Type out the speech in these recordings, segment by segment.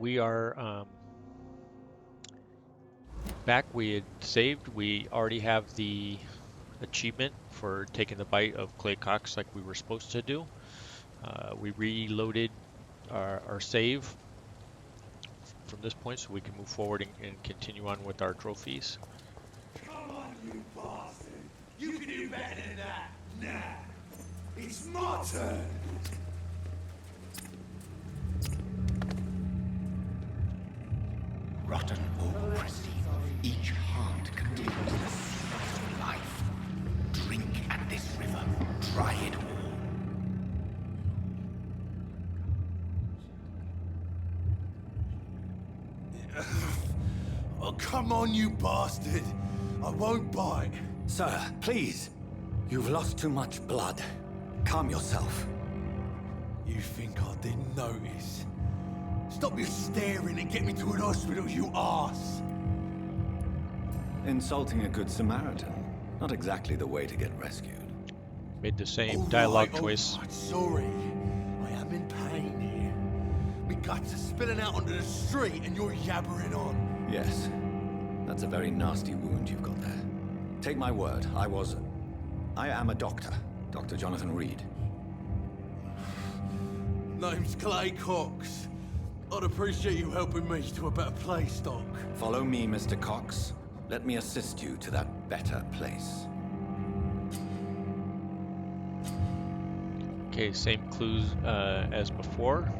we are back. We had saved. We already have the achievement for taking the bite of Clay Cox like we were supposed to do. We reloaded our save from this point so we can move forward and continue on with our trophies. Come on, you bastard! You can do better than that! Nah! It's my turn! Rotten or pristine, each heart contains the secret of life. Drink at this river, try it all. Oh, come on, you bastard! I won't bite! Sir, please. You've lost too much blood. Calm yourself. You think I didn't notice? Stop your staring and get me to an hospital, you arse! Insulting a good Samaritan. Not exactly the way to get rescued. Made the same All dialogue right, choice. all right, sorry. I am in pain here. Me guts are spilling out onto the street and you're yabbering on. Yes. That's a very nasty wound you've got there. Take my word, I am a doctor. Dr. Jonathan Reed. Name's Clay Cox. I'd appreciate you helping me to a better place, Doc. Follow me, Mr. Cox. Let me assist you to that better place. Okay, same clues as before.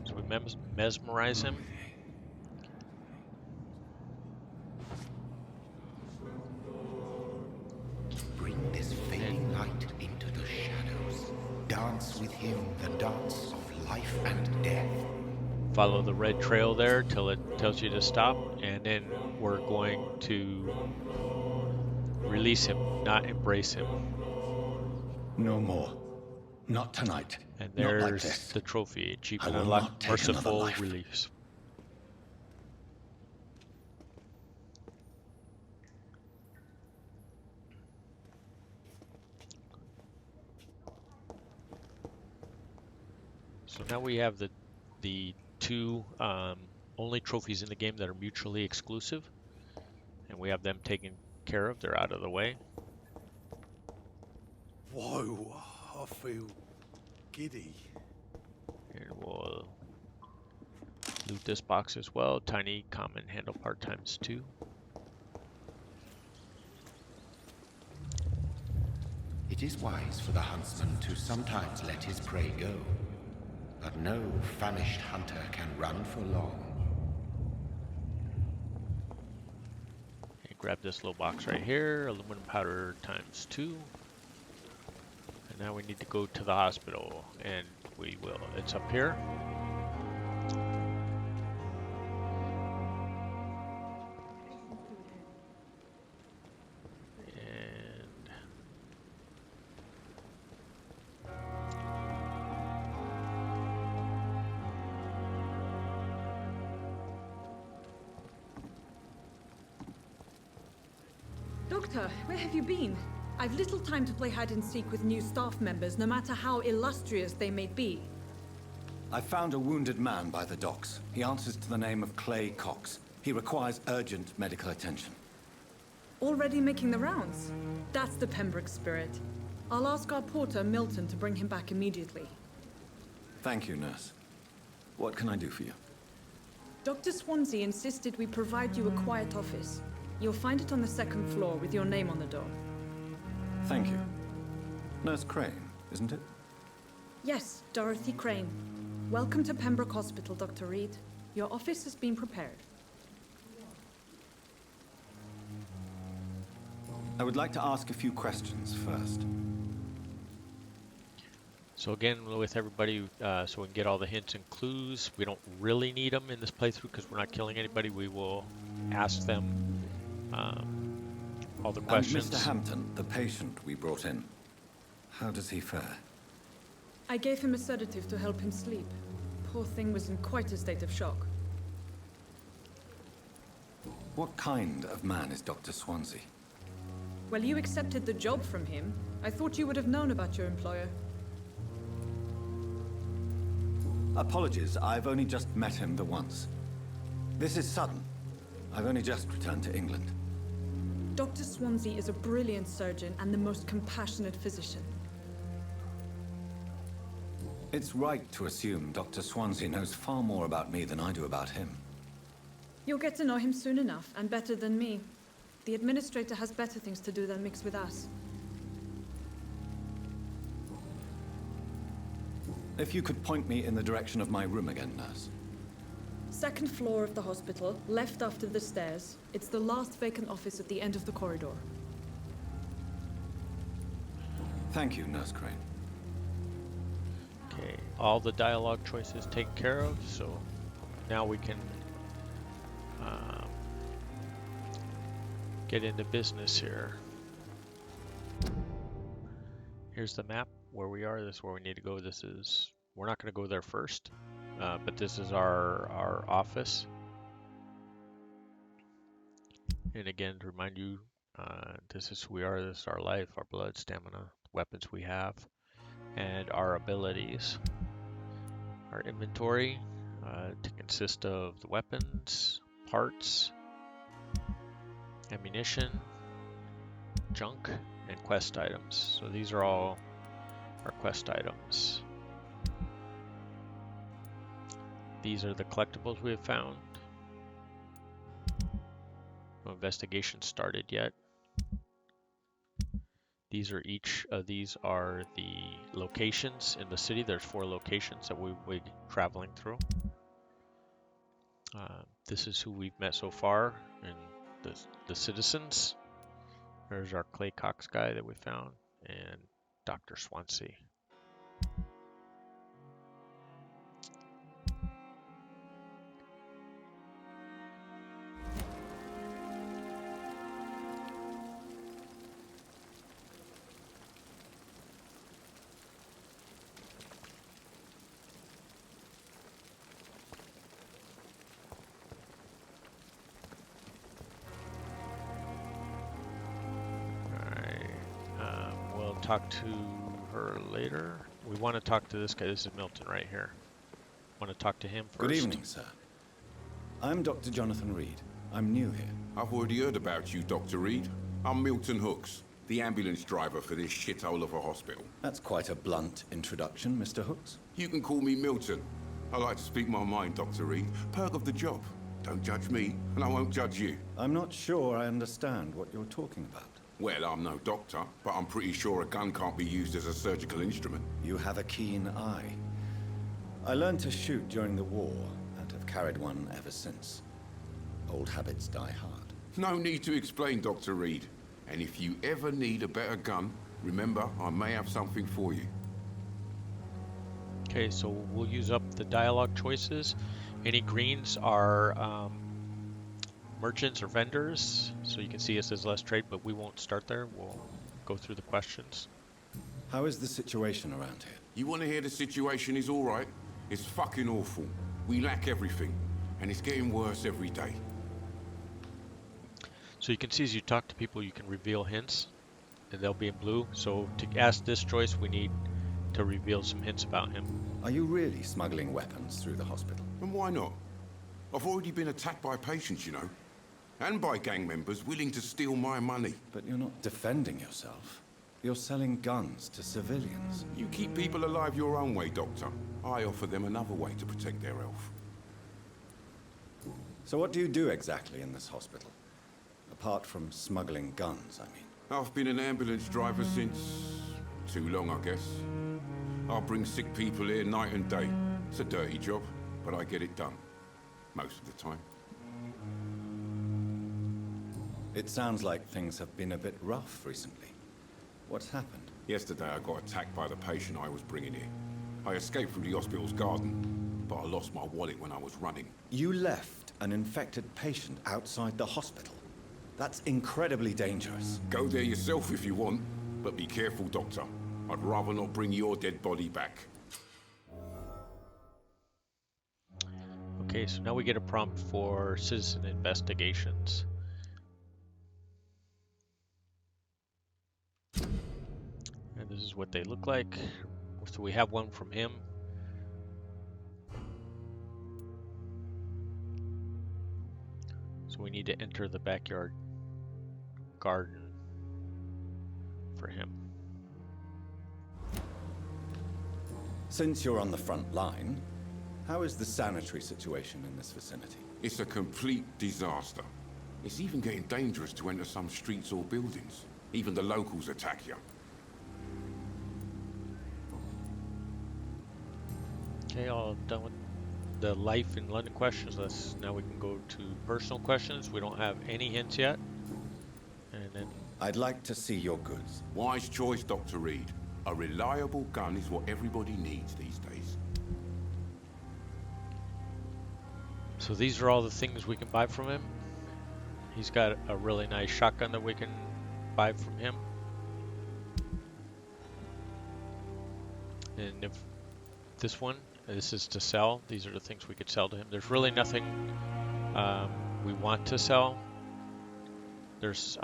So we mesmerize him. Bring this fading light into the shadows. Dance with him the dance of life and death. Follow the red trail there till it tells you to stop, and then we're going to release him, not embrace him. No more. Not tonight. And Not like there's this. the trophy. Achievement I will unlocked. not take another Merciful life. release. So now we have the two only trophies in the game that are mutually exclusive, and we have them taken care of. They're out of the way. Whoa, I feel giddy. And we'll loot this box as well. Tiny common handle part times 2. It is wise for the huntsman to sometimes let his prey go. But no famished hunter can run for long. And grab this little box right here. Aluminum powder times 2. And now we need to go to the hospital, and we will. It's up here. And Doctor, where have you been? I've little time to play hide and seek with new staff members, no matter how illustrious they may be. I found a wounded man by the docks. He answers to the name of Clay Cox. He requires urgent medical attention. Already making the rounds? That's the Pembroke spirit. I'll ask our porter, Milton, to bring him back immediately. Thank you, nurse. What can I do for you? Dr. Swansea insisted we provide you a quiet office. You'll find it on the 2nd floor with your name on the door. Thank you. Nurse Crane, isn't it? Yes, Dorothy Crane. Welcome to Pembroke Hospital, Dr. Reed. Your office has been prepared. I would like to ask a few questions first. so again, with everybody, so we can get all the hints and clues. We don't really need them in this playthrough because we're not killing anybody. We will ask them all the questions. Mr. Hampton, the patient we brought in, how does he fare? I gave him a sedative to help him sleep. Poor thing was in quite a state of shock. What kind of man is Dr. Swansea? Well, you accepted the job from him. I thought you would have known about your employer. Apologies, I've only just met him the once. This is sudden. I've only just returned to England. Dr. Swansea is a brilliant surgeon and the most compassionate physician. It's right to assume Dr. Swansea knows far more about me than I do about him. You'll get to know him soon enough, and better than me. The administrator has better things to do than mix with us. If you could point me in the direction of my room again, nurse. Second floor of the hospital, left after the stairs. It's the last vacant office at the end of the corridor. Thank you, Nurse Crane. Okay, all the dialogue choices taken care of, so now we can get into business here. Here's the map where we are. This is where we need to go. We're not going to go there first, but this is our office. And again, to remind you, this is who we are. This is our life, our blood, stamina, weapons we have, and our abilities. Our inventory to consist of the weapons, parts, ammunition, junk, and quest items. So these are all our quest items. These are the collectibles we have found. No investigation started yet. Each of these are the locations in the city. There's 4 locations that we'll be traveling through. This is who we've met so far, and the citizens. There's our Clay Cox guy that we found, and Dr. Swansea. Talk to her later. We want to talk to this guy. This is Milton right here. Want to talk to him first? Good evening, sir. I'm Dr. Jonathan Reed. I'm new here. I've already heard about you, Dr. Reed. I'm Milton Hooks, the ambulance driver for this shithole of a hospital. That's quite a blunt introduction, Mr. Hooks. You can call me Milton. I like to speak my mind, Dr. Reed. Perk of the job. Don't judge me, and I won't judge you. I'm not sure I understand what you're talking about. Well, I'm no doctor, but I'm pretty sure a gun can't be used as a surgical instrument. You have a keen eye. I learned to shoot during the war, and have carried one ever since. Old habits die hard. No need to explain, Dr. Reed. And if you ever need a better gun, remember, I may have something for you. Okay, so we'll use up the dialogue choices. Any greens are merchants or vendors, so you can see it says less trade, but we won't start there. We'll go through the questions. How is the situation around here? You want to hear the situation is all right? It's fucking awful. We lack everything, and it's getting worse every day. So you can see as you talk to people, you can reveal hints, and they'll be in blue. So to ask this choice, we need to reveal some hints about him. Are you really smuggling weapons through the hospital? And why not? I've already been attacked by patients, you know. And by gang members willing to steal my money. But you're not defending yourself. You're selling guns to civilians. You keep people alive your own way, Doctor. I offer them another way to protect their health. So what do you do exactly in this hospital? Apart from smuggling guns, I mean. I've been an ambulance driver since... too long, I guess. I bring sick people here night and day. It's a dirty job, but I get it done. Most of the time. It sounds like things have been a bit rough recently. What's happened? Yesterday I got attacked by the patient I was bringing here. I escaped from the hospital's garden, but I lost my wallet when I was running. You left an infected patient outside the hospital? That's incredibly dangerous. Go there yourself if you want, but be careful, Doctor. I'd rather not bring your dead body back. Okay, so now we get a prompt for citizen investigations. And this is what they look like. So we have one from him. So we need to enter the backyard garden for him. Since you're on the front line, how is the sanitary situation in this vicinity? It's a complete disaster. It's even getting dangerous to enter some streets or buildings. Even the locals attack you. Okay, all done with the life in London questions. Now we can go to personal questions. We don't have any hints yet. And then I'd like to see your goods. Wise choice, Dr. Reed. A reliable gun is what everybody needs these days. so these are all the things we can buy from him. He's got a really nice shotgun that we can buy from him. And if this is to sell. These are the things we could sell to him. There's really nothing we want to sell. There's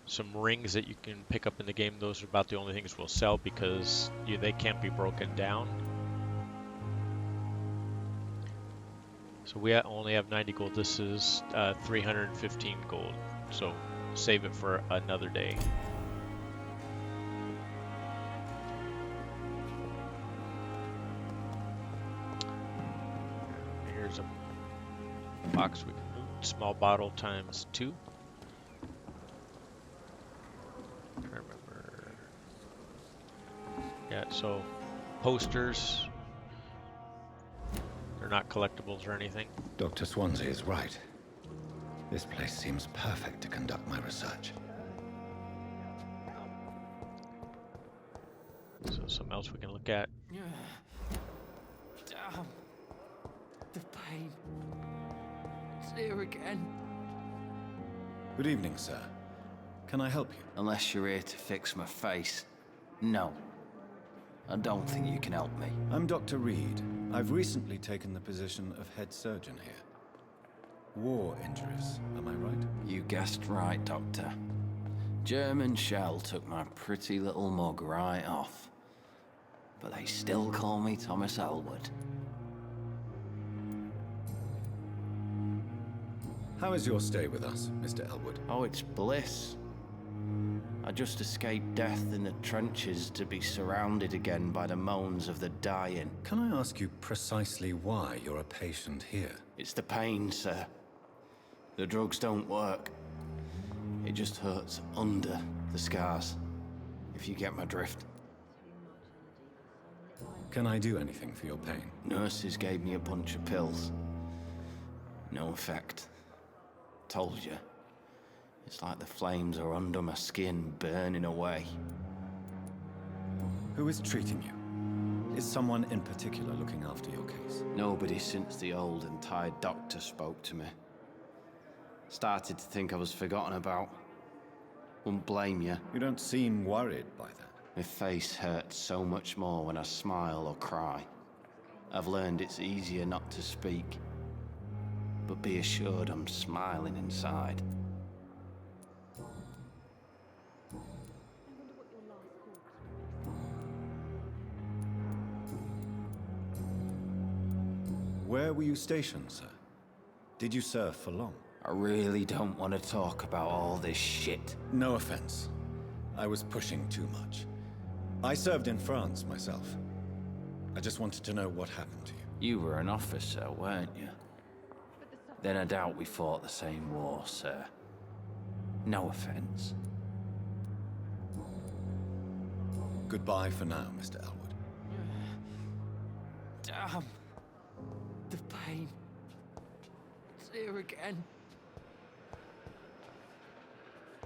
some rings that you can pick up in the game. Those are about the only things we'll sell because they can't be broken down. So we only have 90 gold. This is 315 gold. So save it for another day. Here's a box we can loot. Small bottle times 2. I remember. Yeah, so posters. They're not collectibles or anything. Dr. Swansea is right. This place seems perfect to conduct my research. So something else we can look at. Damn. The pain. It's here again. Good evening, sir. Can I help you? Unless you're here to fix my face. No. I don't think you can help me. I'm Dr. Reed. I've recently taken the position of head surgeon here. War injuries, am I right? You guessed right, Doctor. German shell took my pretty little mug right off. But they still call me Thomas Elwood. How is your stay with us, Mr. Elwood? Oh, it's bliss. I just escaped death in the trenches to be surrounded again by the moans of the dying. Can I ask you precisely why you're a patient here? It's the pain, sir. The drugs don't work. It just hurts under the scars, if you get my drift. Can I do anything for your pain? Nurses gave me a bunch of pills. No effect. Told you. It's like the flames are under my skin, burning away. Who is treating you? Is someone in particular looking after your case? Nobody since the old and tired doctor spoke to me. Started to think I was forgotten about. Wouldn't blame you. You don't seem worried by that. My face hurts so much more when I smile or cry. I've learned it's easier not to speak. But be assured I'm smiling inside. Where were you stationed, sir? Did you serve for long? I really don't want to talk about all this shit. No offense. I was pushing too much. I served in France myself. I just wanted to know what happened to you. You were an officer, weren't you? Then I doubt we fought the same war, sir. No offense. Goodbye for now, Mr. Elwood. Damn. The pain. It's here again.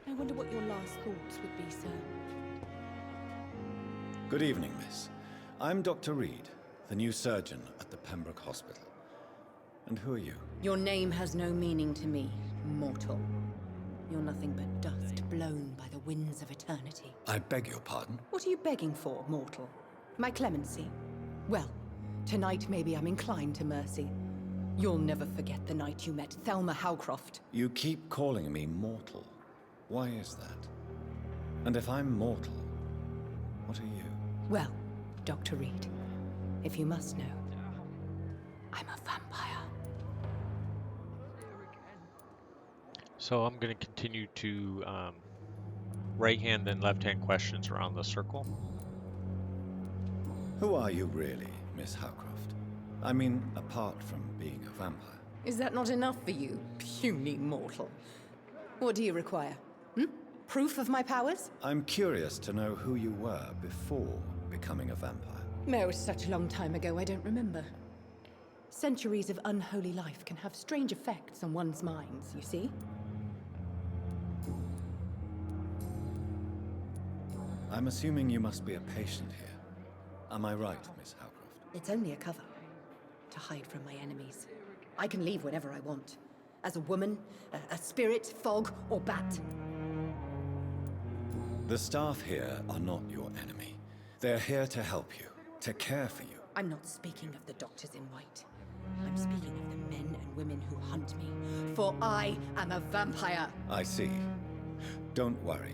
I wonder what your last thoughts would be, sir. Good evening, miss. I'm Dr. Reed, the new surgeon at the Pembroke Hospital. And who are you? Your name has no meaning to me, mortal. You're nothing but dust blown by the winds of eternity. I beg your pardon? What are you begging for, mortal? My clemency? Well, tonight maybe I'm inclined to mercy. You'll never forget the night you met Thelma Howcroft. You keep calling me mortal. Why is that? And if I'm mortal, what are you? Well, Dr. Reed, if you must know, I'm a vampire. So I'm going to continue to right hand then left hand questions around the circle. Who are you really, Miss Howcroft? I mean, apart from being a vampire. Is that not enough for you, puny mortal? What do you require? Proof of my powers? I'm curious to know who you were before becoming a vampire. No, such a long time ago, I don't remember. Centuries of unholy life can have strange effects on one's minds, you see? I'm assuming you must be a patient here. Am I right, Miss Howcroft? It's only a cover. To hide from my enemies. I can leave whenever I want. As a woman, a spirit, fog, or bat. The staff here are not your enemy. They're here to help you, to care for you. I'm not speaking of the doctors in white. I'm speaking of the men and women who hunt me. For I am a vampire. I see. Don't worry.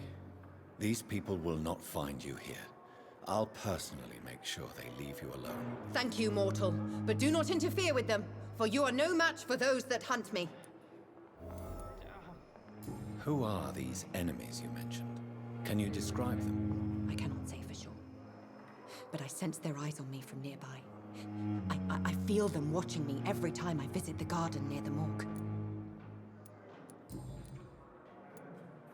These people will not find you here. I'll personally make sure they leave you alone. Thank you, mortal. But do not interfere with them, for you are no match for those that hunt me. Who are these enemies you mentioned? Can you describe them? I cannot say for sure. But I sense their eyes on me from nearby. I feel them watching me every time I visit the garden near the morgue.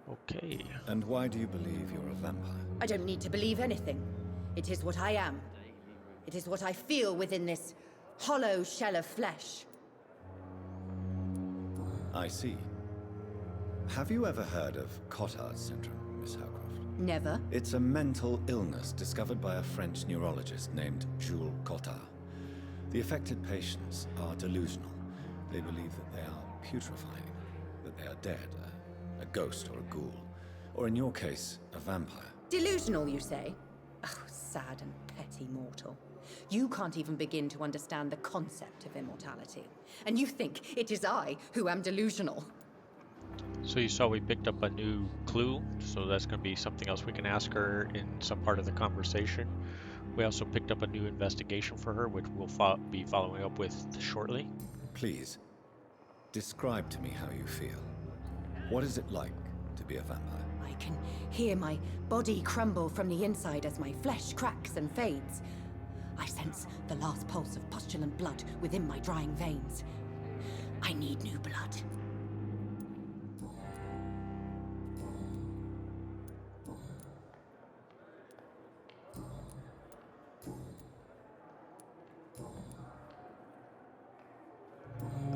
Okay. And why do you believe you're a vampire? I don't need to believe anything. It is what I am. It is what I feel within this hollow shell of flesh. I see. Have you ever heard of Cotard's syndrome, Miss Howcroft? Never. It's a mental illness discovered by a French neurologist named Jules Cotard. The affected patients are delusional. They believe that they are putrefying, that they are dead, a ghost or a ghoul, or in your case, a vampire. Delusional, you say? Oh, sad and petty mortal. You can't even begin to understand the concept of immortality. And you think it is I who am delusional. So you saw we picked up a new clue, so that's going to be something else we can ask her in some part of the conversation. We also picked up a new investigation for her, which we'll be following up with shortly. Please, describe to me how you feel. What is it like to be a vampire? I can hear my body crumble from the inside as my flesh cracks and fades. I sense the last pulse of postulant blood within my drying veins. I need new blood.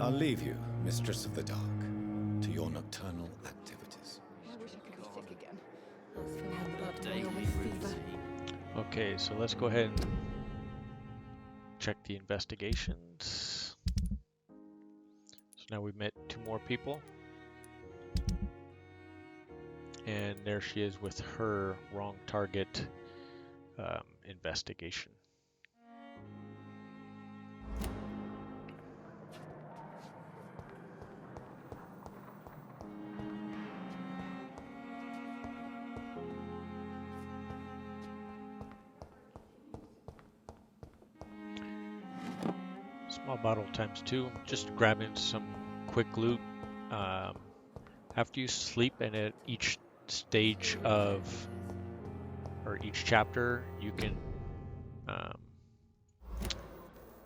I'll leave you, Mistress of the Dark, to your nocturnal activities. I wish I could be sick again. As for my blood boil with fever. Okay, so let's go ahead and check the investigations. So now we've met 2 more people. And there she is with her wrong target investigation. Small bottle ×2, just grabbing some quick loot. After you sleep and at each stage of, or each chapter, you can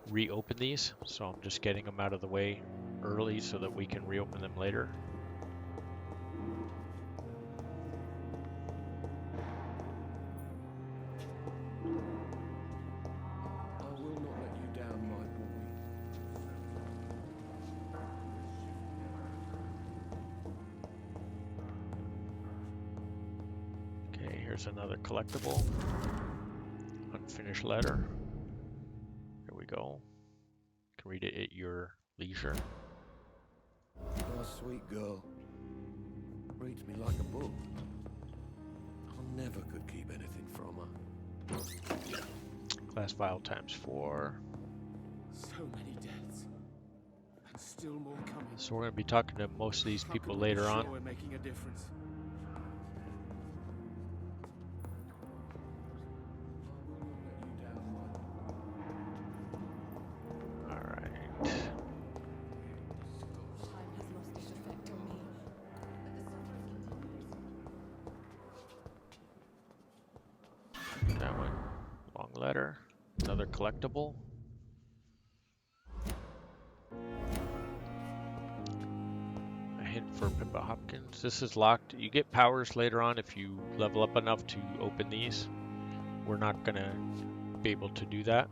reopen these. So I'm just getting them out of the way early so that we can reopen them later. Here's another collectible. Unfinished letter. Here we go. You can read it at your leisure. Oh, sweet girl. Reads me like a book. I never could keep anything from her. Class file ×4. So many deaths. And still more coming. So we're going to be talking to most of these people later on. We're making a difference. That one. Long letter. Another collectible. A hint for Pippa Hopkins. This is locked. You get powers later on if you level up enough to open these. We're not going to be able to do that,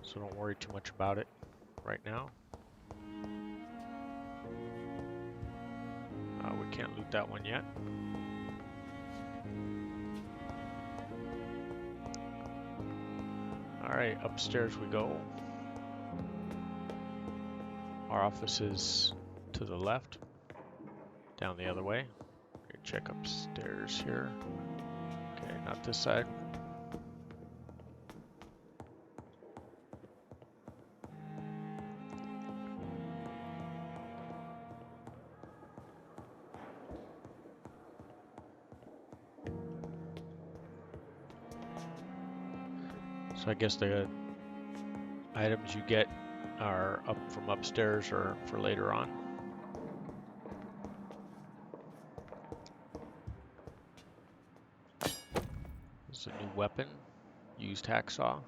so don't worry too much about it right now. We can't loot that one yet. Alright, upstairs we go. Our office is to the left, down the other way. Check upstairs here. Okay, not this side. So I guess the items you get are up from upstairs or for later on. This is a new weapon, used hacksaw.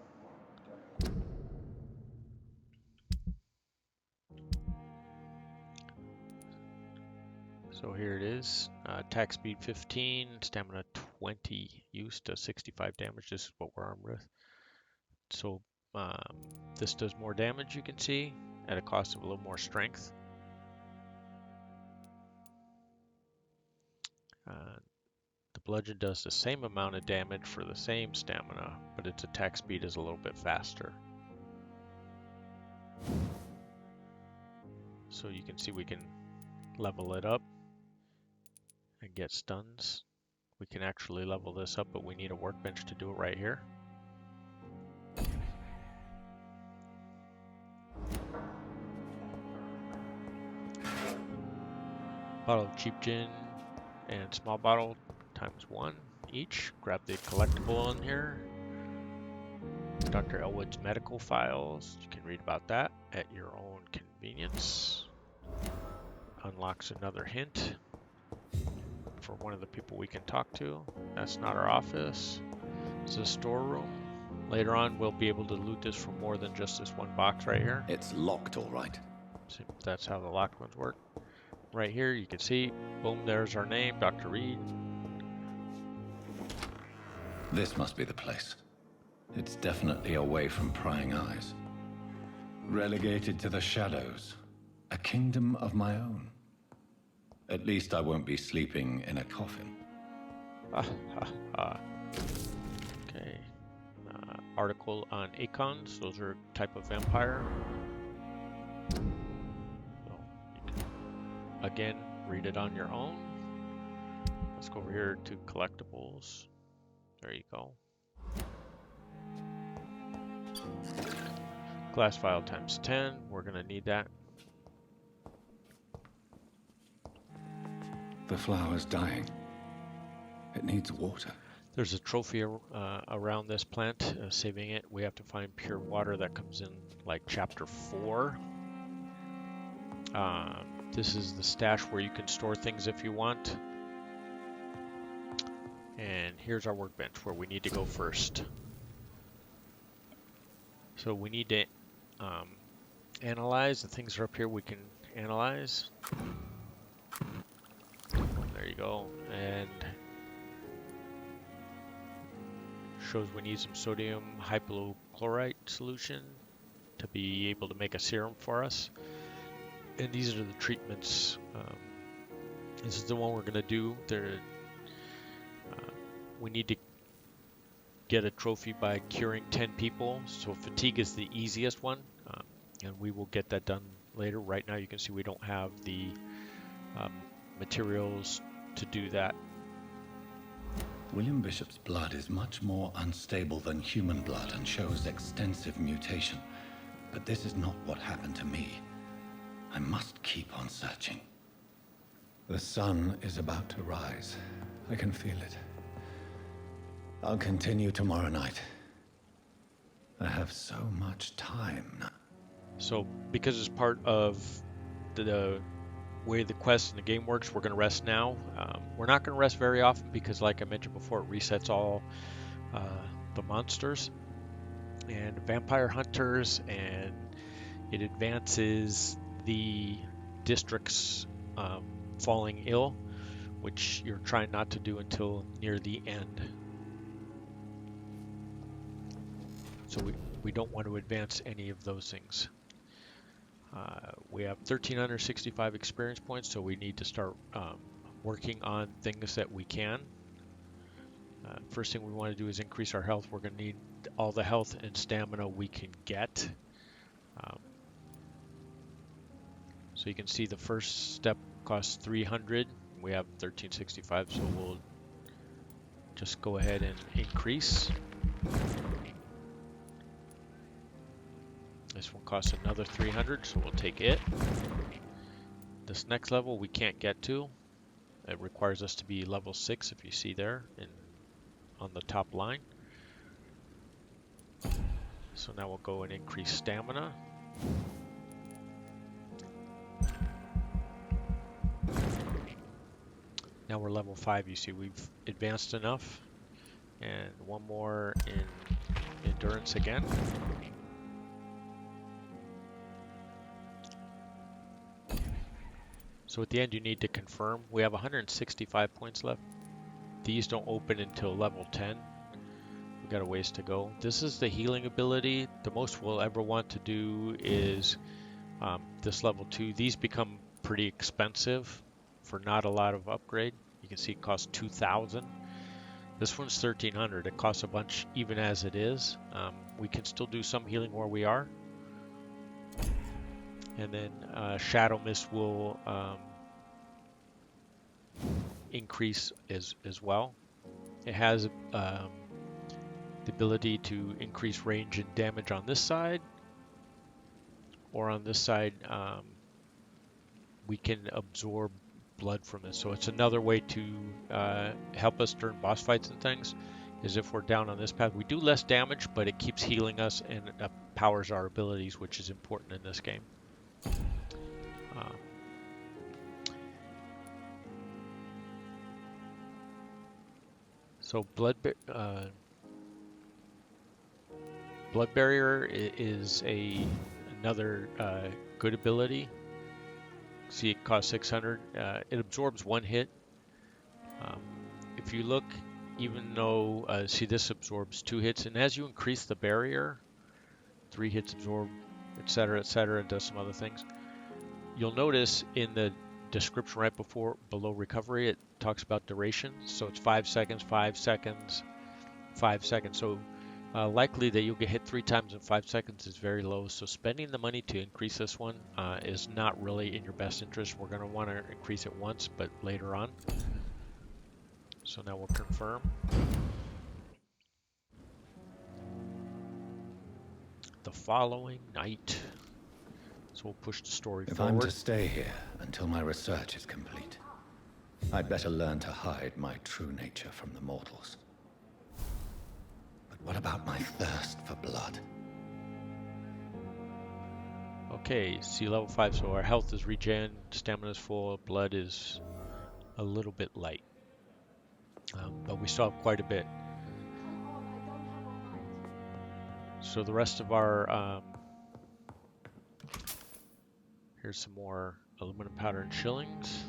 So here it is, attack speed 15, stamina 20, use to 65 damage. This is what we're armed with. So this does more damage, you can see, at a cost of a little more strength. The bludgeon does the same amount of damage for the same stamina, but its attack speed is a little bit faster. So you can see we can level it up and get stuns. We can actually level this up, but we need a workbench to do it right here. Bottle of cheap gin and small bottle ×1 each. Grab the collectible in here. Dr. Elwood's medical files. You can read about that at your own convenience. Unlocks another hint for one of the people we can talk to. That's not our office. It's a storeroom. Later on, we'll be able to loot this for more than just this one box right here. It's locked, all right. So that's how the locked ones work. Right here, you can see, boom, there's our name, Dr. Reed. This must be the place. It's definitely away from prying eyes. Relegated to the shadows. A kingdom of my own. At least I won't be sleeping in a coffin. Okay. Article on Acons. Those are a type of vampire. So you can, again, read it on your own. Let's go over here to collectibles. There you go. Glass vial ×10. We're going to need that. The flower's dying. It needs water. There's a trophy around this plant, saving it. We have to find pure water. That comes in like chapter 4. This is the stash where you can store things if you want. And here's our workbench where we need to go first. So we need to analyze. The things are up here we can analyze. There you go. And shows we need some sodium hypochlorite solution to be able to make a serum for us. And these are the treatments. This is the one we're going to do. We need to get a trophy by curing 10 people. So fatigue is the easiest one. And we will get that done later. Right now you can see we don't have the materials to do that. William Bishop's blood is much more unstable than human blood and shows extensive mutation. But this is not what happened to me. I must keep on searching. The sun is about to rise. I can feel it. I'll continue tomorrow night. I have so much time now. So because it's part of the way the quest and the game works, we're going to rest now. We're not going to rest very often because, like I mentioned before, it resets all the monsters and vampire hunters, and it advances the districts falling ill, which you're trying not to do until near the end. So we don't want to advance any of those things. We have 1,365 experience points, so we need to start working on things that we can. First thing we want to do is increase our health. We're going to need all the health and stamina we can get. So you can see the first step costs 300. We have 1,365, so we'll just go ahead and increase. This one costs another 300, so we'll take it. This next level we can't get to. It requires us to be level 6, if you see there on the top line. So now we'll go and increase stamina. Now we're level 5, you see we've advanced enough. And one more in endurance again. So at the end you need to confirm. We have 165 points left. These don't open until level 10. We've got a ways to go. This is the healing ability. The most we'll ever want to do is this level 2. These become pretty expensive for not a lot of upgrade. You can see it costs 2,000. This one's 1,300. It costs a bunch even as it is. We can still do some healing where we are. And then Shadow Mist will increase as well. It has the ability to increase range and damage on this side, or on this side we can absorb blood from this. So it's another way to help us during boss fights and things, is if we're down on this path. We do less damage, but it keeps healing us and powers our abilities, which is important in this game. So blood barrier is another good ability. See, it costs 600. It absorbs one hit. If you look, even though see, this absorbs 2 hits, and as you increase the barrier, 3 hits absorb, etc., etc., does some other things. You'll notice in the description right below recovery, it talks about duration. So it's 5 seconds, 5 seconds, 5 seconds. So likely that you'll get hit 3 times in 5 seconds is very low. So spending the money to increase this one is not really in your best interest. We're going to want to increase it once, but later on. So now we'll confirm. The following night. So we'll push the story forward. If I'm to stay here until my research is complete, I'd better learn to hide my true nature from the mortals. But what about my thirst for blood? Okay, see, level 5, so our health is regen, stamina is full, blood is a little bit light. But we still have quite a bit. So the rest of our... here's some more aluminum powder and shillings.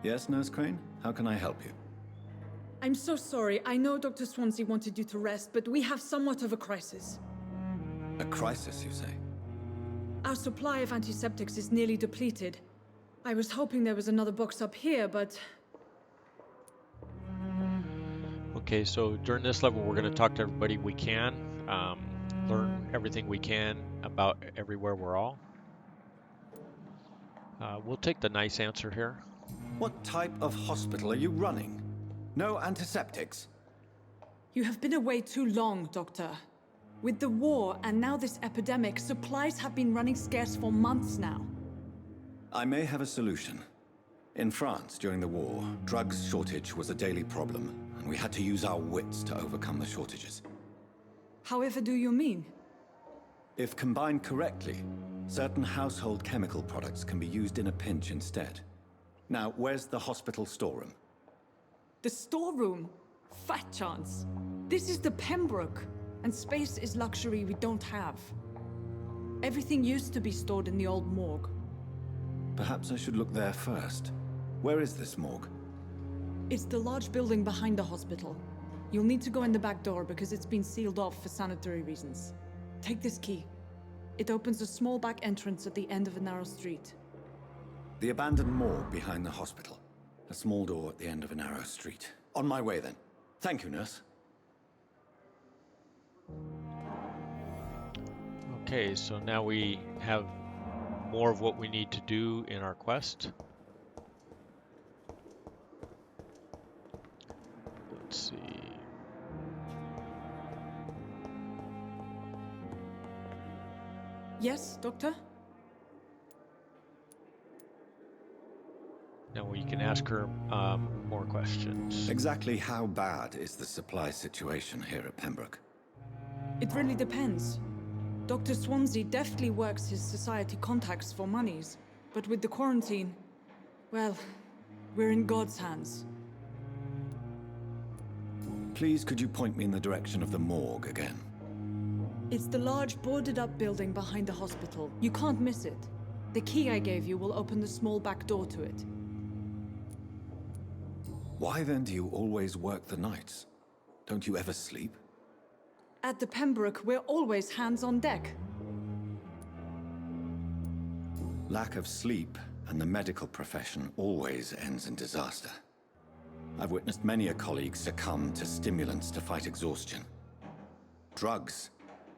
Yes, Nurse Crane? How can I help you? I'm so sorry. I know Dr. Swansea wanted you to rest, but we have somewhat of a crisis. A crisis, you say? Our supply of antiseptics is nearly depleted. I was hoping there was another box up here, but... Okay, so during this level, we're going to talk to everybody we can, learn everything we can about everywhere we're all. We'll take the nice answer here. What type of hospital are you running? No antiseptics? You have been away too long, Doctor. With the war and now this epidemic, supplies have been running scarce for months now. I may have a solution. In France, during the war, drugs shortage was a daily problem, and we had to use our wits to overcome the shortages. However do you mean? If combined correctly, certain household chemical products can be used in a pinch instead. Now, where's the hospital storeroom? The storeroom? Fat chance. This is the Pembroke, and space is luxury we don't have. Everything used to be stored in the old morgue. Perhaps I should look there first. Where is this morgue? It's the large building behind the hospital. You'll need to go in the back door because it's been sealed off for sanitary reasons. Take this key. It opens a small back entrance at the end of a narrow street. The abandoned morgue behind the hospital. A small door at the end of a narrow street. On my way, then. Thank you, nurse. Okay, so now we have more of what we need to do in our quest. Let's see. Yes, Doctor? Now we can ask her more questions. Exactly how bad is the supply situation here at Pembroke? It really depends. Dr. Swansea deftly works his society contacts for monies, but with the quarantine, well, we're in God's hands. Please, could you point me in the direction of the morgue again? It's the large boarded-up building behind the hospital. You can't miss it. The key I gave you will open the small back door to it. Why then do you always work the nights? Don't you ever sleep? At the Pembroke, we're always hands on deck. Lack of sleep and the medical profession always ends in disaster. I've witnessed many a colleague succumb to stimulants to fight exhaustion. Drugs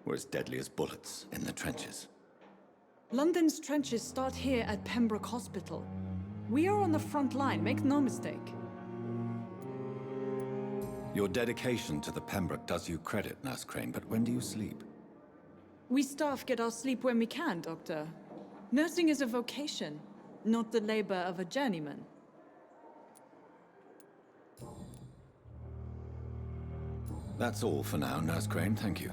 were as deadly as bullets in the trenches. London's trenches start here at Pembroke Hospital. We are on the front line, make no mistake. Your dedication to the Pembroke does you credit, Nurse Crane, but when do you sleep? We staff get our sleep when we can, Doctor. Nursing is a vocation, not the labor of a journeyman. That's all for now, Nurse Crane, thank you.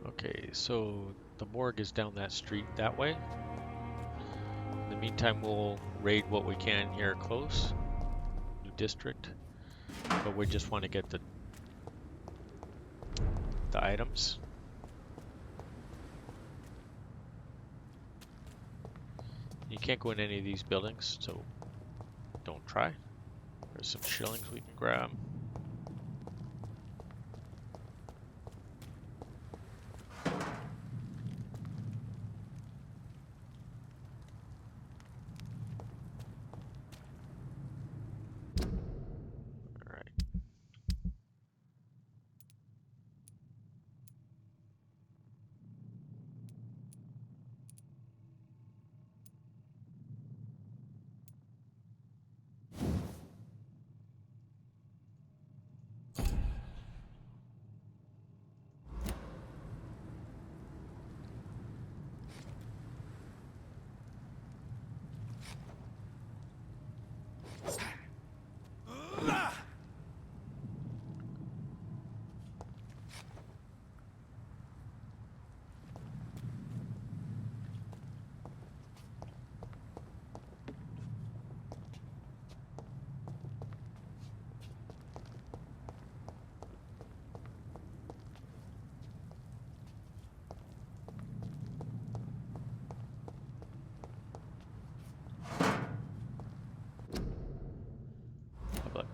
Okay, so the morgue is down that street that way. In the meantime, we'll raid what we can here close. New district. But we just want to get the items. You can't go in any of these buildings, so don't try. There's some shillings we can grab.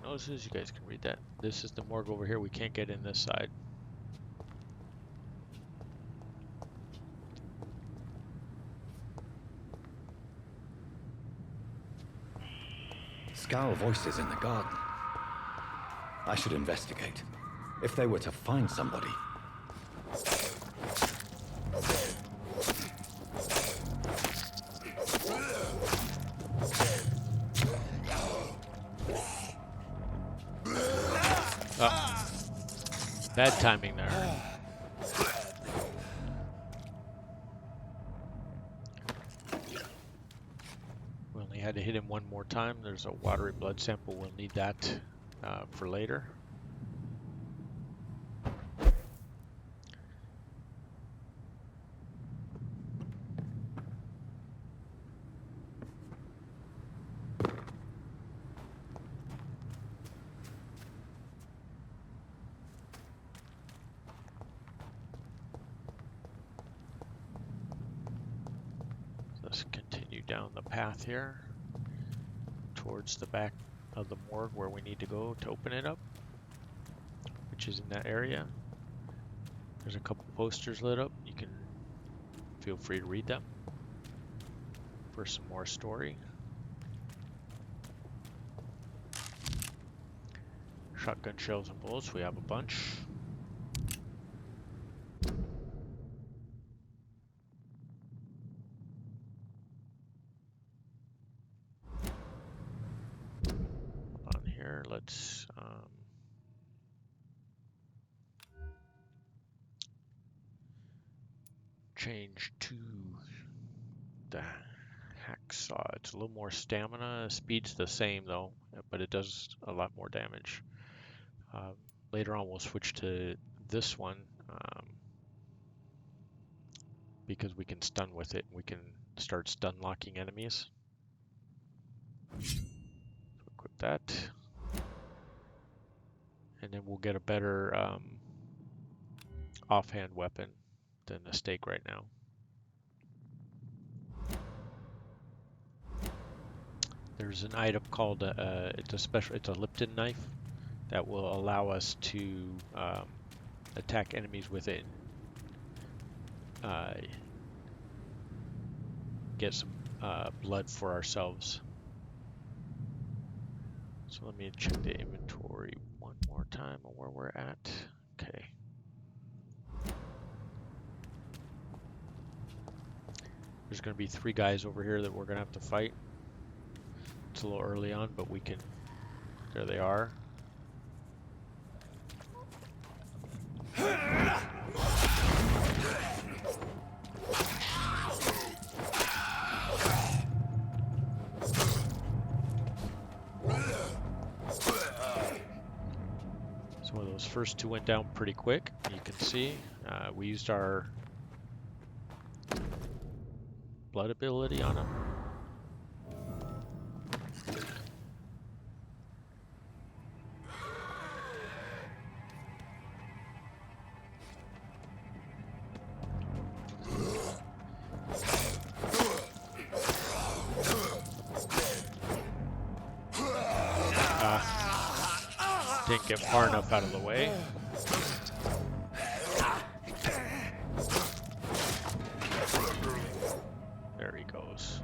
Notices, you guys can read that. This is the morgue over here. We can't get in this side. Scowl voices in the garden. I should investigate. If they were to find somebody. Bad timing there. had to hit him one more time. There's a watery blood sample. We'll need that for later. Let's continue down the path here towards the back of the morgue where we need to go to open it up, which is in that area. There's a couple posters lit up. You can feel free to read them for some more story. Shotgun shells and bullets, we have a bunch. On here, let's change to the hacksaw. It's a little more stamina. Speed's the same though, but it does a lot more damage. Later on we'll switch to this one because we can stun with it. We can start stun locking enemies. So equip that. And then we'll get a better offhand weapon than the stake right now. There's an item called it's a Lipton knife that will allow us to attack enemies with it. Get some blood for ourselves. So let me check the inventory one more time on where we're at. Okay. There's going to be 3 guys over here that we're going to have to fight. It's a little early on, but we can... There they are. So those first 2 went down pretty quick. You can see we used our blood ability on them. Didn't get far enough out of the way. There he goes.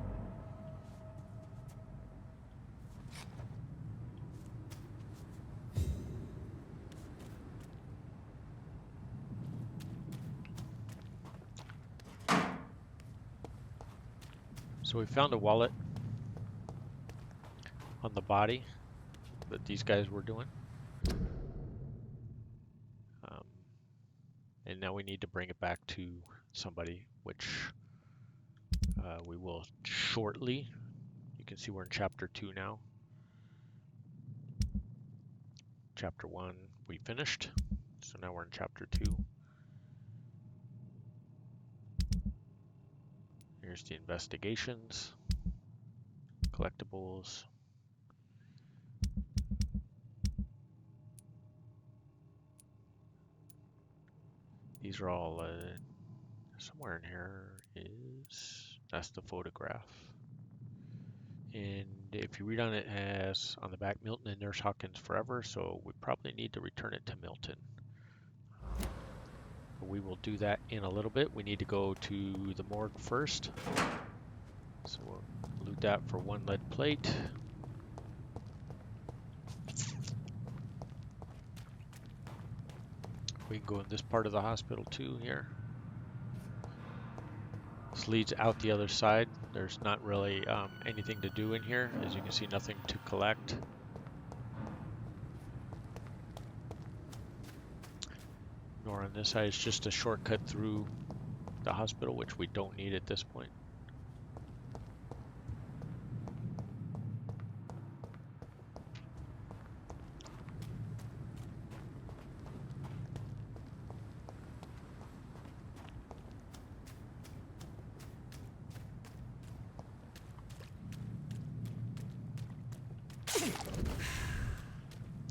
So we found a wallet on the body that these guys were doing. And now we need to bring it back to somebody, which we will shortly. You can see we're in chapter 2 now. Chapter 1 we finished, so now we're in chapter 2. Here's the investigations, collectibles. These are all somewhere in here that's the photograph. And if you read on it, it has on the back Milton and Nurse Hawkins forever, so we probably need to return it to Milton. But we will do that in a little bit. We need to go to the morgue first. So we'll loot that for 1 lead plate. We can go in this part of the hospital too here. This leads out the other side. There's not really anything to do in here. As you can see, nothing to collect. Nor on this side, it's just a shortcut through the hospital, which we don't need at this point.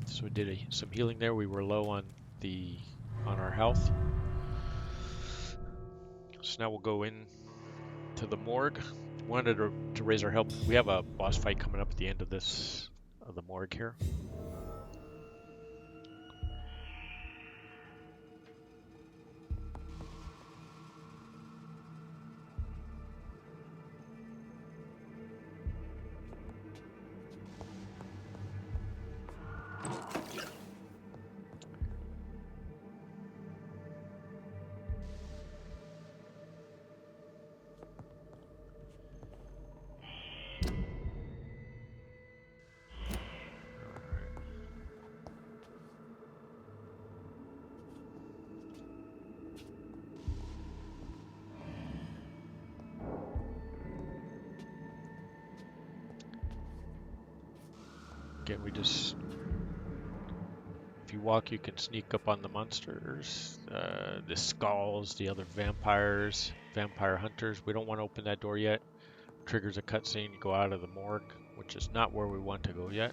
So we did some healing there. We were low on our health. So now we'll go in to the morgue. Wanted to raise our health. We have a boss fight coming up at the end of the morgue here. Again, if you walk, you can sneak up on the monsters, the skulls, the other vampires, vampire hunters. We don't want to open that door yet. Triggers a cutscene to go out of the morgue, which is not where we want to go yet.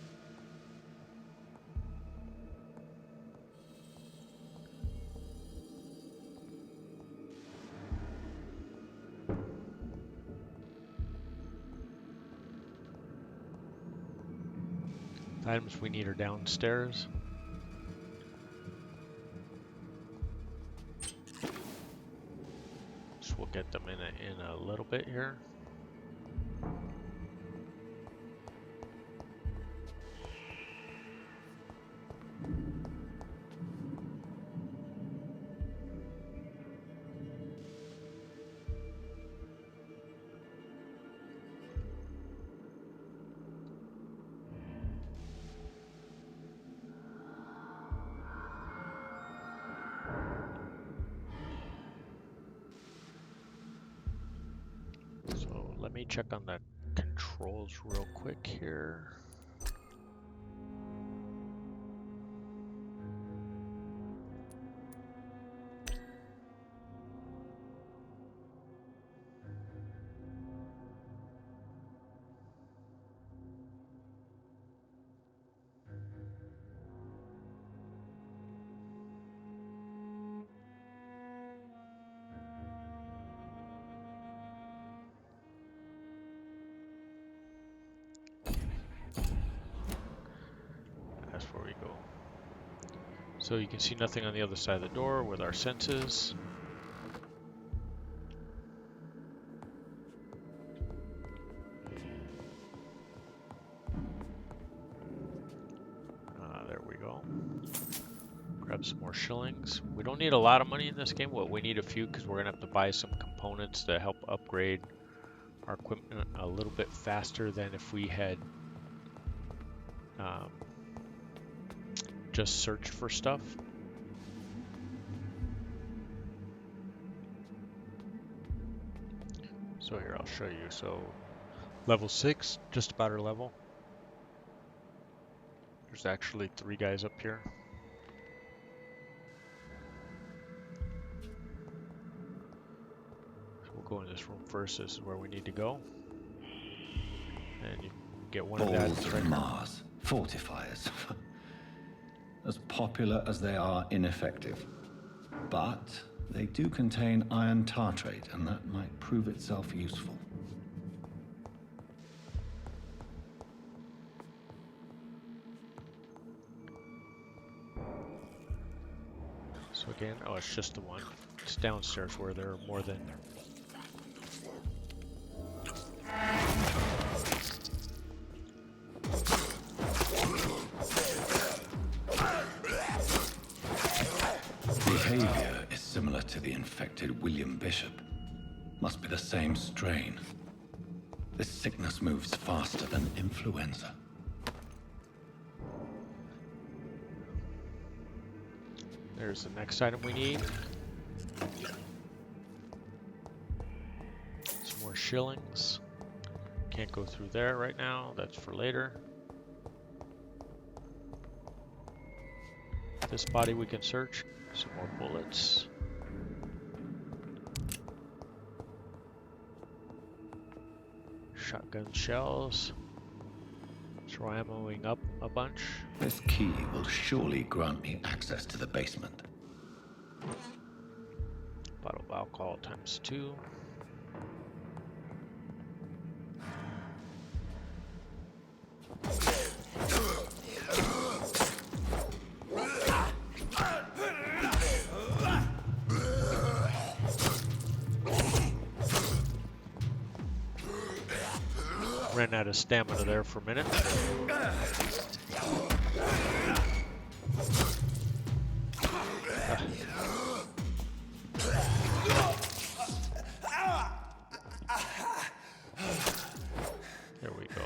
The items we need are downstairs. So we'll get them in a little bit here. Let me check on the controls real quick here. That's where we go. So you can see nothing on the other side of the door with our senses. There we go. Grab some more shillings. We don't need a lot of money in this game. Well, we need a few because we're going to have to buy some components to help upgrade our equipment a little bit faster than if we had just searched for stuff. So here, I'll show you. So level 6, just about our level. There's actually 3 guys up here. So we'll go in this room first. This is where we need to go. And you get one of that. Balls of Mars. Fortifiers. As popular as they are ineffective. But they do contain iron tartrate, and that might prove itself useful. So again, oh, it's just the one. It's downstairs where there are more than... Behavior is similar to the infected William Bishop. Must be the same strain. This sickness moves faster than influenza. There's the next item we need. Some more shillings. Can't go through there right now. That's for later. This body we can search. Some more bullets. Shotgun shells. So ammoing up a bunch. This key will surely grant me access to the basement. Bottle of alcohol ×2. Ran out of stamina there for a minute. There we go.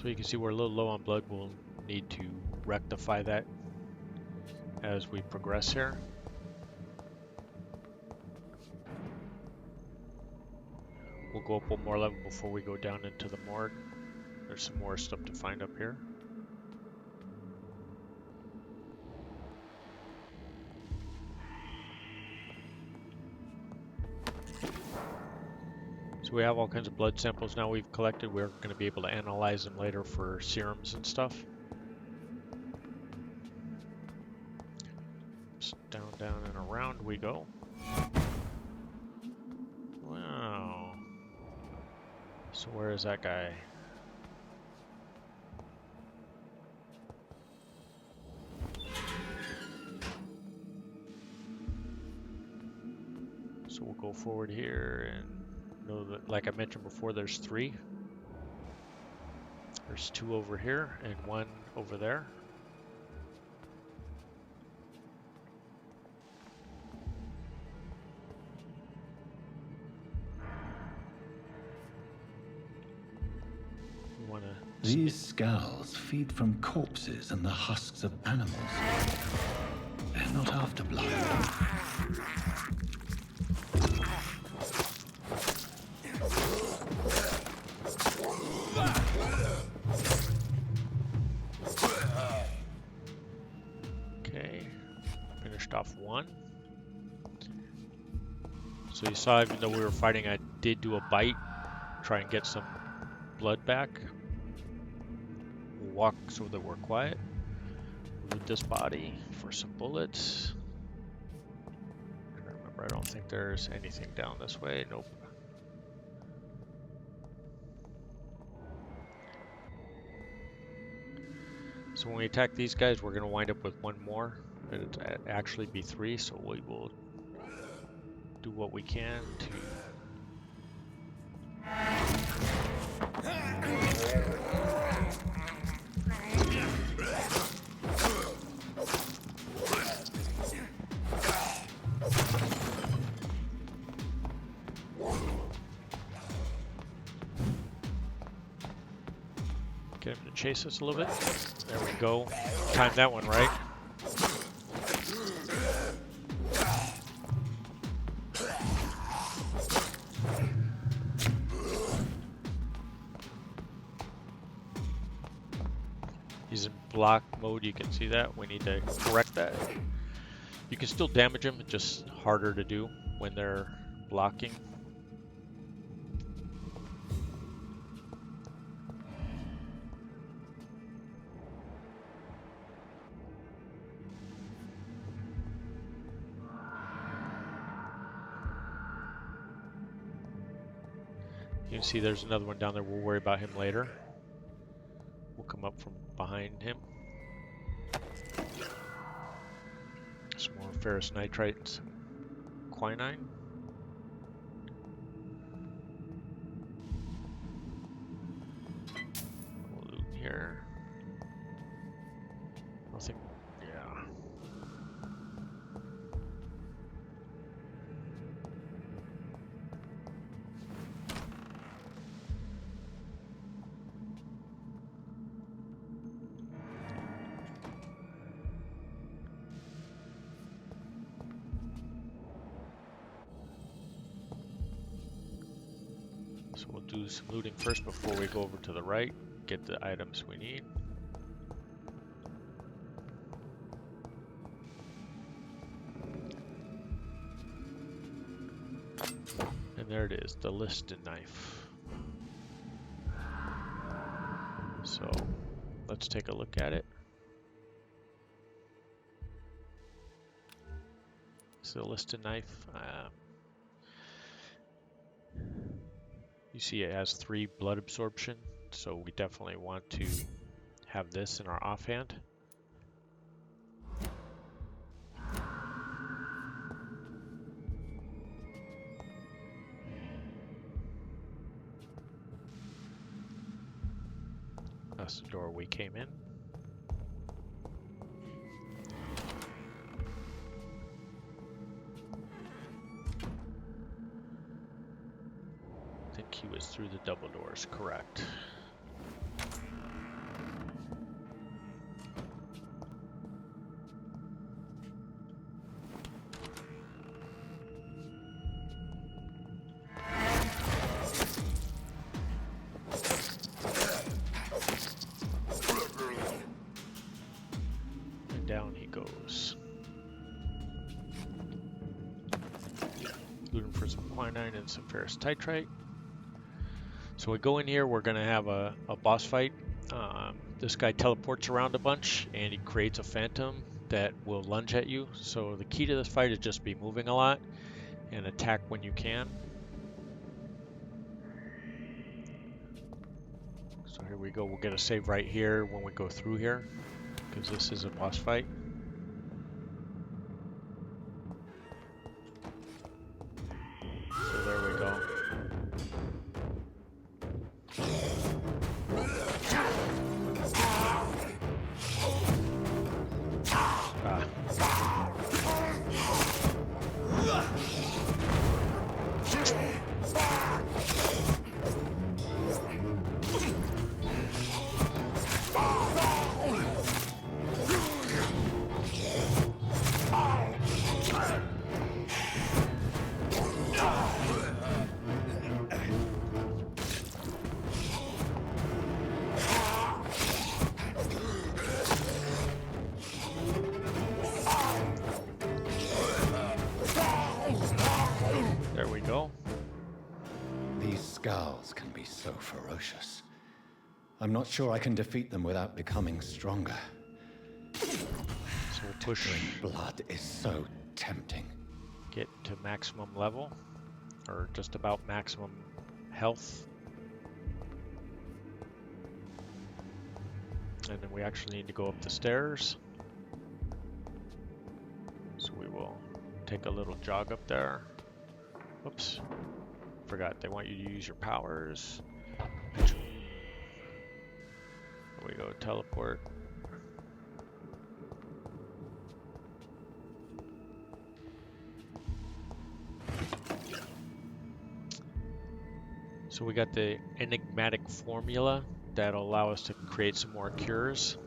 So you can see we're a little low on blood. We'll need to rectify that as we progress here. We'll go up one more level before we go down into the morgue. There's some more stuff to find up here. So we have all kinds of blood samples now we've collected. We're going to be able to analyze them later for serums and stuff. Just down, down, and around we go. Wow. So where is that guy? So we'll go forward here and know that, like I mentioned before, there's 3. There's 2 over here and 1 over there. We want to. These skulls feed from corpses and the husks of animals. They're not after blood. Okay, finished off 1. So you saw, even though we were fighting, I did do a bite, try and get some blood back. We'll walk so that we're quiet. Loot this body for some bullets. Remember, I don't think there's anything down this way. Nope. So when we attack these guys, we're going to wind up with 1 more. It'll actually be 3, so we will do what we can to... get him to chase us a little bit. There we go. Timed that one right. He's in block mode, you can see that. We need to correct that. You can still damage them, it's just harder to do when they're blocking. You can see there's another one down there. We'll worry about him later. We'll come up from behind him. Some more ferrous nitrite and some quinine. We'll loot here. Nothing. Yeah. So we'll do some looting first before we go over to the right, get the items we need. there it is, the listed knife. So let's take a look at it. It's the listed knife. You see it has 3 blood absorption, so we definitely want to have this in our offhand. That's the door we came in. I think he was through the double doors, correct. And down he goes. Looting for some quinine and some ferrous titrite. So we go in here, we're going to have a boss fight. This guy teleports around a bunch and he creates a phantom that will lunge at you. So the key to this fight is just be moving a lot and attack when you can. So here we go, we'll get a save right here when we go through here, because this is a boss fight. So there we go. There we go. These scowls can be so ferocious. I'm not sure I can defeat them without becoming stronger. So we'll push, Blood is so tempting. get to maximum level, or just about maximum health. And then we actually need to go up the stairs. So we will take a little jog up there. Whoops. Forgot, they want you to use your powers. There we go, teleport. So we got the enigmatic formula that'll allow us to create some more cures.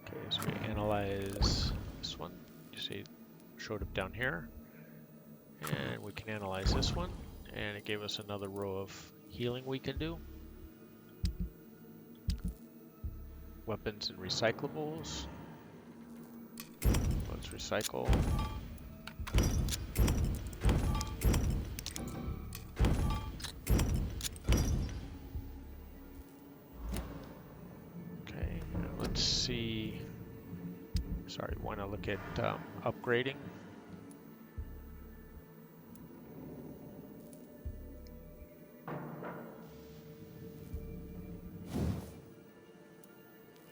Okay, so we analyze this one. You see it showed up down here. And we can analyze this one. And it gave us another row of healing we can do. Weapons and recyclables. Let's recycle. Okay, let's see. Sorry, want to look at upgrading.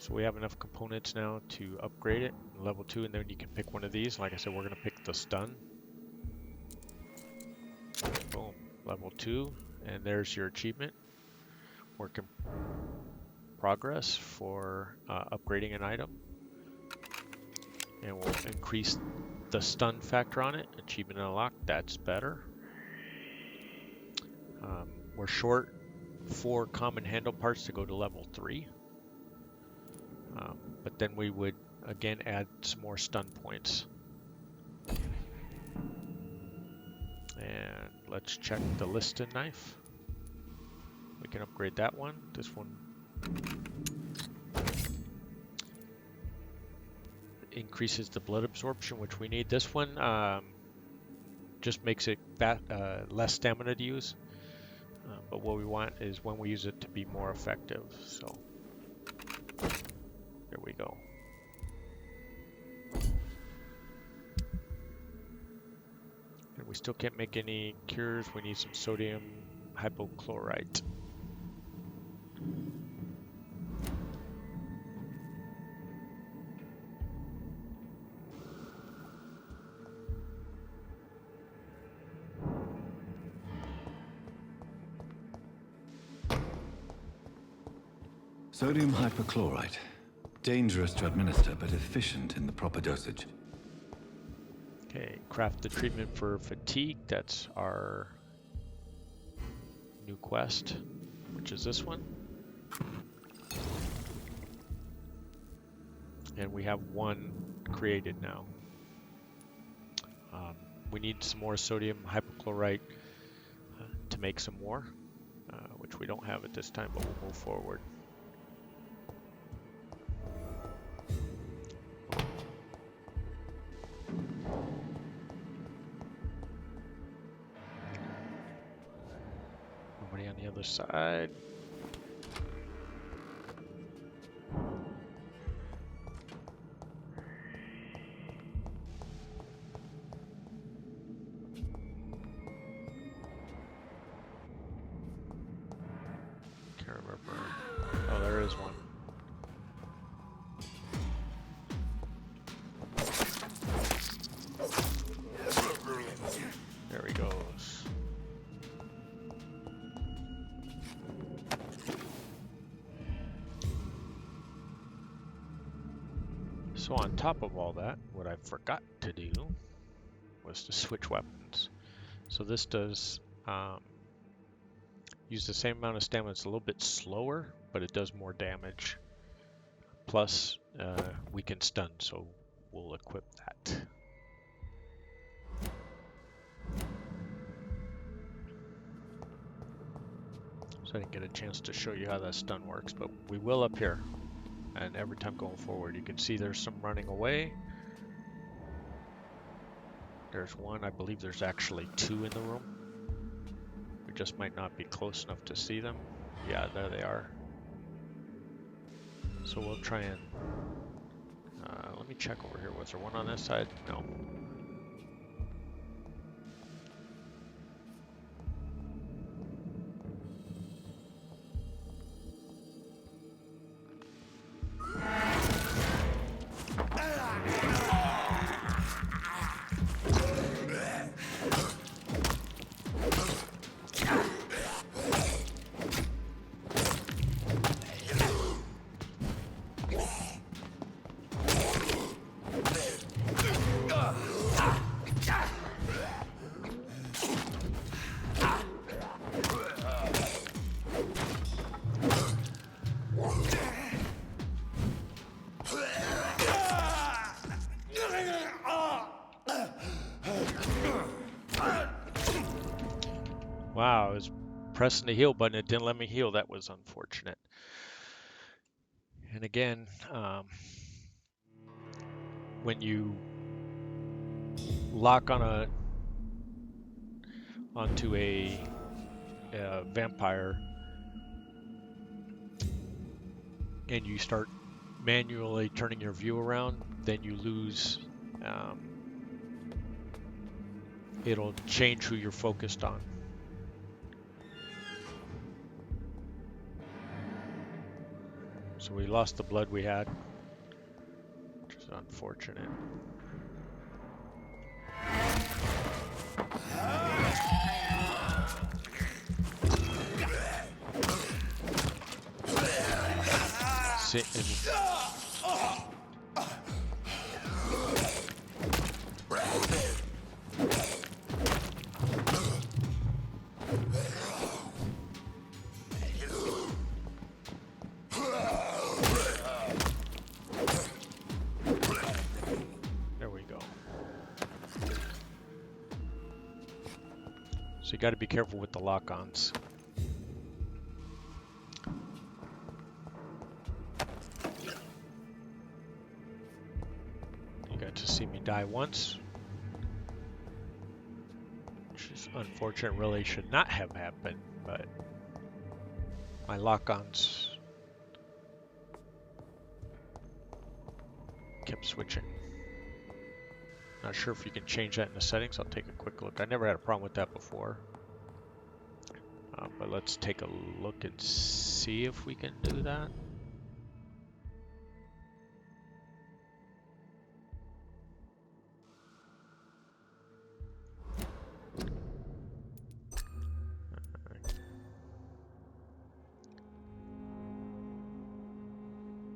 So we have enough components now to upgrade it, level 2, and then you can pick one of these. Like I said, we're going to pick the stun. Boom, level 2, and there's your achievement. Work in progress for upgrading an item. And we'll increase the stun factor on it. Achievement unlocked, that's better. We're short 4 common handle parts to go to level 3. But then we would again add some more stun points. And let's check the listed knife. We can upgrade that one. This one Increases the blood absorption, which we need. This one just makes it less stamina to use. But what we want is when we use it to be more effective. So there we go. And we still can't make any cures. We need some sodium hypochlorite. Sodium hypochlorite. Dangerous to administer, but efficient in the proper dosage. Okay, craft the treatment for fatigue. That's our new quest, which is this one. And we have one created now. We need some more sodium hypochlorite to make some more, which we don't have at this time, but we'll move forward. Nobody on the other side. Can't remember. Oh, there is one. There he goes. So on top of all that, what I forgot to do was to switch weapons. So this does use the same amount of stamina. It's a little bit slower, but it does more damage. Plus, we can stun, so we'll equip that. So I didn't get a chance to show you how that stun works, but we will up here. And every time going forward, you can see there's some running away. There's one. I believe there's actually two in the room. We just might not be close enough to see them. Yeah, there they are. So we'll try and... let me check over here. Was there one on this side? No. Wow, I was pressing the heal button. It didn't let me heal. That was unfortunate. And again, when you lock on onto a vampire and you start manually turning your view around, then you lose. It'll change who you're focused on. So we lost the blood we had, which is unfortunate. Sit and so you got to be careful with the lock-ons. die once. Which is unfortunate, really should not have happened, but my lock-ons kept switching. Not sure if you can change that in the settings. I'll take a quick look. I never had a problem with that before. But let's take a look and see if we can do that.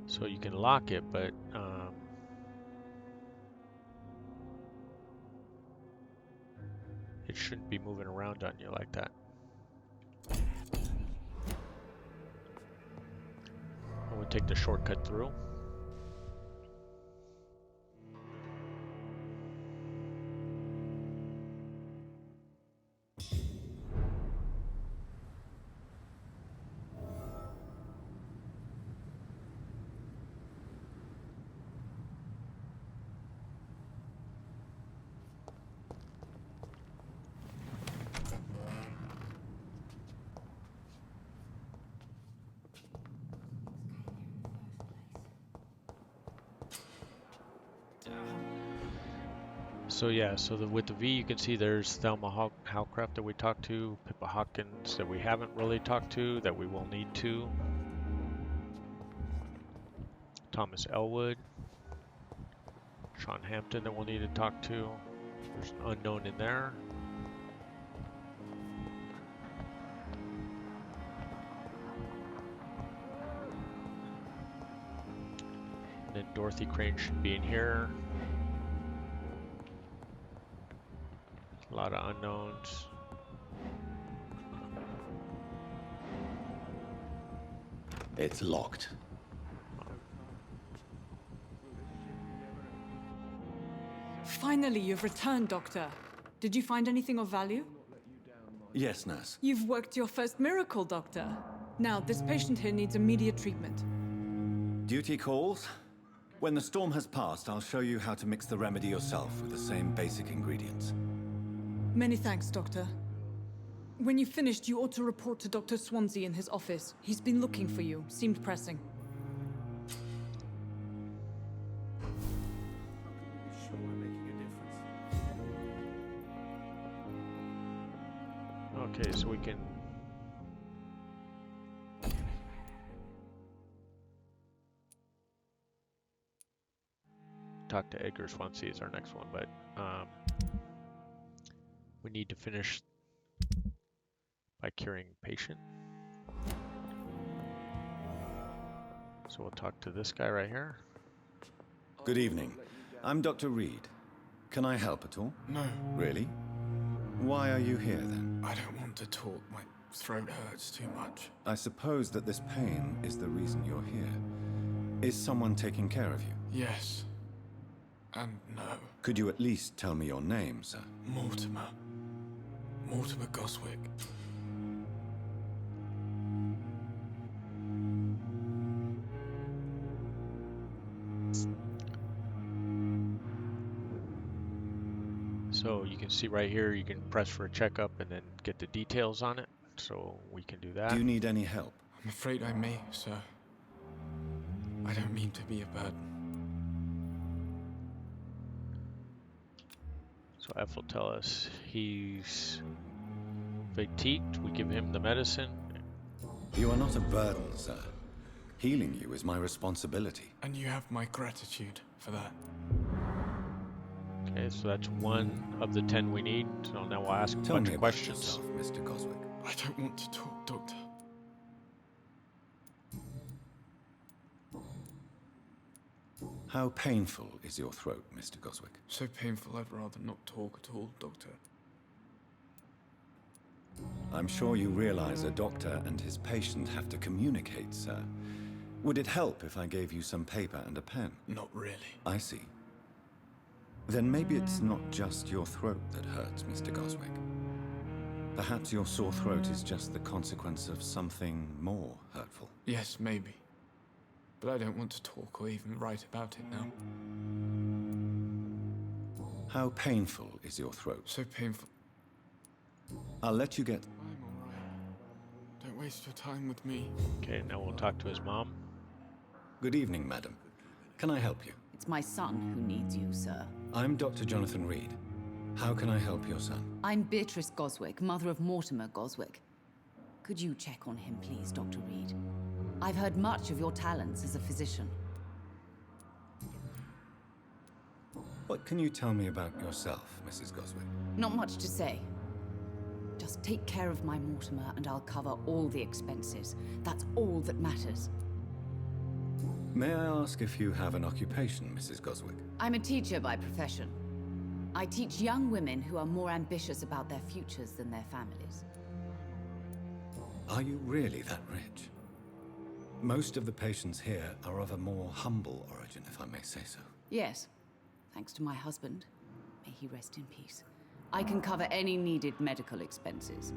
So you can lock it, but it shouldn't be moving around on you like that. And we take the shortcut through. So yeah, so with the V you can see there's Thelma Howcraft that we talked to, Pippa Hawkins that we haven't really talked to, that we will need to, Thomas Elwood, Sean Hampton that we'll need to talk to. There's an unknown in there. And then Dorothy Crane should be in here. A lot of unknowns. It's locked. Finally, you've returned, Doctor. Did you find anything of value? Yes, nurse. You've worked your first miracle, Doctor. Now, this patient here needs immediate treatment. Duty calls. When the storm has passed, I'll show you how to mix the remedy yourself with the same basic ingredients. Many thanks, Doctor. When you've finished, you ought to report to Dr. Swansea in his office. He's been looking for you. Seemed pressing. Okay, so we can talk to Edgar Swansea is our next one, but we need to finish by curing patient. So we'll talk to this guy right here. Good evening. I'm Dr. Reed. Can I help at all? No. Really? Why are you here then? I don't want to talk. My throat hurts too much. I suppose that this pain is the reason you're here. Is someone taking care of you? Yes. And no. Could you at least tell me your name, sir? Mortimer. Mortimer Goswick. So you can see right here, you can press for a checkup and then get the details on it. So we can do that. Do you need any help? I'm afraid I may, sir. I don't mean to be a burden. So F will tell us he's fatigued. We give him the medicine. You are not a burden, sir. Healing you is my responsibility. And you have my gratitude for that. Okay, so that's one of the 10 we need. So now we'll ask a Tell bunch me of about questions. yourself, Mr. Goswick. I don't want to talk, Doctor. How painful is your throat, Mr. Goswick? So painful I'd rather not talk at all, Doctor. I'm sure you realize a doctor and his patient have to communicate, sir. Would it help if I gave you some paper and a pen? Not really. I see. Then maybe it's not just your throat that hurts, Mr. Goswick. Perhaps your sore throat is just the consequence of something more hurtful. Yes, maybe. But I don't want to talk or even write about it now. How painful is your throat? So painful. I'll let you get... I'm alright. Don't waste your time with me. Okay, now we'll talk to his mom. Good evening, madam. Can I help you? It's my son who needs you, sir. I'm Dr. Jonathan Reed. How can I help your son? I'm Beatrice Goswick, mother of Mortimer Goswick. Could you check on him, please, Dr. Reed? I've heard much of your talents as a physician. What can you tell me about yourself, Mrs. Goswick? Not much to say. Just take care of my Mortimer and I'll cover all the expenses. That's all that matters. May I ask if you have an occupation, Mrs. Goswick? I'm a teacher by profession. I teach young women who are more ambitious about their futures than their families. Are you really that rich? Most of the patients here are of a more humble origin, if I may say so. Yes, thanks to my husband. May he rest in peace. I can cover any needed medical expenses.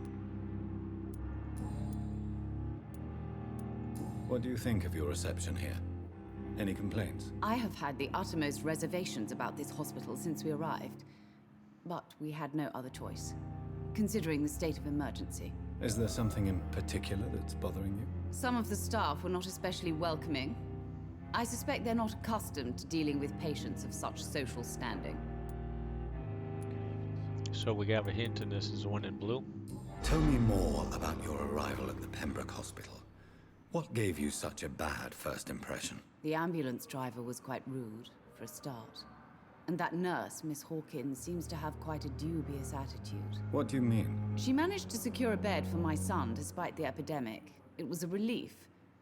What do you think of your reception here? Any complaints? I have had the uttermost reservations about this hospital since we arrived. But we had no other choice, considering the state of emergency. Is there something in particular that's bothering you? Some of the staff were not especially welcoming. I suspect they're not accustomed to dealing with patients of such social standing. So we have a hint, and this is the one in blue. Tell me more about your arrival at the Pembroke Hospital. What gave you such a bad first impression? The ambulance driver was quite rude, for a start. And that nurse, Miss Hawkins, seems to have quite a dubious attitude. What do you mean? She managed to secure a bed for my son despite the epidemic. It was a relief,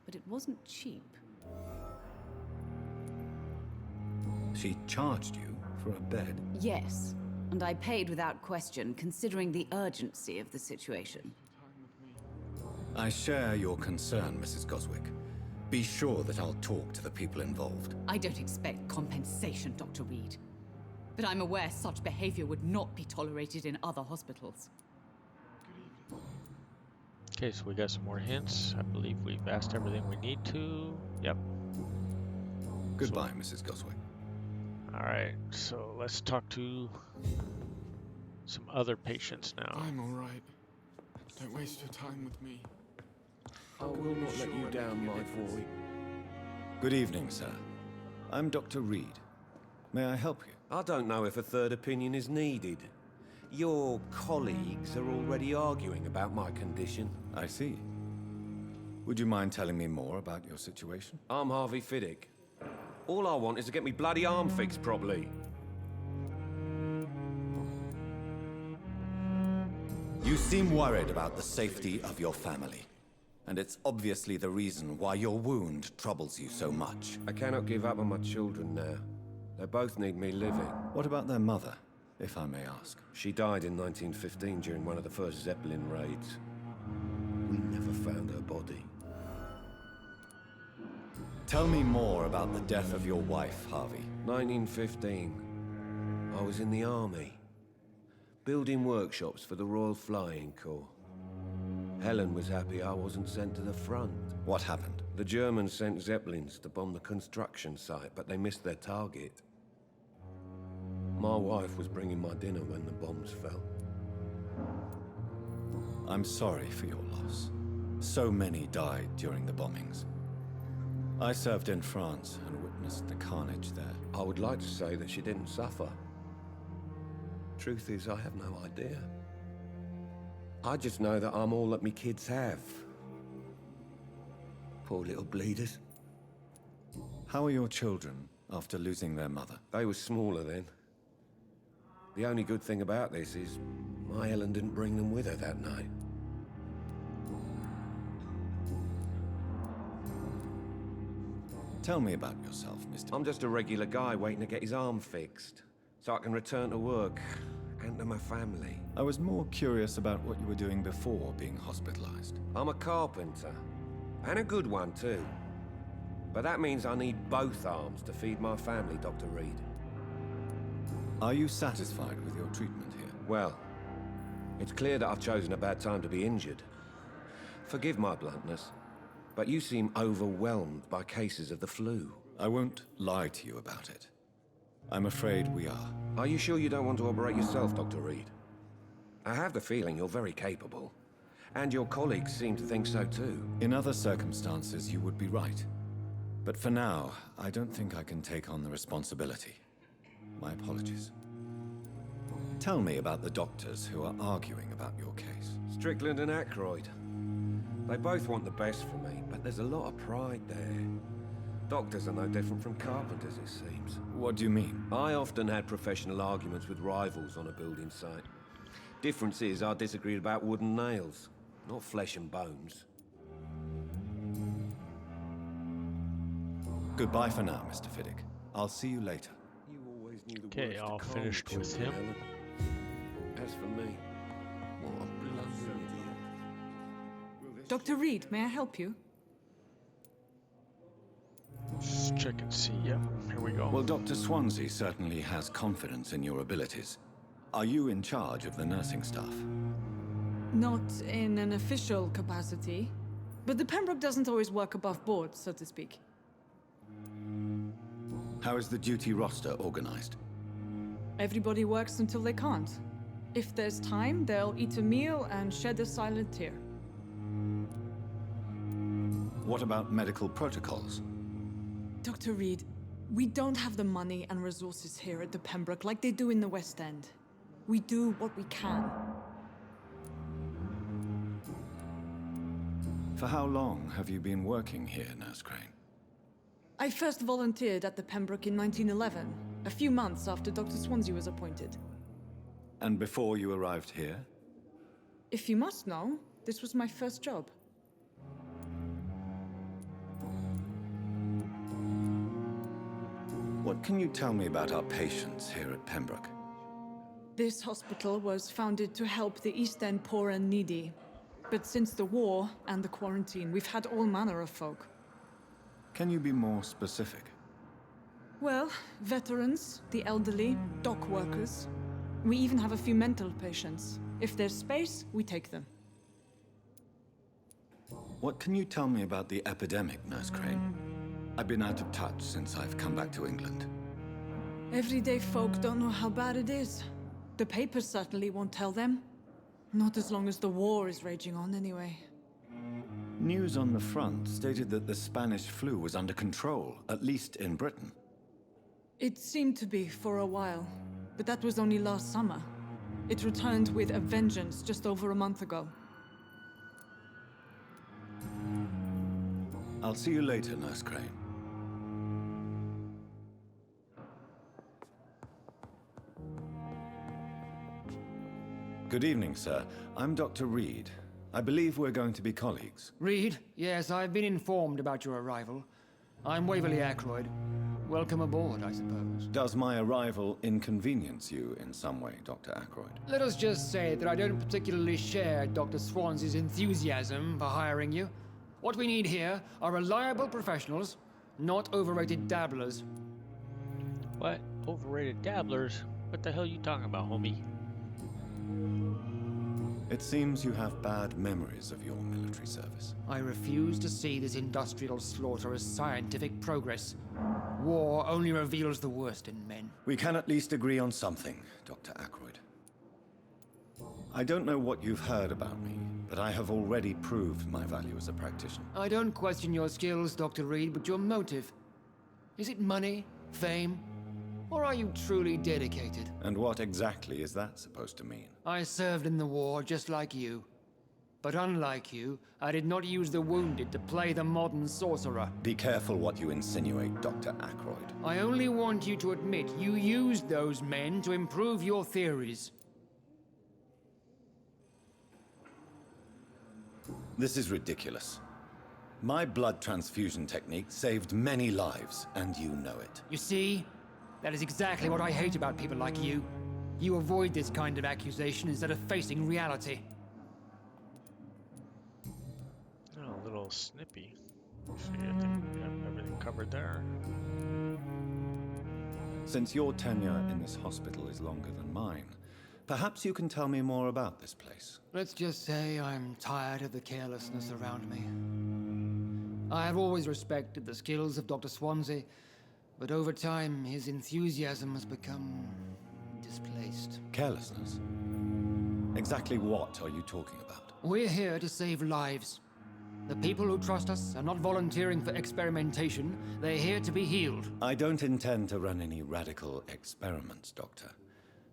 but it wasn't cheap. She charged you for a bed? Yes, and I paid without question, considering the urgency of the situation. I share your concern, Mrs. Goswick. Be sure that I'll talk to the people involved. I don't expect compensation, Dr. Reed. But I'm aware such behavior would not be tolerated in other hospitals. Okay, so we got some more hints. I believe we've asked everything we need to. Yep. Goodbye, Mrs. Goswick. Alright, so let's talk to some other patients now. I'm alright. Don't waste your time with me. I will not let you down, my boy. Good evening, sir. I'm Dr. Reed. May I help you? I don't know if a third opinion is needed. Your colleagues are already arguing about my condition. I see. Would you mind telling me more about your situation? I'm Harvey Fiddick. All I want is to get me bloody arm fixed properly. You seem worried about the safety of your family. And it's obviously the reason why your wound troubles you so much. I cannot give up on my children now. They both need me living. What about their mother, if I may ask? She died in 1915 during one of the first Zeppelin raids. We never found her body. Tell me more about the death of your wife, Harvey. 1915. I was in the army, building workshops for the Royal Flying Corps. Helen was happy I wasn't sent to the front. What happened? The Germans sent Zeppelins to bomb the construction site, but they missed their target. My wife was bringing my dinner when the bombs fell. I'm sorry for your loss. So many died during the bombings. I served in France and witnessed the carnage there. I would like to say that she didn't suffer. Truth is, I have no idea. I just know that I'm all that me kids have. Poor little bleeders. How are your children after losing their mother? They were smaller then. The only good thing about this is my Helen didn't bring them with her that night. Tell me about yourself, Mr. I'm just a regular guy waiting to get his arm fixed, so I can return to work and to my family. I was more curious about what you were doing before being hospitalized. I'm a carpenter, and a good one too. But that means I need both arms to feed my family, Dr. Reed. Are you satisfied with your treatment here? Well, it's clear that I've chosen a bad time to be injured. Forgive my bluntness, but you seem overwhelmed by cases of the flu. I won't lie to you about it. I'm afraid we are. Are you sure you don't want to operate yourself, Dr. Reed? I have the feeling you're very capable. And your colleagues seem to think so too. In other circumstances, you would be right. But for now, I don't think I can take on the responsibility. My apologies. Tell me about the doctors who are arguing about your case. Strickland and Aykroyd. They both want the best for me, but there's a lot of pride there. Doctors are no different from carpenters, it seems. What do you mean? I often had professional arguments with rivals on a building site. Difference is I disagreed about wooden nails, not flesh and bones. Goodbye for now, Mr. Fiddick. I'll see you later. You always knew the Okay, words to all calm finished me, with him. Helen. As for me, what a bloody idiot. Dr. Reed, may I help you? Let's check and see. Yep, here we go. Well, Dr. Swansea certainly has confidence in your abilities. Are you in charge of the nursing staff? Not in an official capacity, but the Pembroke doesn't always work above board, so to speak. How is the duty roster organized? Everybody works until they can't. If there's time, they'll eat a meal and shed a silent tear. What about medical protocols? Dr. Reed, we don't have the money and resources here at the Pembroke like they do in the West End. We do what we can. For how long have you been working here, Nurse Crane? I first volunteered at the Pembroke in 1911, a few months after Dr. Swansea was appointed. And before you arrived here? If you must know, this was my first job. What can you tell me about our patients here at Pembroke? This hospital was founded to help the East End poor and needy. But since the war and the quarantine, we've had all manner of folk. Can you be more specific? Well, veterans, the elderly, dock workers. We even have a few mental patients. If there's space, we take them. What can you tell me about the epidemic, Nurse Crane? I've been out of touch since I've come back to England. Everyday folk don't know how bad it is. The papers certainly won't tell them. Not as long as the war is raging on, anyway. News on the front stated that the Spanish flu was under control, at least in Britain. It seemed to be for a while, but that was only last summer. It returned with a vengeance just over a month ago. I'll see you later, Nurse Crane. Good evening, sir. I'm Dr. Reed. I believe we're going to be colleagues. Reed? Yes, I've been informed about your arrival. I'm Waverly Aykroyd. Welcome aboard, I suppose. Does my arrival inconvenience you in some way, Dr. Aykroyd? Let us just say that I don't particularly share Dr. Swansea's enthusiasm for hiring you. What we need here are reliable professionals, not overrated dabblers. What? Overrated dabblers? What the hell are you talking about, homie? It seems you have bad memories of your military service. I refuse to see this industrial slaughter as scientific progress. War only reveals the worst in men. We can at least agree on something, Dr. Aykroyd. I don't know what you've heard about me, but I have already proved my value as a practitioner. I don't question your skills, Dr. Reed, but your motive. Is it money, fame, or are you truly dedicated? And what exactly is that supposed to mean? I served in the war just like you. But unlike you, I did not use the wounded to play the modern sorcerer. Be careful what you insinuate, Dr. Aykroyd. I only want you to admit you used those men to improve your theories. This is ridiculous. My blood transfusion technique saved many lives, and you know it. You see? That is exactly what I hate about people like you. You avoid this kind of accusation instead of facing reality. Oh, a little snippy. See, I think we have everything covered there. Since your tenure in this hospital is longer than mine, perhaps you can tell me more about this place. Let's just say I'm tired of the carelessness around me. I have always respected the skills of Dr. Swansea, But over time, his enthusiasm has become displaced. Carelessness? Exactly what are you talking about? We're here to save lives. The people who trust us are not volunteering for experimentation. They're here to be healed. I don't intend to run any radical experiments, Doctor.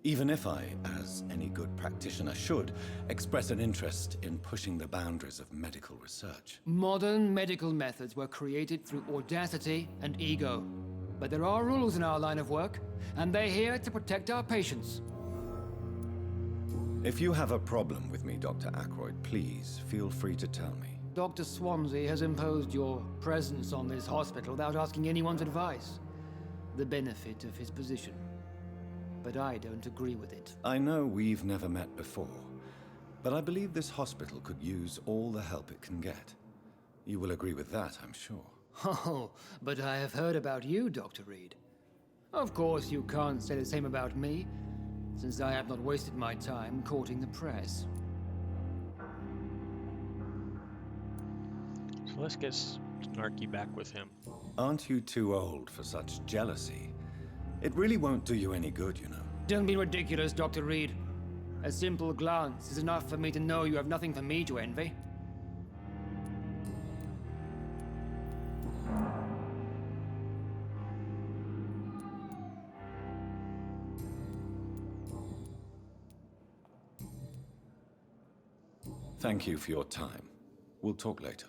Even if I, as any good practitioner should, express an interest in pushing the boundaries of medical research. Modern medical methods were created through audacity and ego. But there are rules in our line of work, and they're here to protect our patients. If you have a problem with me, Dr. Ackroyd, please feel free to tell me. Dr. Swansea has imposed your presence on this hospital without asking anyone's advice. The benefit of his position. But I don't agree with it. I know we've never met before, but I believe this hospital could use all the help it can get. You will agree with that, I'm sure. Oh, but I have heard about you, Dr. Reed. Of course, you can't say the same about me, since I have not wasted my time courting the press. So let's get snarky back with him. Aren't you too old for such jealousy? It really won't do you any good, you know. Don't be ridiculous, Dr. Reed. A simple glance is enough for me to know you have nothing for me to envy. Thank you for your time. We'll talk later.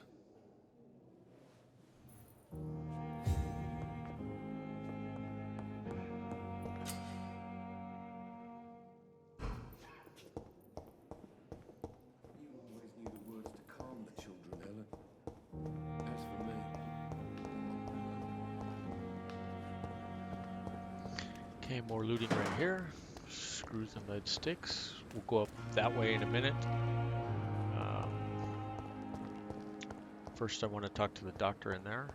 Okay, more looting right here. Screws and lead sticks. We'll go up that way in a minute. First, I want to talk to the doctor in there.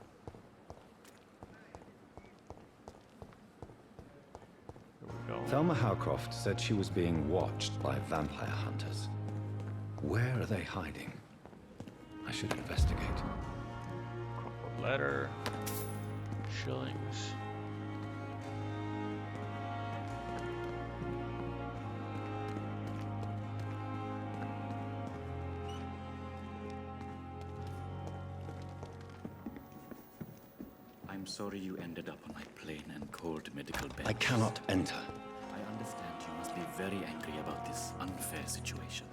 There we go. Thelma Howcroft said she was being watched by vampire hunters. Where are they hiding? I should investigate. Crumpled letter. Shillings. I'm sorry you ended up on my plain and cold medical bed. I cannot enter. I understand you must be very angry about this unfair situation.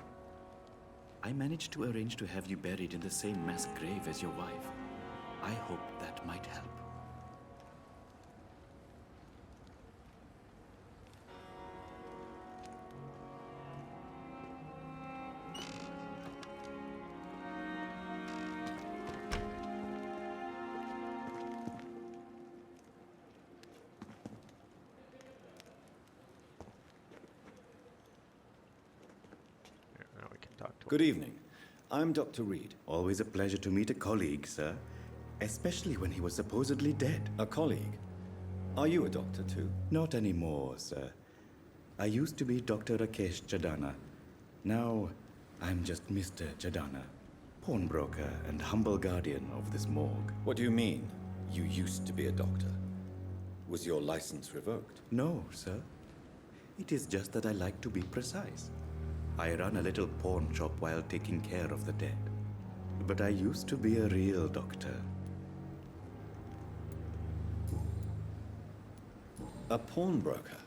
I managed to arrange to have you buried in the same mass grave as your wife. I hope that might help. Now we can talk to him. Good evening. I'm Dr. Reed. Always a pleasure to meet a colleague, sir. Especially when he was supposedly dead. A colleague? Are you a doctor too? Not anymore, sir. I used to be Dr. Rakesh Chadana. Now, I'm just Mr. Chadana, pawnbroker and humble guardian of this morgue. What do you mean, you used to be a doctor? Was your license revoked? No, sir. It is just that I like to be precise. I run a little pawn shop while taking care of the dead. But I used to be a real doctor. A pawnbroker?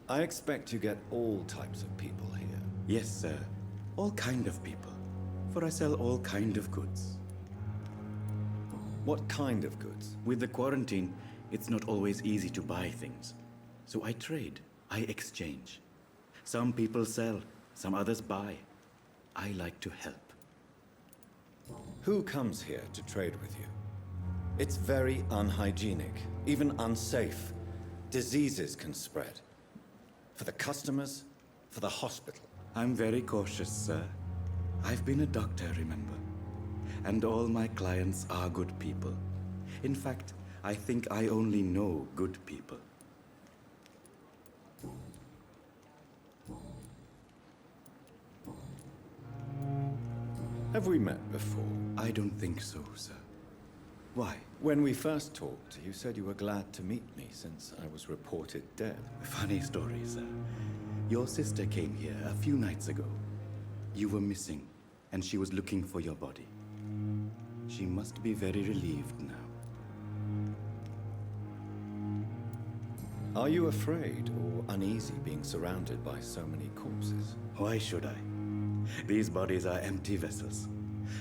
I expect you get all types of people here. Yes, sir. All kind of people. For I sell all kind of goods. What kind of goods? With the quarantine, it's not always easy to buy things. So I trade. I exchange. Some people sell, some others buy. I like to help. Who comes here to trade with you? It's very unhygienic, even unsafe. Diseases can spread. For the customers, for the hospital. I'm very cautious, sir. I've been a doctor, remember? And all my clients are good people. In fact, I think I only know good people. Have we met before? I don't think so, sir. Why? When we first talked, you said you were glad to meet me since I was reported dead. Funny story, sir. Your sister came here a few nights ago. You were missing, and she was looking for your body. She must be very relieved now. Are you afraid or uneasy being surrounded by so many corpses? Why should I? These bodies are empty vessels.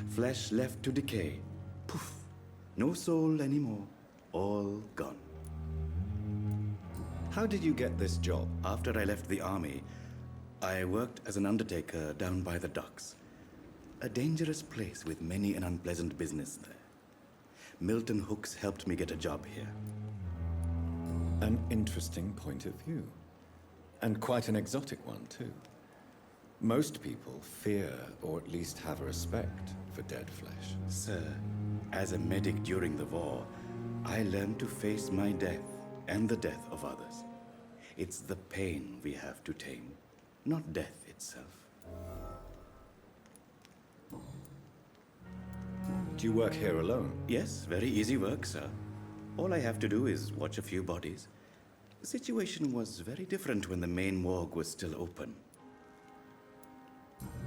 Flesh left to decay. Poof. No soul anymore. All gone. How did you get this job? After I left the army, I worked as an undertaker down by the docks. A dangerous place with many an unpleasant business there. Milton Hooks helped me get a job here. An interesting point of view. And quite an exotic one, too. Most people fear, or at least have a respect, for dead flesh. Sir, as a medic during the war, I learned to face my death and the death of others. It's the pain we have to tame, not death itself. Do you work here alone? Yes, very easy work, sir. All I have to do is watch a few bodies. The situation was very different when the main morgue was still open.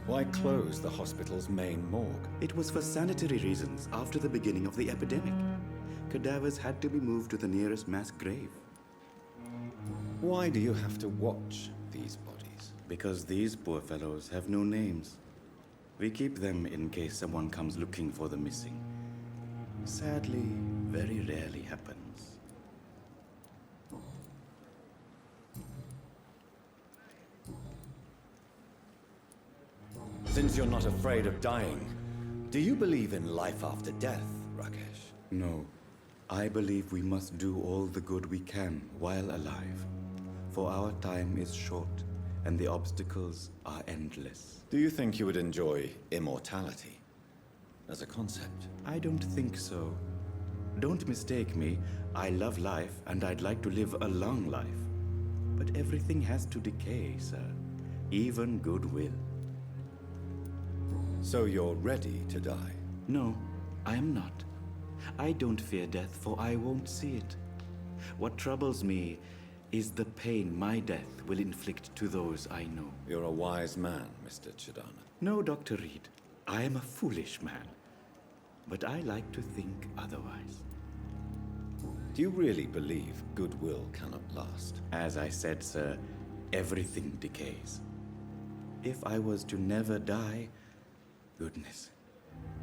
Why close the hospital's main morgue? It was for sanitary reasons after the beginning of the epidemic. Cadavers had to be moved to the nearest mass grave. Why do you have to watch these bodies? Because these poor fellows have no names. We keep them in case someone comes looking for the missing. Sadly, very rarely happens. Since you're not afraid of dying, do you believe in life after death, Rakesh? No. I believe we must do all the good we can while alive. For our time is short, and the obstacles are endless. Do you think you would enjoy immortality as a concept? I don't think so. Don't mistake me. I love life, and I'd like to live a long life. But everything has to decay, sir. Even goodwill. So you're ready to die? No, I am not. I don't fear death, for I won't see it. What troubles me is the pain my death will inflict to those I know. You're a wise man, Mr. Chidana. No, Dr. Reed. I am a foolish man. But I like to think otherwise. Do you really believe goodwill cannot last? As I said, sir, everything decays. If I was to never die, goodness,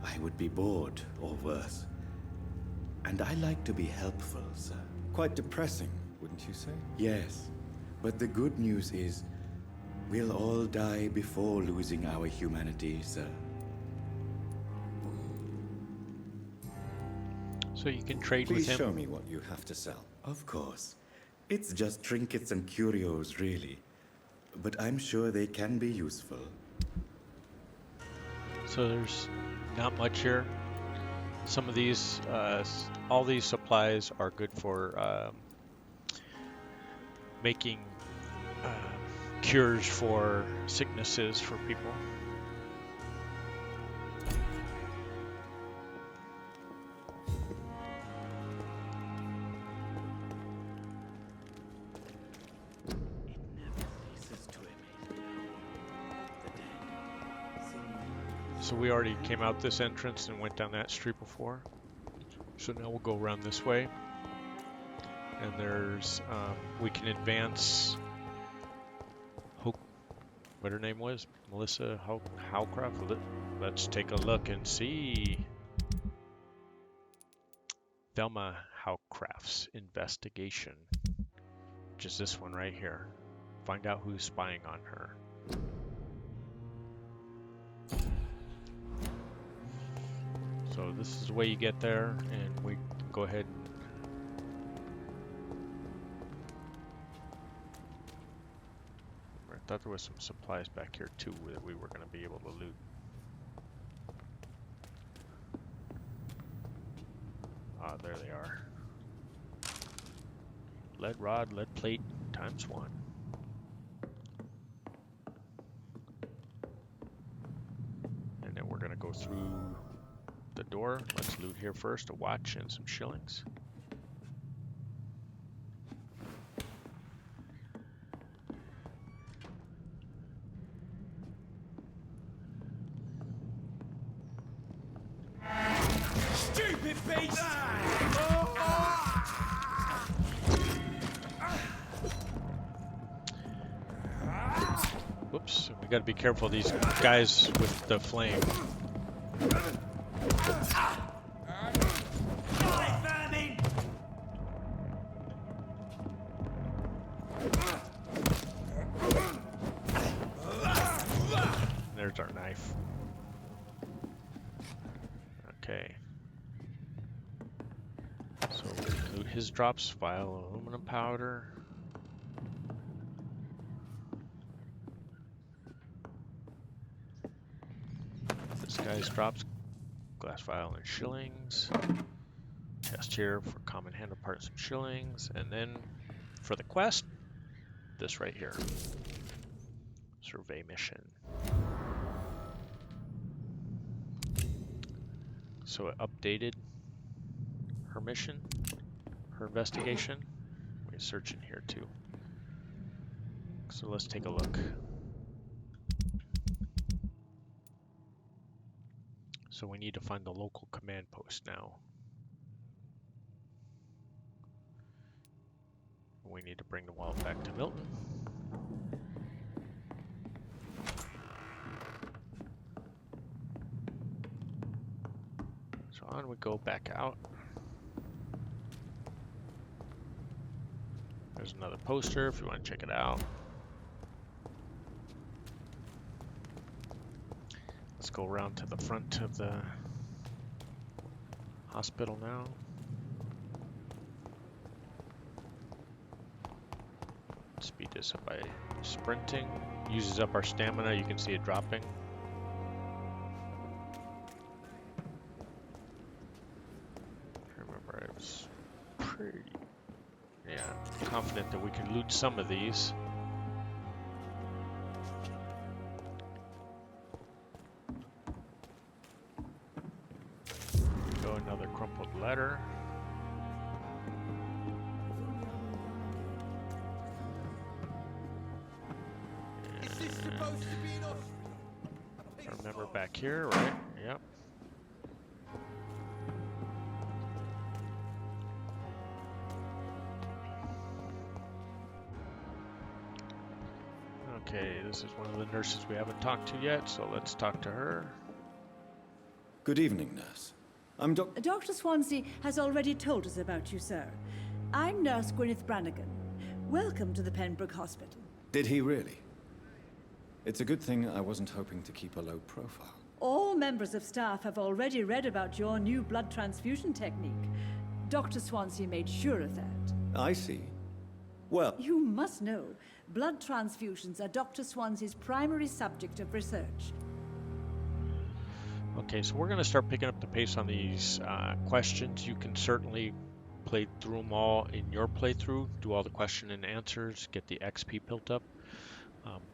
I would be bored or worse. And I like to be helpful, sir. Quite depressing, wouldn't you say? Yes, but the good news is we'll all die before losing our humanity, sir. So you can trade Please with him? show me what you have to sell. Of course. It's just trinkets and curios, really. But I'm sure they can be useful. So there's not much here. Some of these, all these supplies are good for making cures for sicknesses for people. So we already came out this entrance and went down that street before. So now we'll go around this way. And there's, we can advance, what her name was? Melissa Howcroft? Let's take a look and see. Thelma Howcroft's investigation, which is this one right here. Find out who's spying on her. So this is the way you get there, and we go ahead and I thought there was some supplies back here too that we were going to be able to loot. Ah, there they are. Lead rod, lead plate, ×1. And then we're going to go through the door. Let's loot here first, a watch and some shillings. Stupid beast! Whoops, we gotta be careful of these guys with the flame. There's our knife. Okay. So loot his drops, vial of aluminum powder. This guy's drops, glass vial and shillings. Chest here for common handle part and some shillings. And then for the quest, this right here. Survey mission. So it updated her mission, her investigation. We can search in here too. So let's take a look. So we need to find the local command post now. We need to bring the wallet back to Milton. So on we go back out. There's another poster if you want to check it out. Let's go around to the front of the hospital now. Speed this up by sprinting. Uses up our stamina, you can see it dropping. I remember I was pretty, confident that we can loot some of these. Go another crumpled letter. I remember back here, right? Yep. Okay, this is one of the nurses we haven't talked to yet, so let's talk to her. Good evening, nurse. I'm Dr. Swansea has already told us about you, sir. I'm Nurse Gwyneth Brannigan. Welcome to the Pembroke Hospital. Did he really? It's a good thing I wasn't hoping to keep a low profile. All members of staff have already read about your new blood transfusion technique. Dr. Swansea made sure of that. I see. Well, you must know, blood transfusions are Dr. Swansea's primary subject of research. Okay, so we're going to start picking up the pace on these questions. You can certainly play through them all in your playthrough, do all the question and answers, get the XP built up.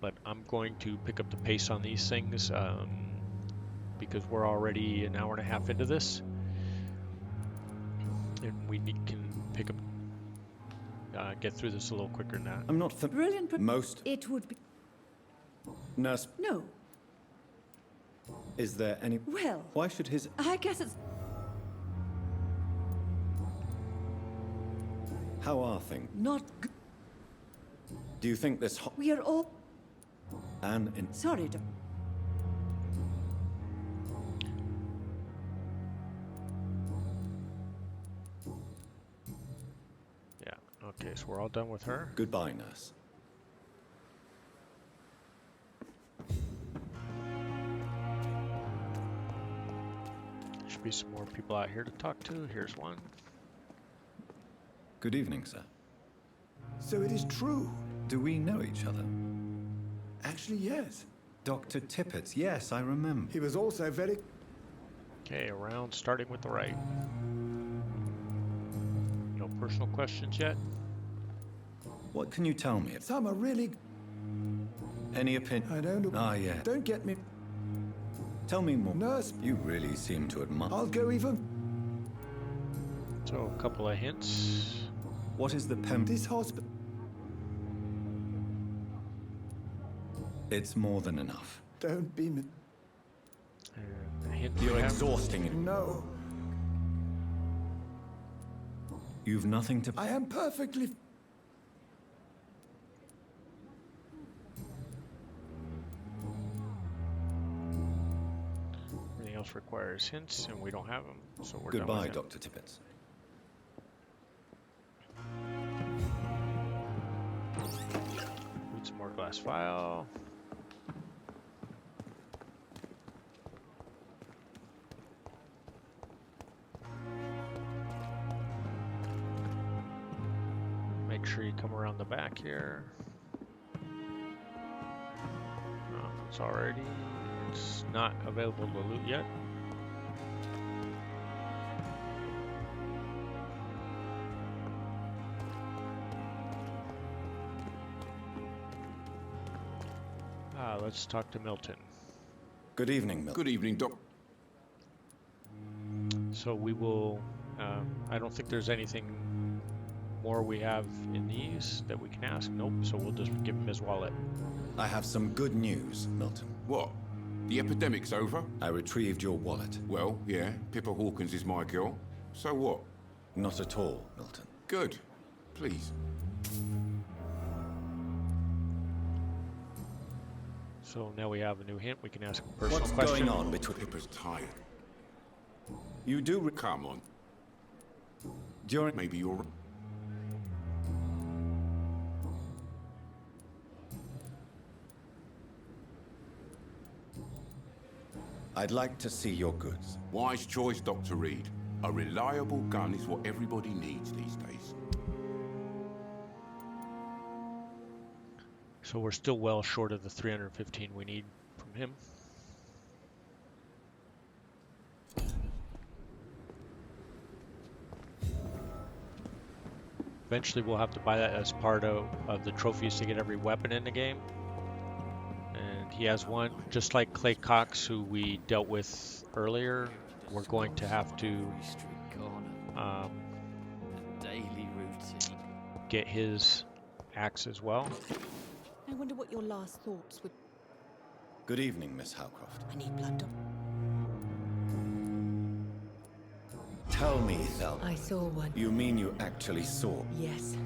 But I'm going to pick up the pace on these things because we're already an hour and a half into this. And we can pick up, get through this a little quicker than that. I'm not brilliant. Most. It would be. Nurse. No. Is there any... Well... Why should his... I guess it's... How are things? Not good. Do you think this... We are all... Sorry, Doc. Yeah, okay, so we're all done with her. Goodbye, nurse. Should be some more people out here to talk to. Here's one. Good evening, sir. So it is true. Do we know each other? Actually, yes. Dr. Tippett, yes, I remember. He was also very... Okay, around starting with the right. No personal questions yet? What can you tell me? Some are really... Any opinion? I don't know. Ah, yeah. Don't get me... Tell me more. Nurse, you really seem to admire. I'll go even. So a couple of hints. What is the This hospital. It's more than enough. Don't be. And a hint You're we have. exhausting it. No. You've nothing to. I am perfectly. Everything else requires hints, and we don't have them, so we're done Goodbye, with that. Dr. Tippett. Need some more glass vial. Make sure you come around the back here. It's not available to loot yet. Let's talk to Milton. Good evening, Milton. Good evening, Doc. So we will, I don't think there's anything more we have in these that we can ask. Nope, so we'll just give him his wallet. I have some good news, Milton. What? The epidemic's over? I retrieved your wallet. Well, yeah, Pippa Hawkins is my girl. So what? Not at all, Milton. Good. Please. So now we have a new hint. We can ask a personal What's question. going on between... Pippa's tired. You do... Come on. During... Maybe you're... I'd like to see your goods. Wise choice, Dr. Reed. A reliable gun is what everybody needs these days. So we're still well short of the 315 we need from him. Eventually we'll have to buy that as part of the trophies to get every weapon in the game. And he has one, just like Clay Cox, who we dealt with earlier. We're going to have to get his axe as well. I wonder what your last thoughts would... Good evening, Miss Howcroft. I need blood, Doc. Tell me, Thel. I saw one. You mean you actually saw? Yes.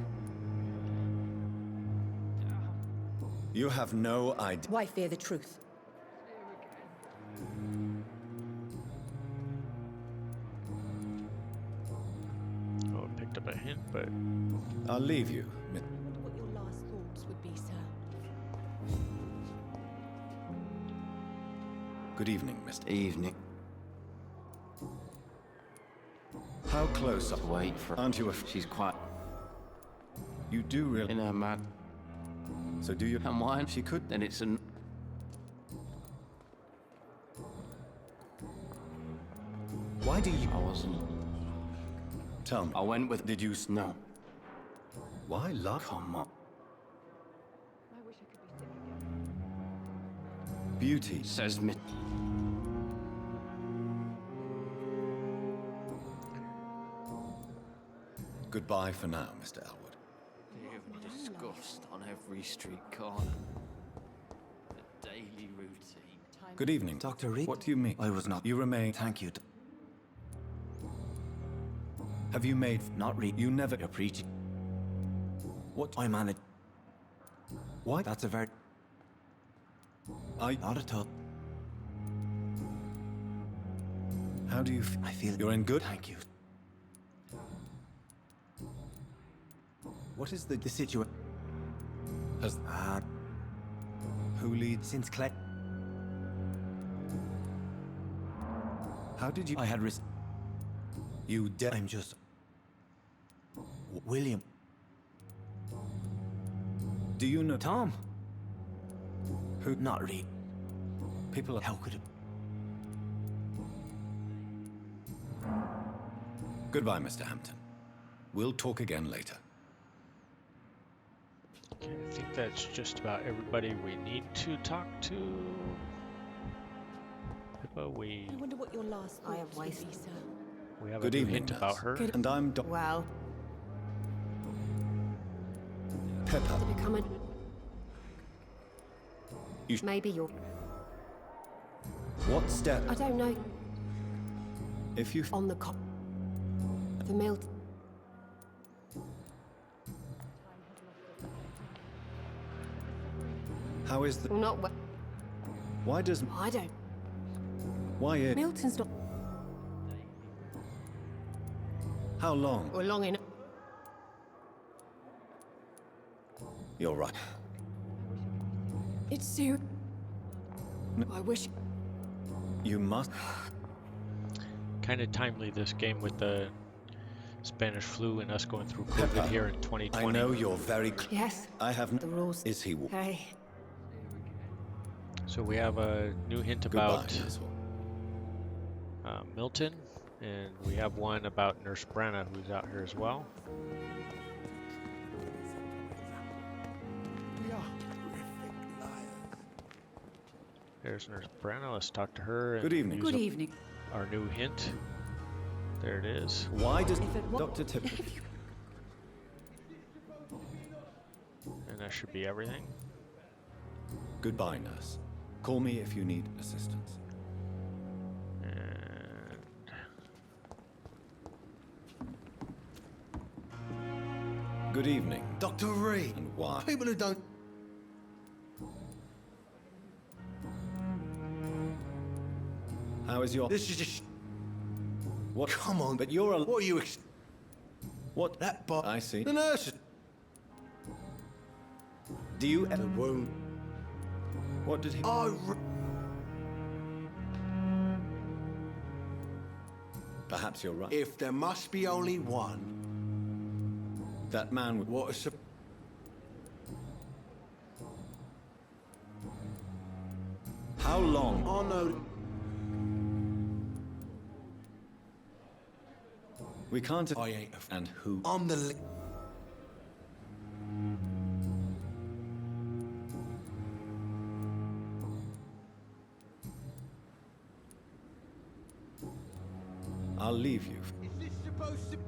You have no idea. Why fear the truth? Oh, I picked up a hint, but... I'll leave you. I wonder what your last thoughts would be, sir. Good evening, Mr. Evening. How close are... Wait for... Aren't you a... She's quite... You do really... In her mad... So do you... And why? She could... Then it's an... Why do you... I wasn't... Tell me. I went with... Did you... No. Why love? Come on. Beauty. Says me... Goodbye for now, Mr. Elwood. Disgust on every street corner. A daily routine. Good evening. Dr. Reed? What do you mean? I was not... You remain... Thank you. Have you made... Not Reed. You never... You're preaching. What? I managed... What? That's a very... Not at all. How do you... I feel... You're in good... Thank you. What is the situation? Has... Who leads... Since Clay... How did you... I had risk... You did... I'm just... William. Do you know... Tom. Who... Not Reed. People are... How could it... Goodbye, Mr. Hampton. We'll talk again later. Okay, I think that's just about everybody we need to talk to. But we I wonder what your last I have wasted, sir. we have Good a new evening, hint about nurse. her. Good. And I'm Well, Pepper. to become a... You Maybe you're... What step? I don't know. If you... On the cop... The mill... How is the... Not well. Why does... I don't... Why it... Milton's not... How long? Or long enough. You're right. It's serious. I wish... You must... Kind of timely, this game, with the Spanish flu and us going through COVID Pepper, here in 2020. I know you're very... Yes. I have... The rules. Is he... Hey. So we have a new hint Goodbye, about Hazel. Milton, and we have one about Nurse Brenna, who's out here as well. We are horrific liars. There's Nurse Brenna. Let's talk to her. And Good evening. use Good evening. our new hint. There it is. Why does... If it wa- Dr. Tipper... And that should be everything. Goodbye, nurse. Call me if you need assistance. And Good evening. Dr. Reed. And why? People who don't... How is your... This is just... What? Come on. But you're a... What are you... What? That bot... I see. The nurse... Do you... The wound... What did he... Perhaps you're right. If there must be only one... That man would... What a... How long? Oh no... We can't... I ain't a... And who? I'm the... I'll leave you. Is this supposed to...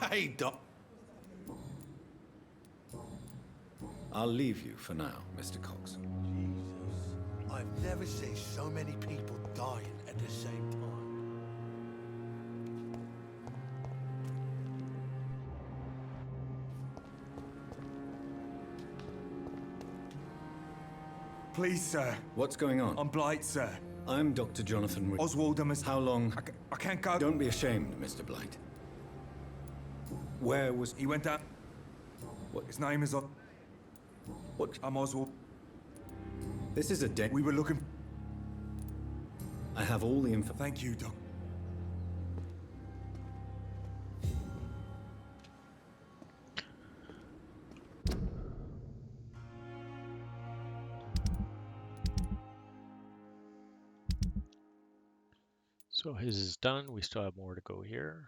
Hey, Doc. I'll leave you for now, Mr. Cox. Jesus. I've never seen so many people dying at the same time. Please, sir. What's going on? I'm Blight, sir. I'm Dr. Jonathan Re- Oswald, How long? I can't go. Don't be ashamed, Mr. Blight. Where was... He went down. What? His name is... What? I'm Oswald. This is a dead... We were looking... I have all the info... Thank you, Doc. so his is done. We still have more to go here.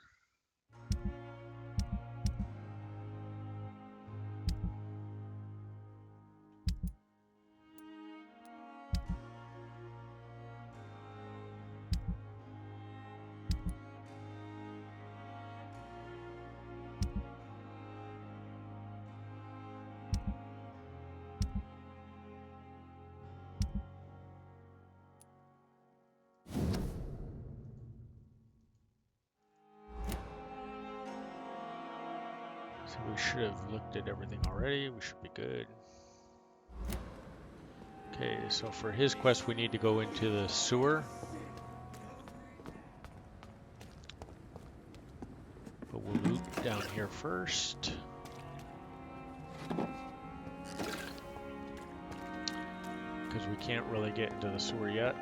So we should have looked at everything already. We should be good. Okay, so for his quest, we need to go into the sewer. But we'll loot down here first. Because we can't really get into the sewer yet.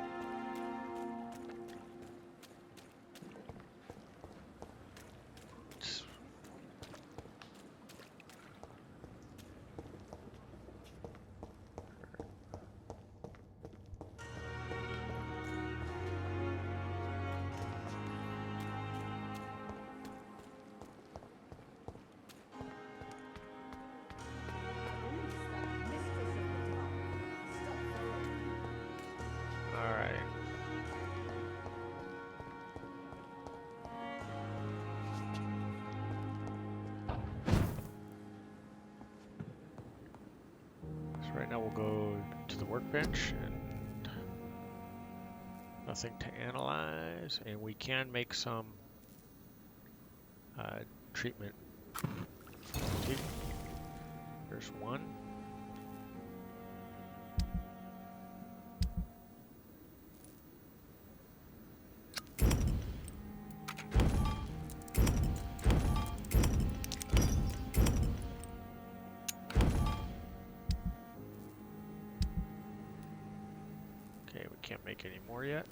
Alright. workbench and nothing to analyze, and we can make some treatment. There's one. Okay, we can't make any more yet.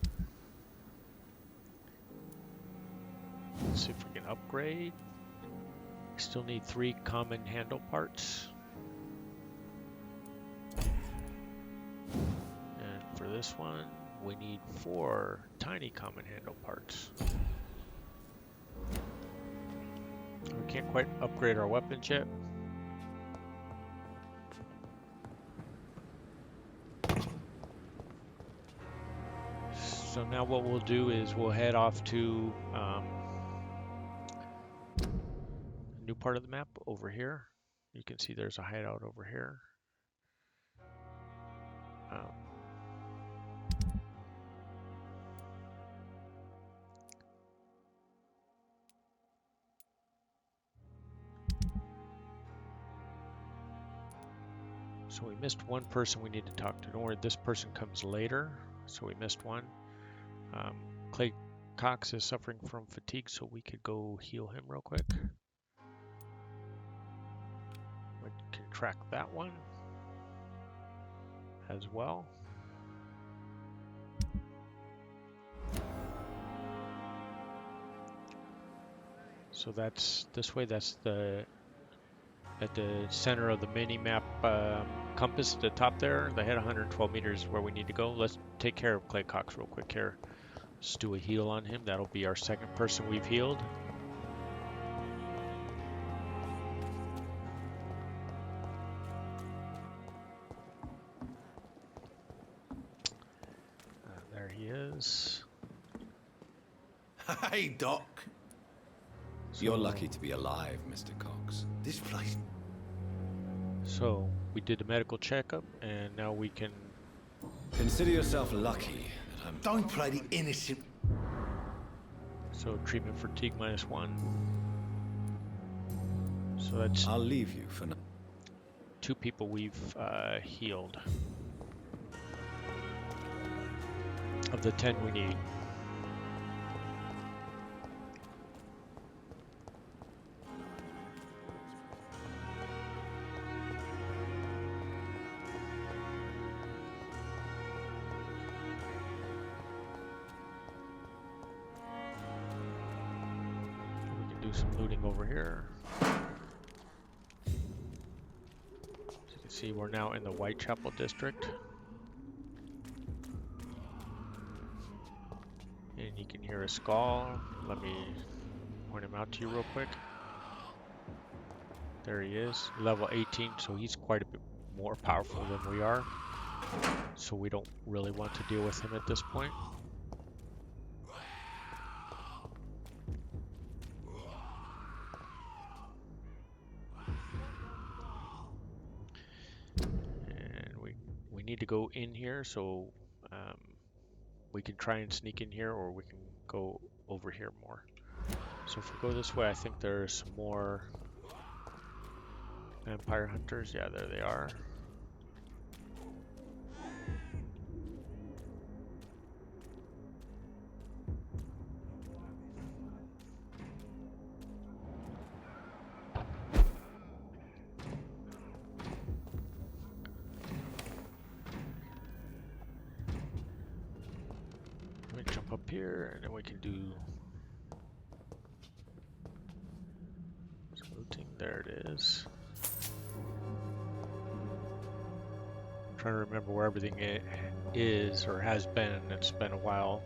Let's see if we can upgrade. We still need 3 common handle parts. And for this one, we need 4 tiny common handle parts. We can't quite upgrade our weapons yet. So now what we'll do is we'll head off to a new part of the map over here. You can see there's a hideout over here. So we missed one person we need to talk to. Don't worry, this person comes later. So we missed one. Clay Cox is suffering from fatigue, so we could go heal him real quick. We can track that one as well. So that's this way. That's at the center of the mini map compass at the top there. The head 112 meters is where we need to go. Let's take care of Clay Cox real quick here. Let's do a heal on him. That'll be our second person we've healed. There he is. Hey, Doc. You're lucky to be alive, Mr. Cox. This place. So we did a medical checkup, and now we can consider yourself lucky that I'm. Don't play the innocent. So treatment fatigue -1. So that's. I'll leave you for now. 2 people we've healed of the 10 we need. Some looting over here. As you can see, we're now in the Whitechapel district. And you can hear a skull. Let me point him out to you real quick. There he is, level 18, so he's quite a bit more powerful than we are. So we don't really want to deal with him at this point. Need to go in here, so we can try and sneak in here, or we can go over here more. So if we go this way, I think there's some more vampire hunters. Yeah, there they are. Up here, and then we can do some looting. There it is. I'm trying to remember where everything is or has been. It's been a while.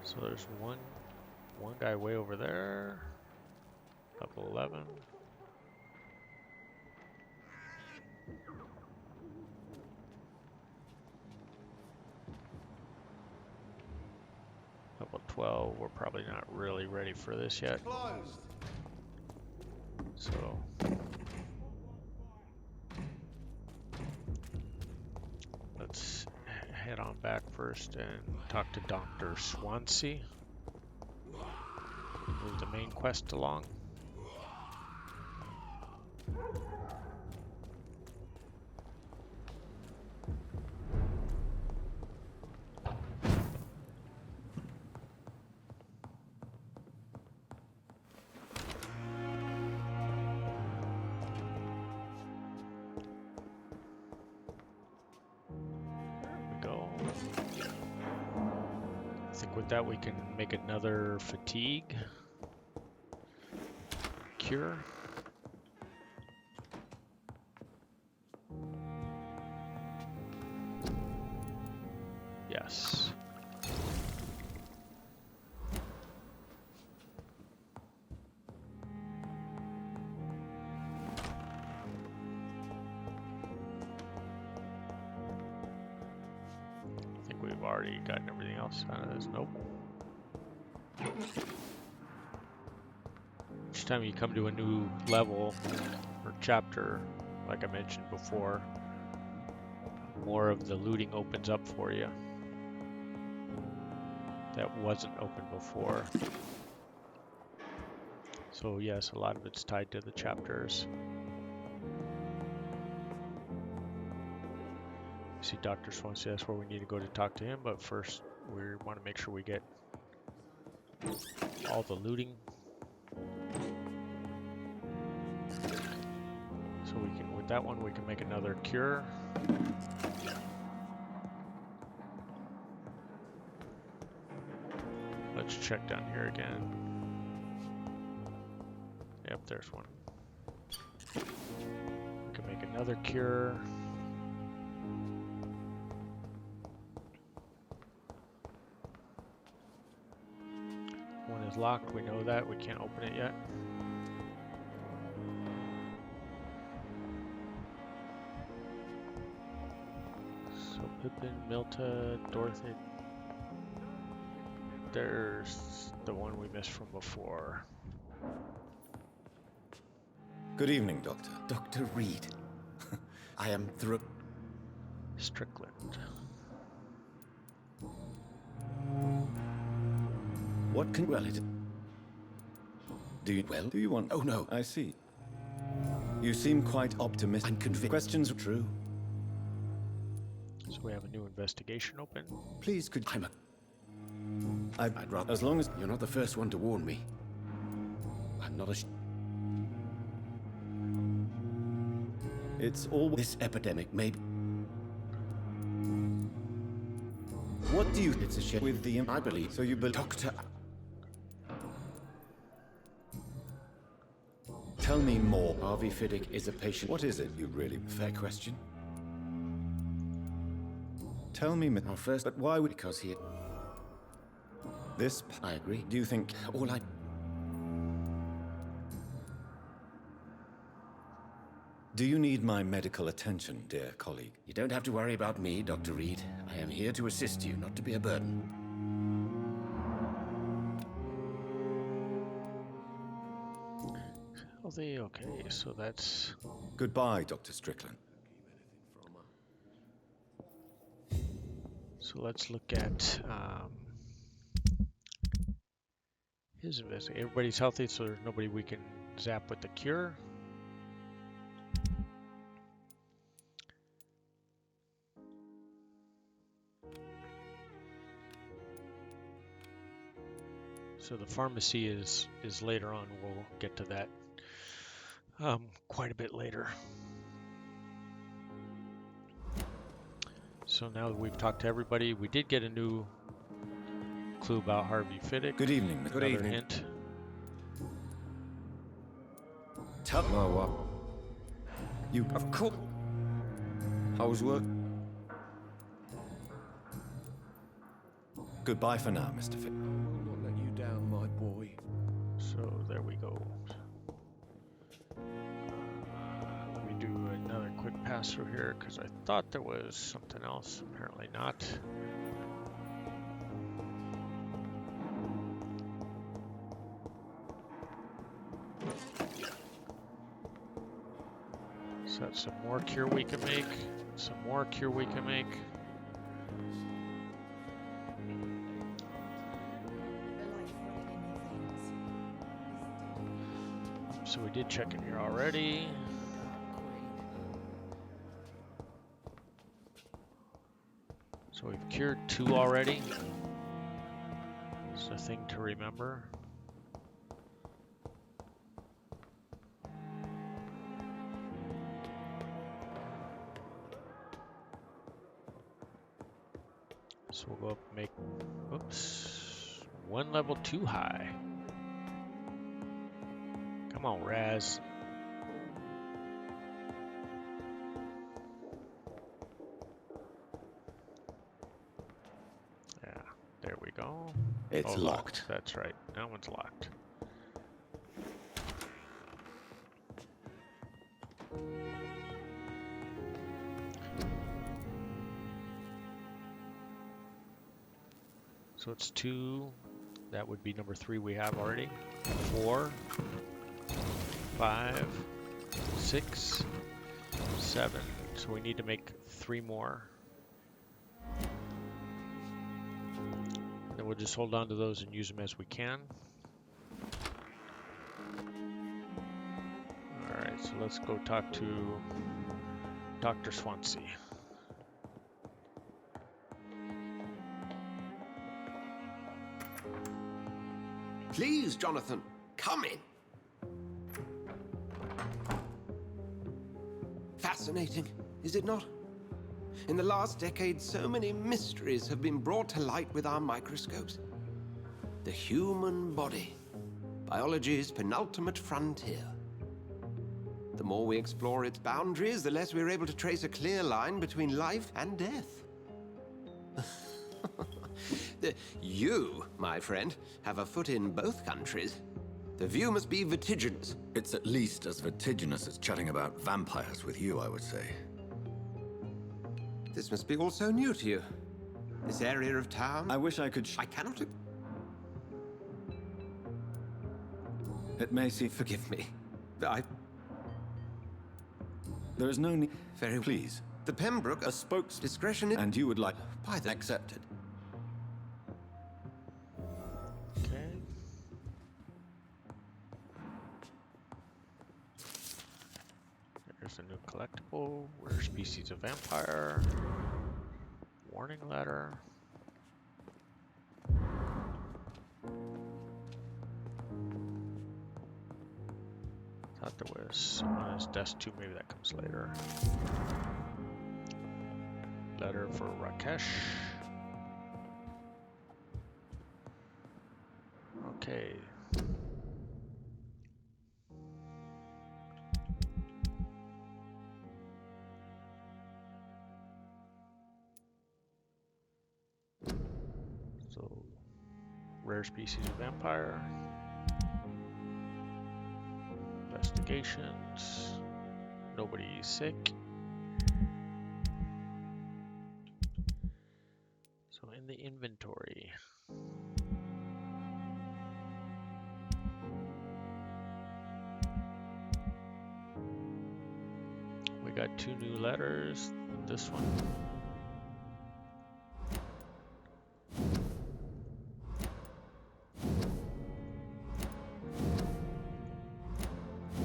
So there's one guy way over there, level 11. Level 12, we're probably not really ready for this yet. Closed. So let's head on back first and talk to Dr. Swansea. Move the main quest along. With that we can make another fatigue cure. Yes. I think we've already gotten everything else out of this. Nope. Each time you come to a new level or chapter, like I mentioned before, more of the looting opens up for you that wasn't open before. So yes, a lot of it's tied to the chapters. See Dr. Swansea, that's where we need to go to talk to him, but first we want to make sure we get all the looting. So we can, with that one, we can make another cure. Let's check down here again. Yep, there's one. We can make another cure. One is locked, we know that. We can't open it yet. So Pippin, Milta, Dorothy. There's the one we missed from before. Good evening, Doctor. Dr. Reed. I am through. Strickland. What can... Well, it... Do you... Well? Do you want... Oh, no. I see. You seem quite optimistic. I'm convinced. Questions are true. So we have a new investigation open. Please, could... I'm a... I'd rather... As long as... You're not the first one to warn me. I'm not a... It's all... This epidemic may... What do you... It's a shit. With the... I believe... So you believe... Doctor... Tell me more. Harvey Fiddick is a patient... What is it you really... Fair question. Tell me... Our first... But why would... Because he... This... I agree. Do you think... All I... Do you need my medical attention, dear colleague? You don't have to worry about me, Dr. Reed. I am here to assist you, not to be a burden. Okay, so that's... Goodbye, Dr. Strickland. So let's look at his investigation. Everybody's healthy, so there's nobody we can zap with the cure. So the pharmacy is later on. We'll get to that quite a bit later. So now that we've talked to everybody, we did get a new clue about Harvey Fiddick. Good evening. Good evening. Hint. Tell me what? You... Of course. How's work? Goodbye for now, Mr. Fiddick. I'll not let you down, my boy. So there we go. Let me do another quick pass through here because I thought there was something else. Apparently not. So that's some more cure we can make. Some more cure we can make. So we did check in here already. So we've cured 2 already. It's a thing to remember. So we'll go up and make, oops, 1 level too high. Come on, Raz. Yeah, there we go. It's locked. That's right. That one's locked. So it's 2. That would be number 3 we have already. 4, 5, 6, 7. So we need to make 3 more. Then we'll just hold on to those and use them as we can. Alright, so let's go talk to Dr. Swansea. Please, Jonathan, come in. Fascinating, is it not? In the last decade, so many mysteries have been brought to light with our microscopes. The human body, biology's penultimate frontier. The more we explore its boundaries, the less we're able to trace a clear line between life and death. You, my friend, have a foot in both countries. The view must be vertiginous. It's at least as vertiginous as chatting about vampires with you, I would say. This must be all so new to you. This area of town. I wish I could. I cannot. It may seem. Forgive me. There is no need. Very. Please. The Pembroke. A spokes discretion. And you would like. By the. Accepted. Okay. There's a new collectible. Rare species of vampire. Warning letter. Thought there was on his desk too. Maybe that comes later. Letter for Rakesh. Okay. So, rare species of vampire. Investigations. Nobody's sick. So in the inventory. We got 2 new letters. This one.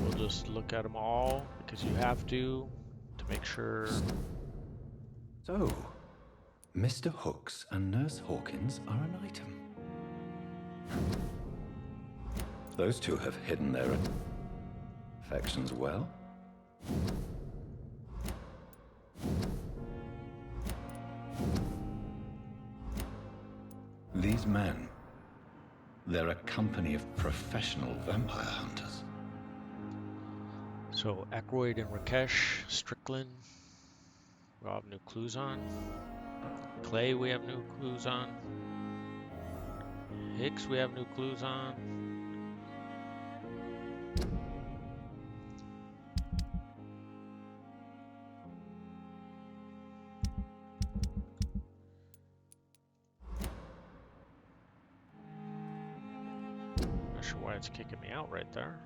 We'll just look at them all because you have to make sure. So, Mr. Hooks and Nurse Hawkins are an item. Those 2 have hidden their affections well. These men, they're a company of professional vampire hunters. So Aykroyd and Rakesh, Strickland, we all have new clues on. Clay, we have new clues on. Hicks, we have new clues on. Not sure why it's kicking me out right there.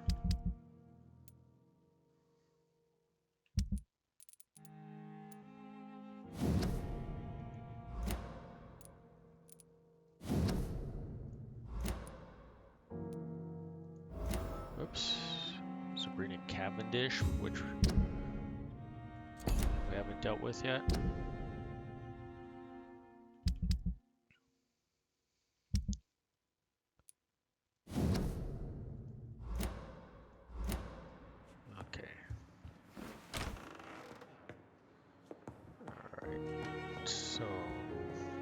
Cavendish, which we haven't dealt with yet. Okay. Alright, so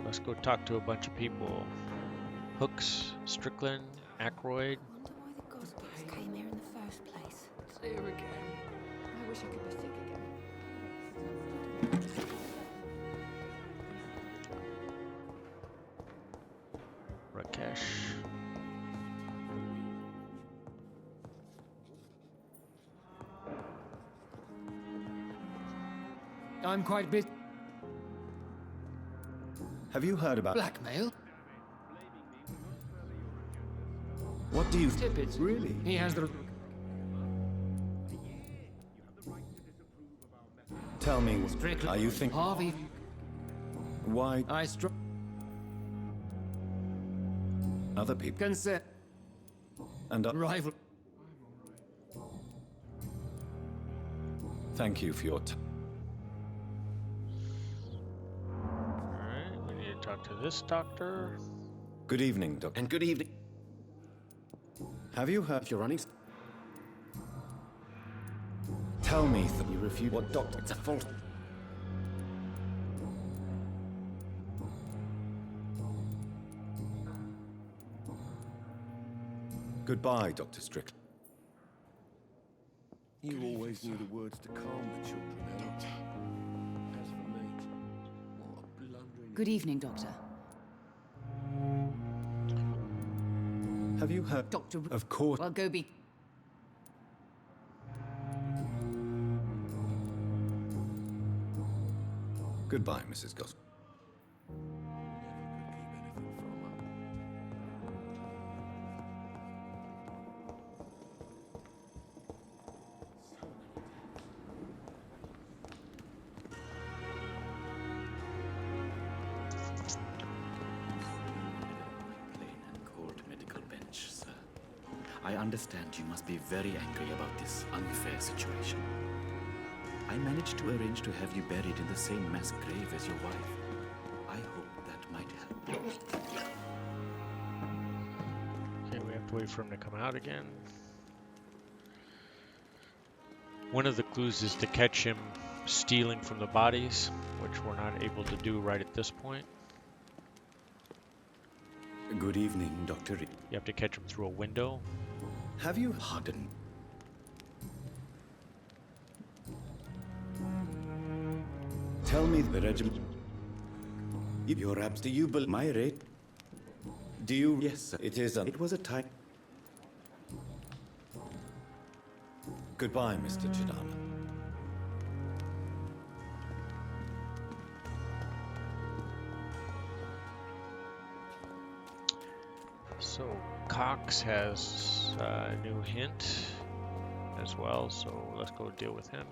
let's go talk to a bunch of people. Hooks, Strickland, Aykroyd. Goswicks came here in the first place. It's here again. I wish I could be sick again. Rakesh. I'm quite busy. Have you heard about Blackmail? What do you Tippett. really? He has the... Tell me, Strickland. are you think Harvey. why I struck... other people Consent. and Rival. thank you for your time. Alright, we need to talk to this doctor. Good evening, Doctor. And good evening. Have you heard? If you're running, Tell me, you refute what doctor? It's a fault. Goodbye, Dr. Strickland. You always knew the words to calm the children, Doctor. As for me, what a blundering... Good evening, Doctor. Have you heard? Doctor... Of course. Well, go be... Goodbye, Mrs. Goss. I understand you must be very angry about this unfair situation. I managed to arrange to have you buried in the same mass grave as your wife. I hope that might help. Okay, we have to wait for him to come out again. One of the clues is to catch him stealing from the bodies, which we're not able to do right at this point. Good evening, Dr. Reed. You have to catch him through a window. Have you? Pardon. Tell me the regiment. Your abs, do you believe my rate? Do you? Yes, sir. It is. It was a time. Goodbye, Mr. Chidama. So Cox has a new hint as well, so let's go deal with him.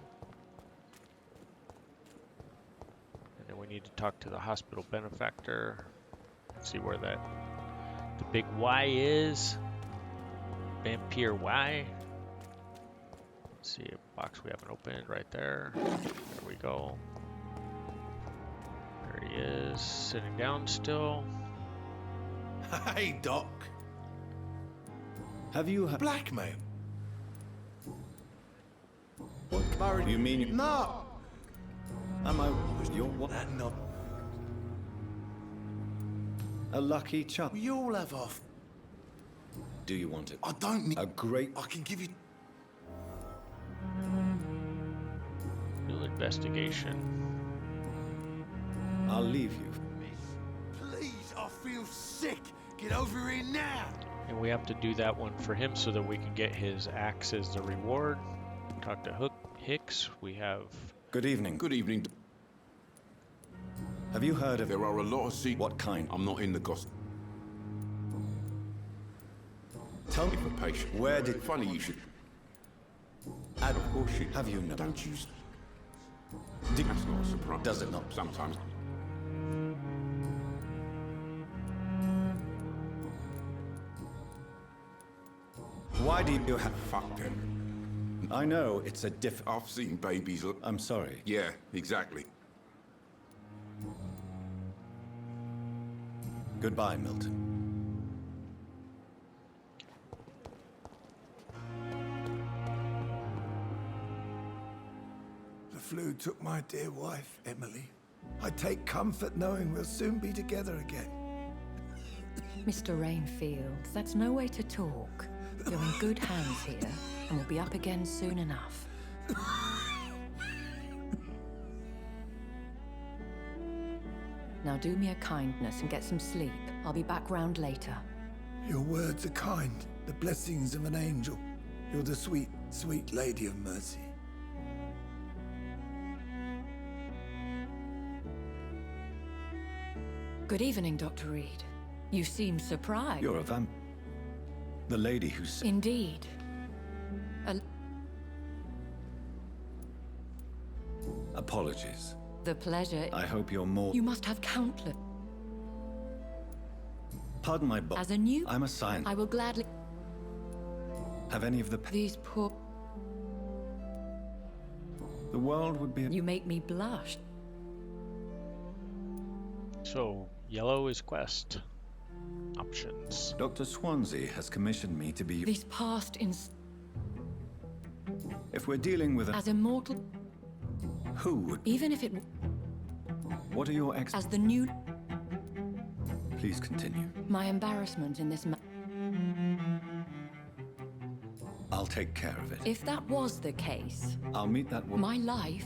And then we need to talk to the hospital benefactor. See where that the big Y is. Vampyr Y. Let's see a box we haven't opened right there. There we go. There he is, sitting down still. Hey, Doc. Have you? Blackmail? What? You mean? No. Am I? You're what? That knob. A lucky chap. We all have off. Do you want it? I don't need a great. I can give you. New investigation. I'll leave you. Please, I feel sick. Get over here now. And we have to do that one for him so that we can get his axe as the reward. Talk to Hicks. We have... Good evening. Good evening. Have you heard of... There are a lot of secrets. What kind? I'm not in the gossip. Tell me, For patient. where did... Funny you should... Ad, Of course you... have you no... Don't use... That's not a surprise. Does it not? Sometimes. Why do you have... Fuck them. I know it's a I've seen babies look... I'm sorry. Yeah, exactly. Goodbye, Milton. The flu took my dear wife, Emily. I take comfort knowing we'll soon be together again. Mr. Rainfield, that's no way to talk. You're in good hands here, and we'll be up again soon enough. Now do me a kindness and get some sleep. I'll be back round later. Your words are kind, the blessings of an angel. You're the sweet, sweet Lady of Mercy. Good evening, Dr. Reed. You seem surprised. You're a vamp... The lady who said... Indeed. Apologies. The pleasure... I hope you're more... You must have countless... Pardon my As a new... I'm a scientist. I will gladly... Have any of the... These poor... The world would be... You make me blush. So, yellow is quest. Options. Dr. Swansea has commissioned me to be... These past in... If we're dealing with a... As immortal... Who would... Even if it... What are your As the new... Please continue. My embarrassment in this... I'll take care of it. If that was the case... I'll meet that woman. My life...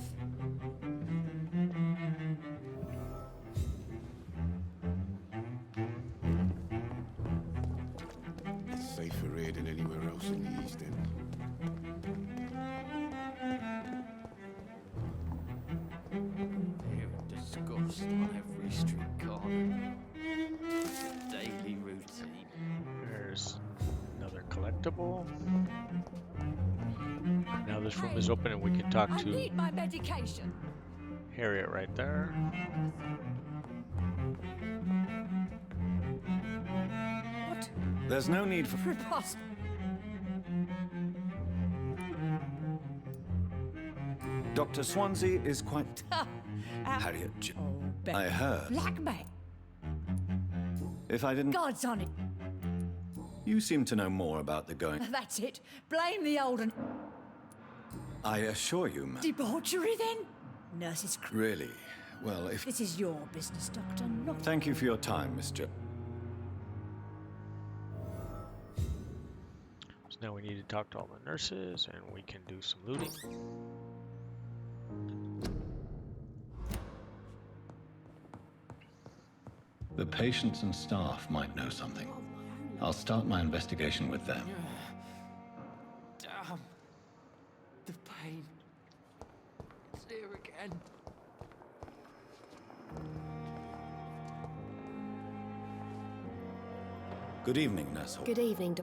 It's safer here than anywhere else in the East End. Hearing disgust on every street corner. Daily routine. There's another collectible. Now this room is open and we can talk I to need my medication. Harriet right there. What? There's no need for... Preposterous. Dr. Swansea is quite... Harriet... I heard. Blackmail. If I didn't... God's on it. You seem to know more about the going... That's it. Blame the old and I assure you, ma'am. debauchery then. Nurses. Really? Well, if... This is your business, Doctor, not... Thank you for your time, Mr. So now we need to talk to all the nurses and we can do some looting. The patients and staff might know something. I'll start my investigation with them. Damn. The pain. It's here again. Good evening, Nurse Hall. Good evening,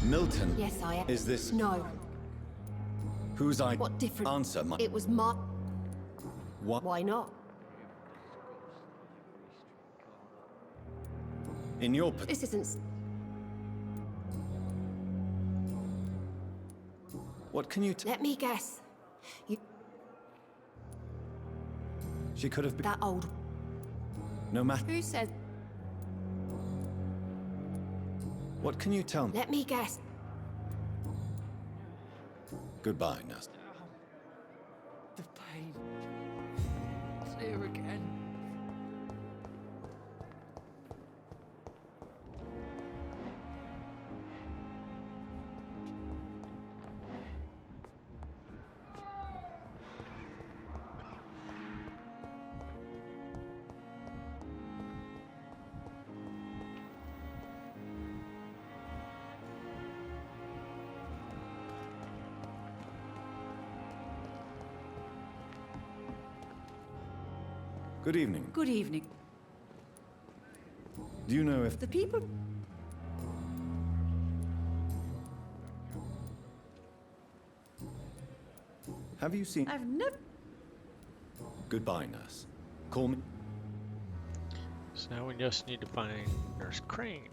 Milton. Yes, I am. Is this... No. Whose I... What different... Answer my... It was my... What? Why not? In your... This isn't... What can you... Let me guess. You... She could have been... That old... No matter... Who said... What can you tell me? Let me guess. Goodbye, Nurse. The pain. It's here again. Good evening. Good evening. Do you know if... The people... Have you seen... I've never... Goodbye, Nurse. Call me... So now we just need to find Nurse Crane.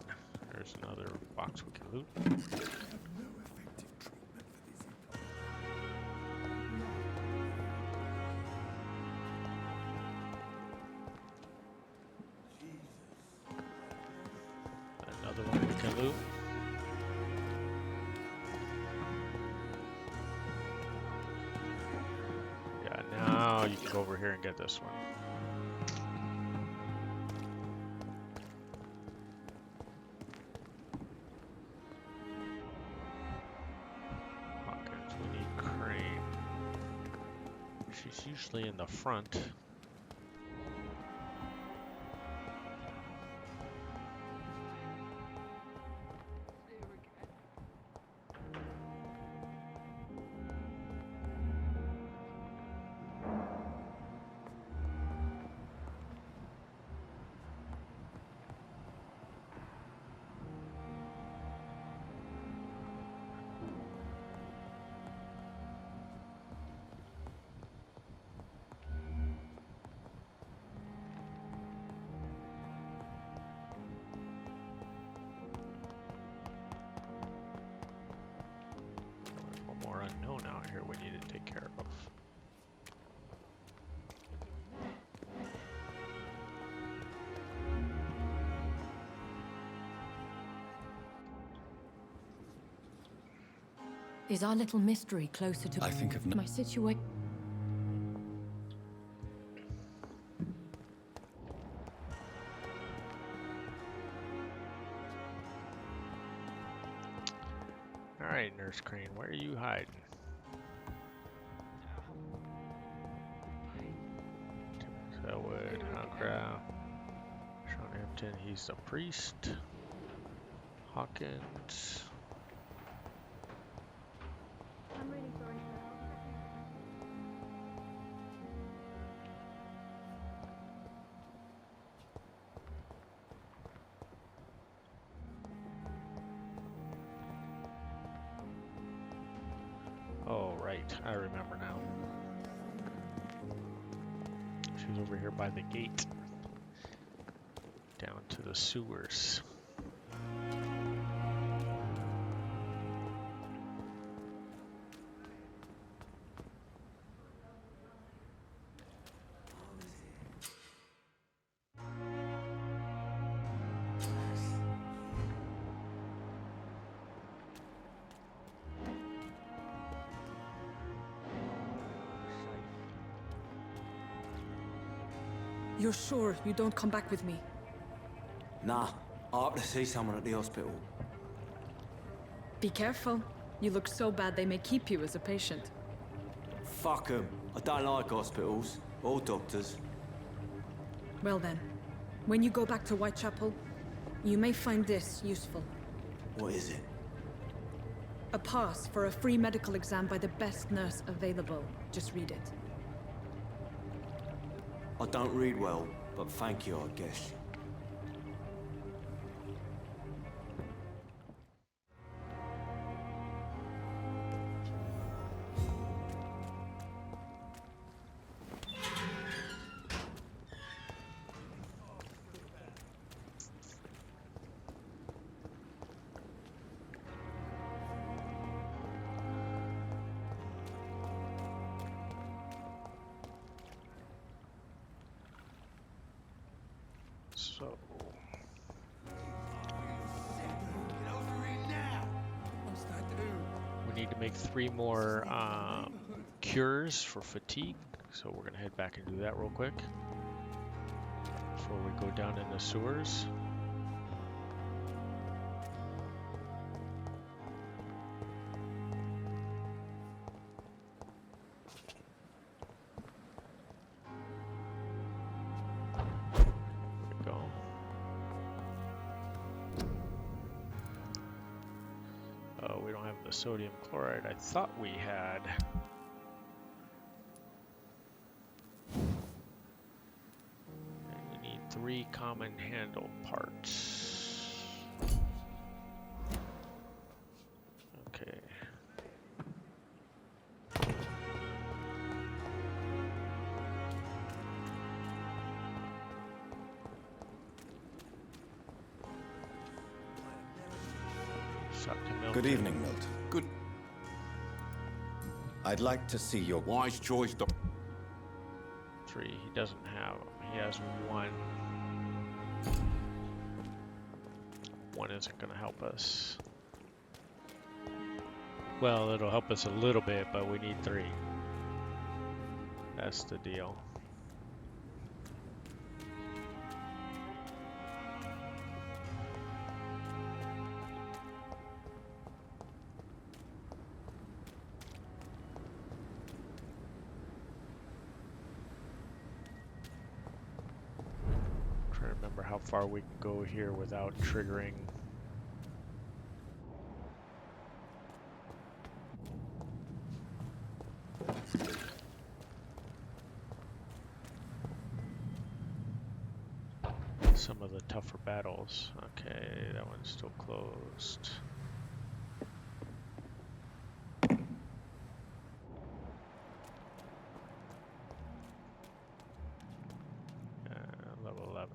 There's another box we can loot. go over here and get this one. Hawkins, we need Crane. She's usually in the front. More unknown out here we need to take care of. Is our little mystery closer to... I think of my situation? Alright, Nurse Crane, where are you hiding? Selwood, Howcrow, Sean Hampton, he's a priest. Hawkins. I'm ready for it. Oh, right, I remember now. She's over here by the gate. Down to the sewers. You're sure you don't come back with me? Nah, I have to see someone at the hospital. Be careful. You look so bad they may keep you as a patient. Fuck 'em. I don't like hospitals or doctors. Well then, when you go back to Whitechapel, you may find this useful. What is it? A pass for a free medical exam by the best nurse available. Just read it. I don't read well, but thank you, I guess. So we need to make 3 more cures for fatigue. So we're gonna head back and do that real quick before we go down in the sewers. Sodium chloride I thought we had. And we need 3 common handle parts. Okay. Good evening, Milt. Good. I'd like to see your... Wise choice, Doc. 3. He doesn't have them. He has 1. 1 isn't going to help us. Well, it'll help us a little bit, but we need 3. That's the deal. Trying to remember how far we can go here without triggering. Some of the tougher battles. Okay, that one's still closed. Level 11.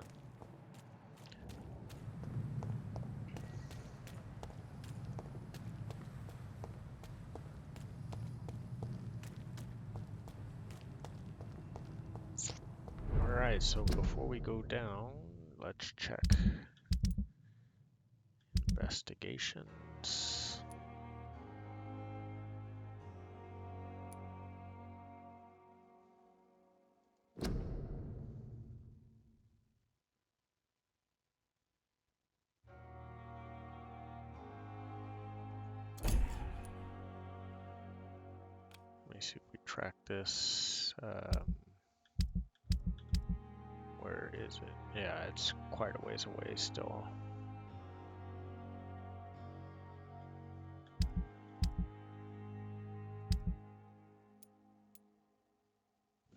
Alright, so before we go down, let's check investigations. Let me see if we track this. Where is it? Yeah, it's quite a ways away still.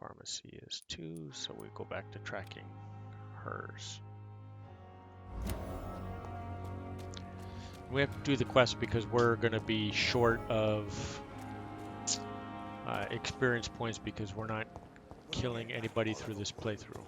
Pharmacy is 2, so we go back to tracking hers. We have to do the quest because we're going to be short of experience points because we're not killing anybody through this playthrough.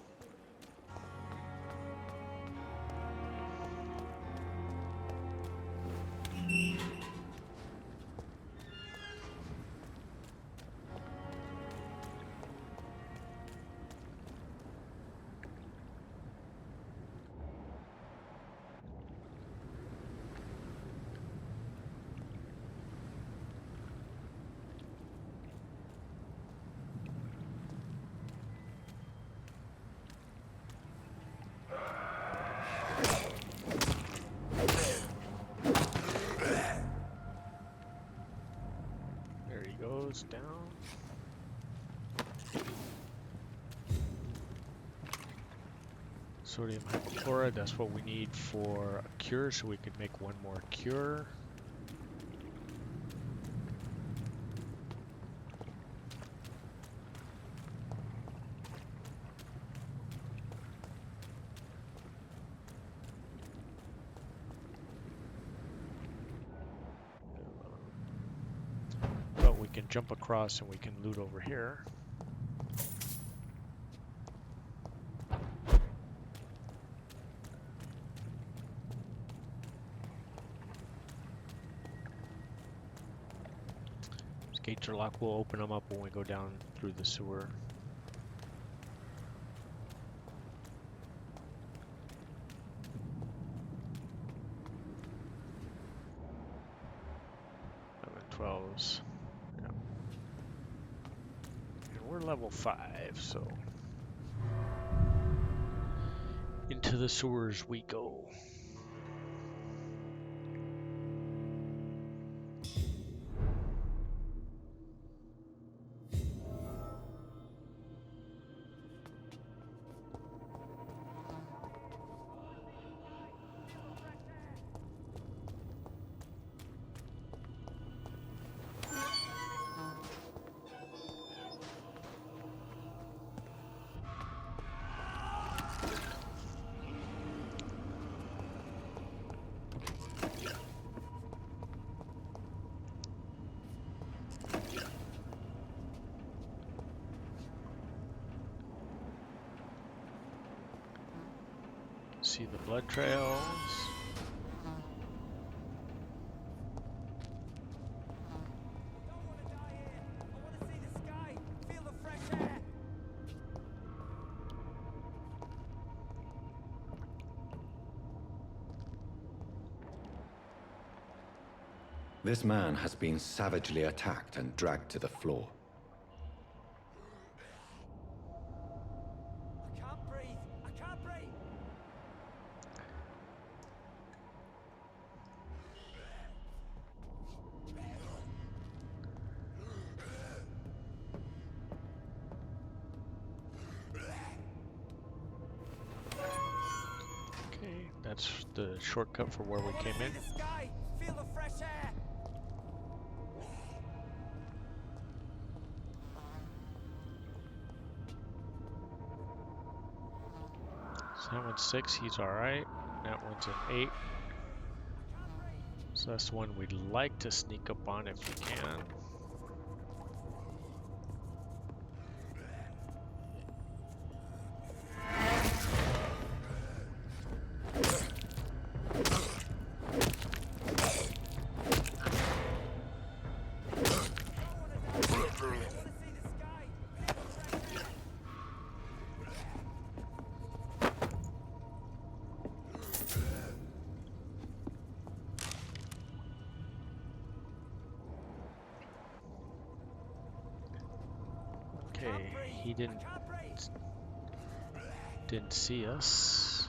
Down. Sodium hypochlorite, that's what we need for a cure, so we can make one more cure. But we can jump across and we can loot over here. Gates are locked. We'll open them up when we go down through the sewer. I'm at 12s. Yeah. And we're level 5, so into the sewers we go. See the blood trails. This man has been savagely attacked and dragged to the floor. the shortcut for where we came in. Feel the fresh air. So that one's 6, he's alright. That one's an 8. So that's the one we'd like to sneak up on if we can. Okay, he didn't see us.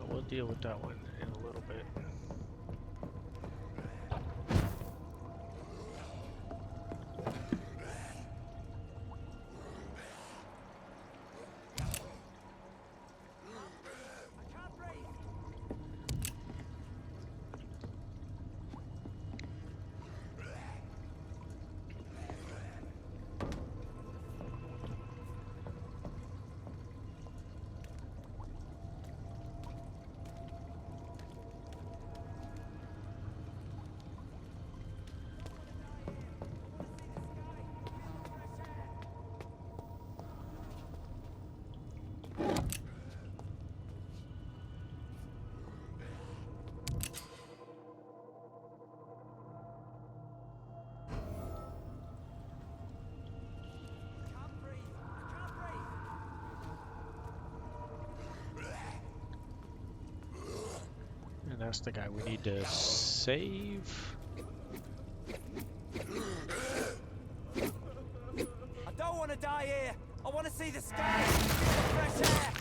We'll deal with that one in a little bit. And that's the guy we need to save. I don't want to die here. I want to see the sky. Feel the fresh air.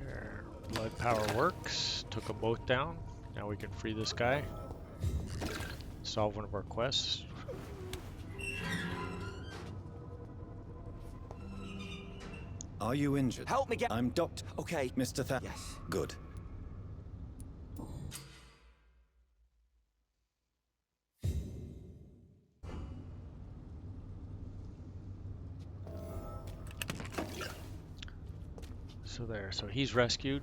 There. Blood power works. Took them both down. Now we can free this guy. Solve one of our quests. Are you injured? Help me get. I'm Doctor. Okay. Mr. Tha. Yes. Good. So there. So he's rescued.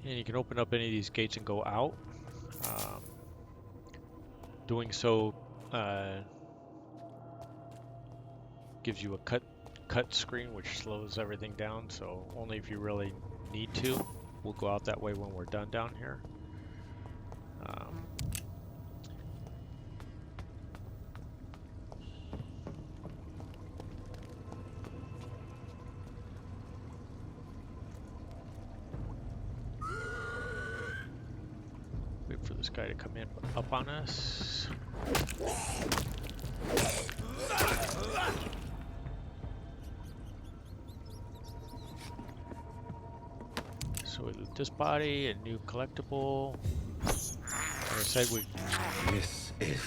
And you can open up any of these gates and go out. Doing so gives you a cut screen, which slows everything down. So only if you really need to. We'll go out that way when we're done down here. Wait for this guy to come in up on us. So we loot this body, a new collectible. Like I said, This is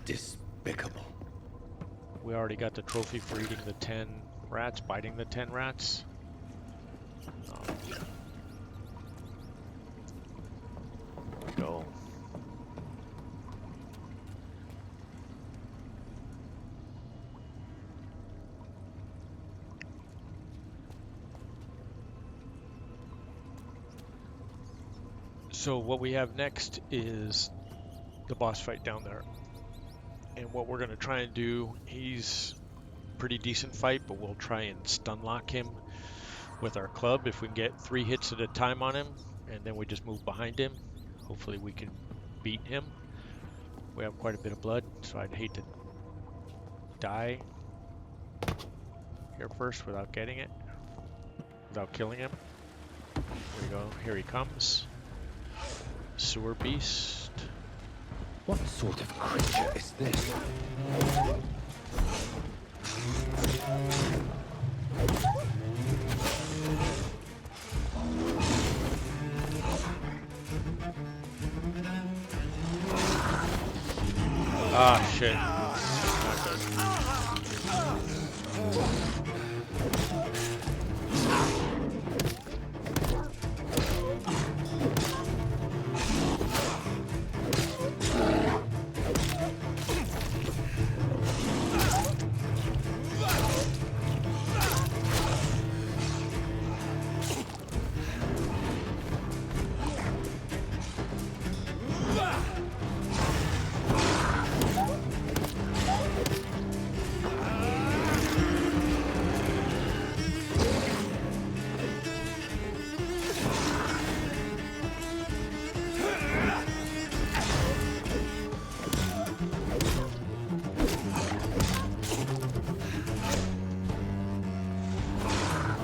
despicable. We already got the trophy for eating the 10 rats, biting the 10 rats. There we go. So what we have next is the boss fight down there. And what we're going to try and do, he's a pretty decent fight, but we'll try and stun lock him with our club. If we can get 3 hits at a time on him, and then we just move behind him, hopefully we can beat him. We have quite a bit of blood, so I'd hate to die here first without getting it, without killing him. Here we go, here he comes. Sewer beast. What sort of creature is this? Ah, shit. Not good.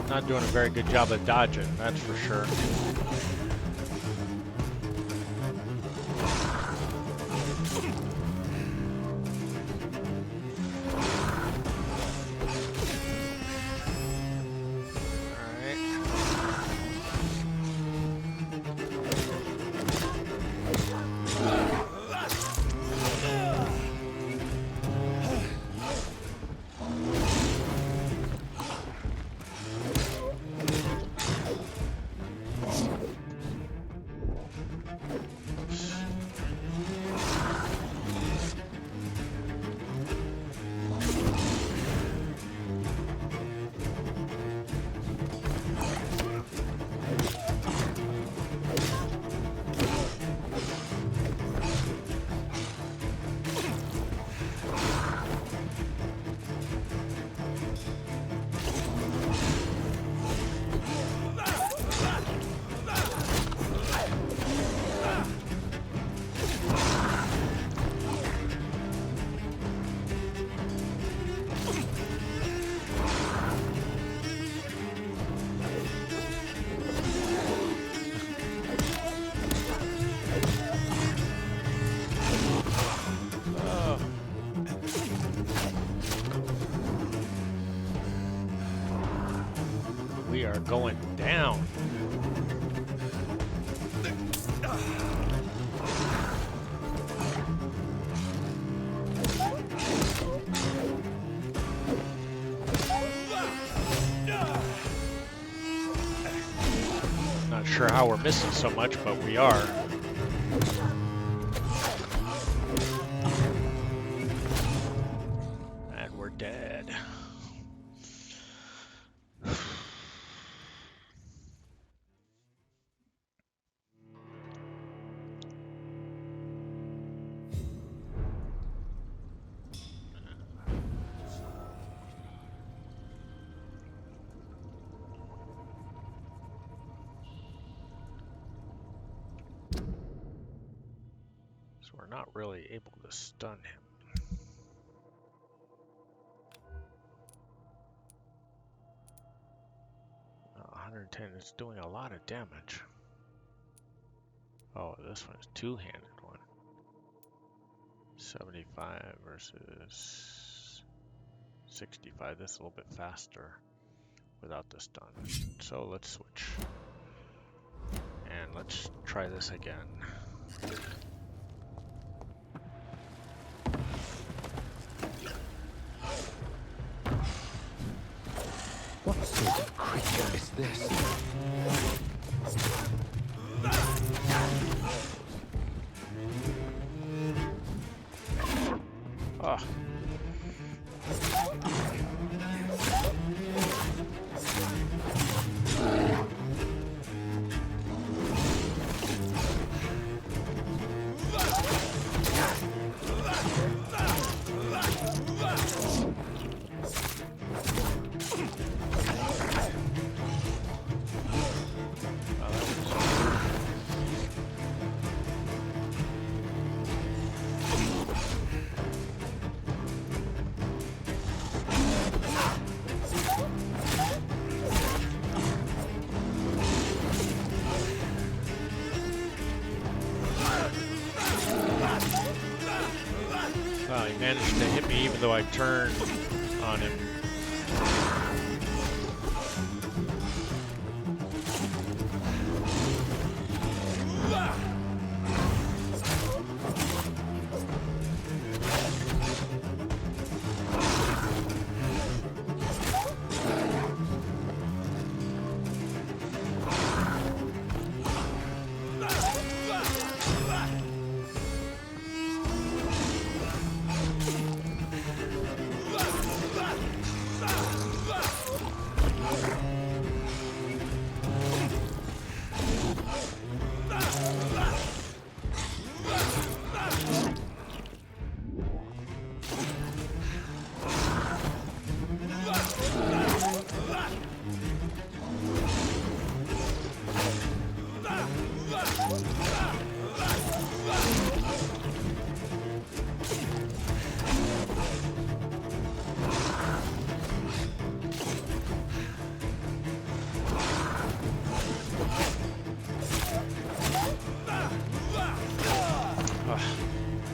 Not doing a very good job of dodging, that's for sure. We are going down. Not sure how we're missing so much, but we are. And we're dead. So we're not really able to stun him. Oh, 110 is doing a lot of damage. Oh, this one is two-handed one. 75 versus 65. This is a little bit faster without the stun. So let's switch. And let's try this again. What sort of creature is this? Ah. though I turned on him.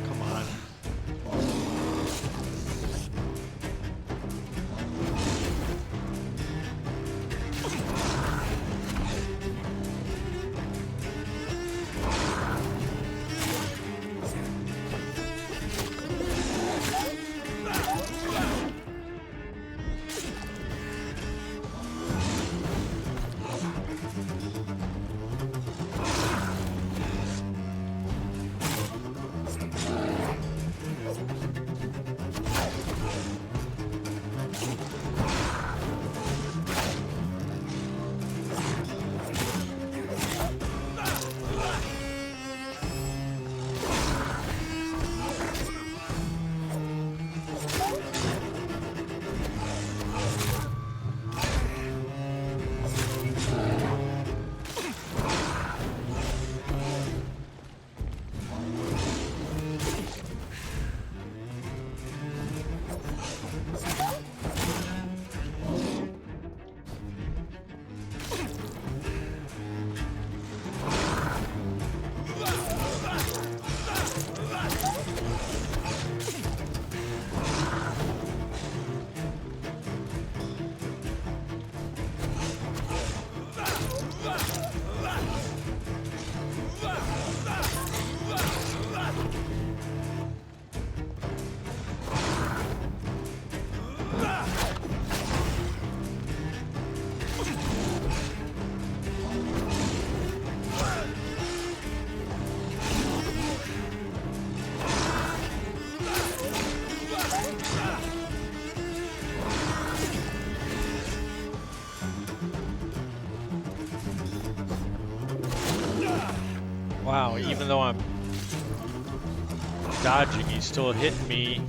Come on. Wow, even though I'm dodging, he's still hitting me.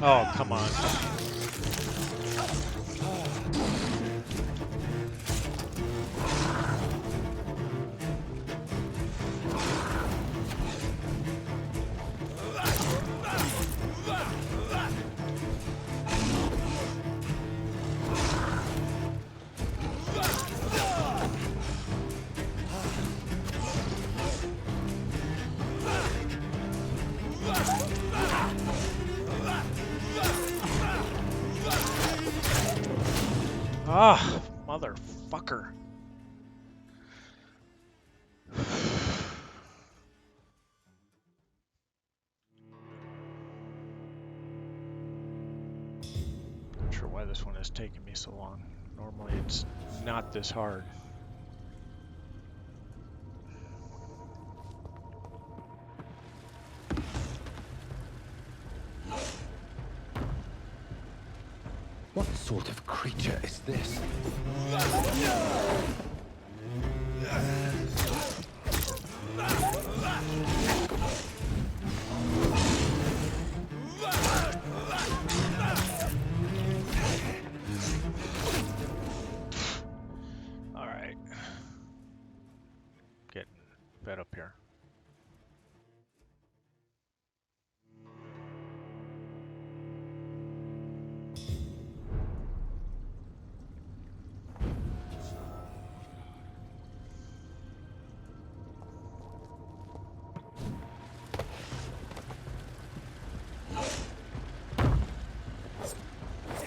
Oh, come on. Ah, motherfucker. Not sure why this one is taking me so long. Normally it's not this hard. What sort of creature is this? here.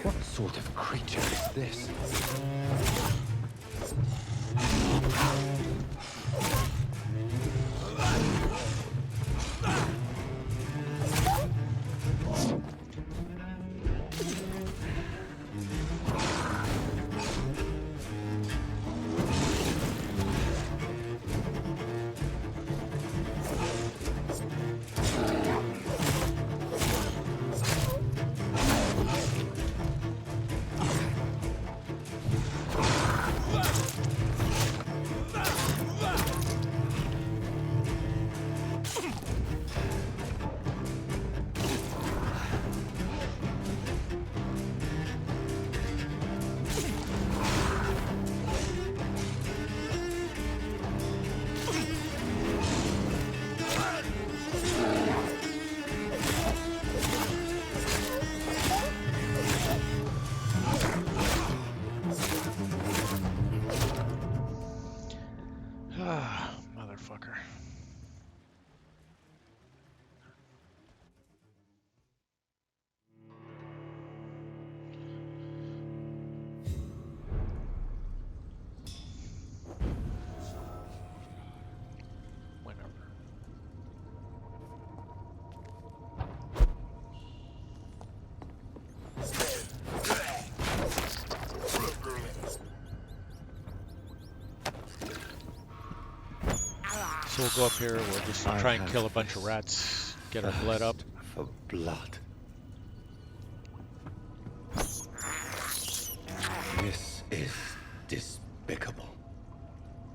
What sort of creature is this? Ah, motherfucker. Whenever. So we'll go up here, we'll just try and kill a bunch of rats, get our blood up. For blood. This is despicable.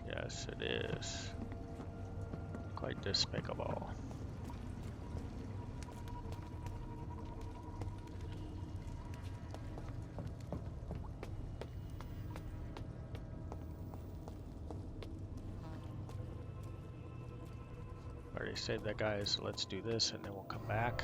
Yes, it is. Quite despicable. Already saved that guy, so let's do this and then we'll come back.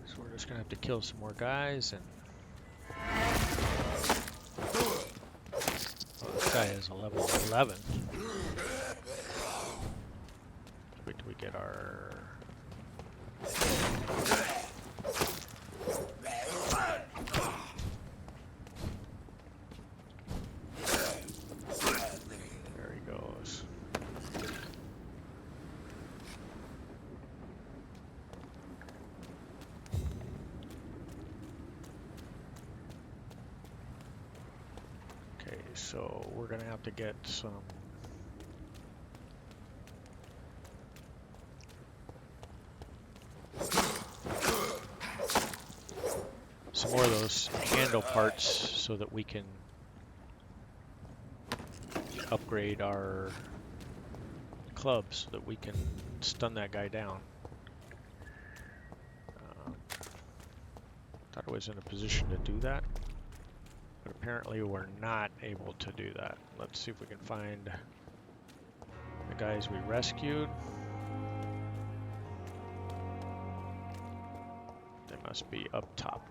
So we're just gonna have to kill some more guys and oh, this guy is a level 11. Wait till we get our there he goes. Okay, so we're gonna have to get some more of those handle parts so that we can upgrade our clubs so that we can stun that guy down. Thought I was in a position to do that, but apparently we're not able to do that. Let's see if we can find the guys we rescued. They must be up top.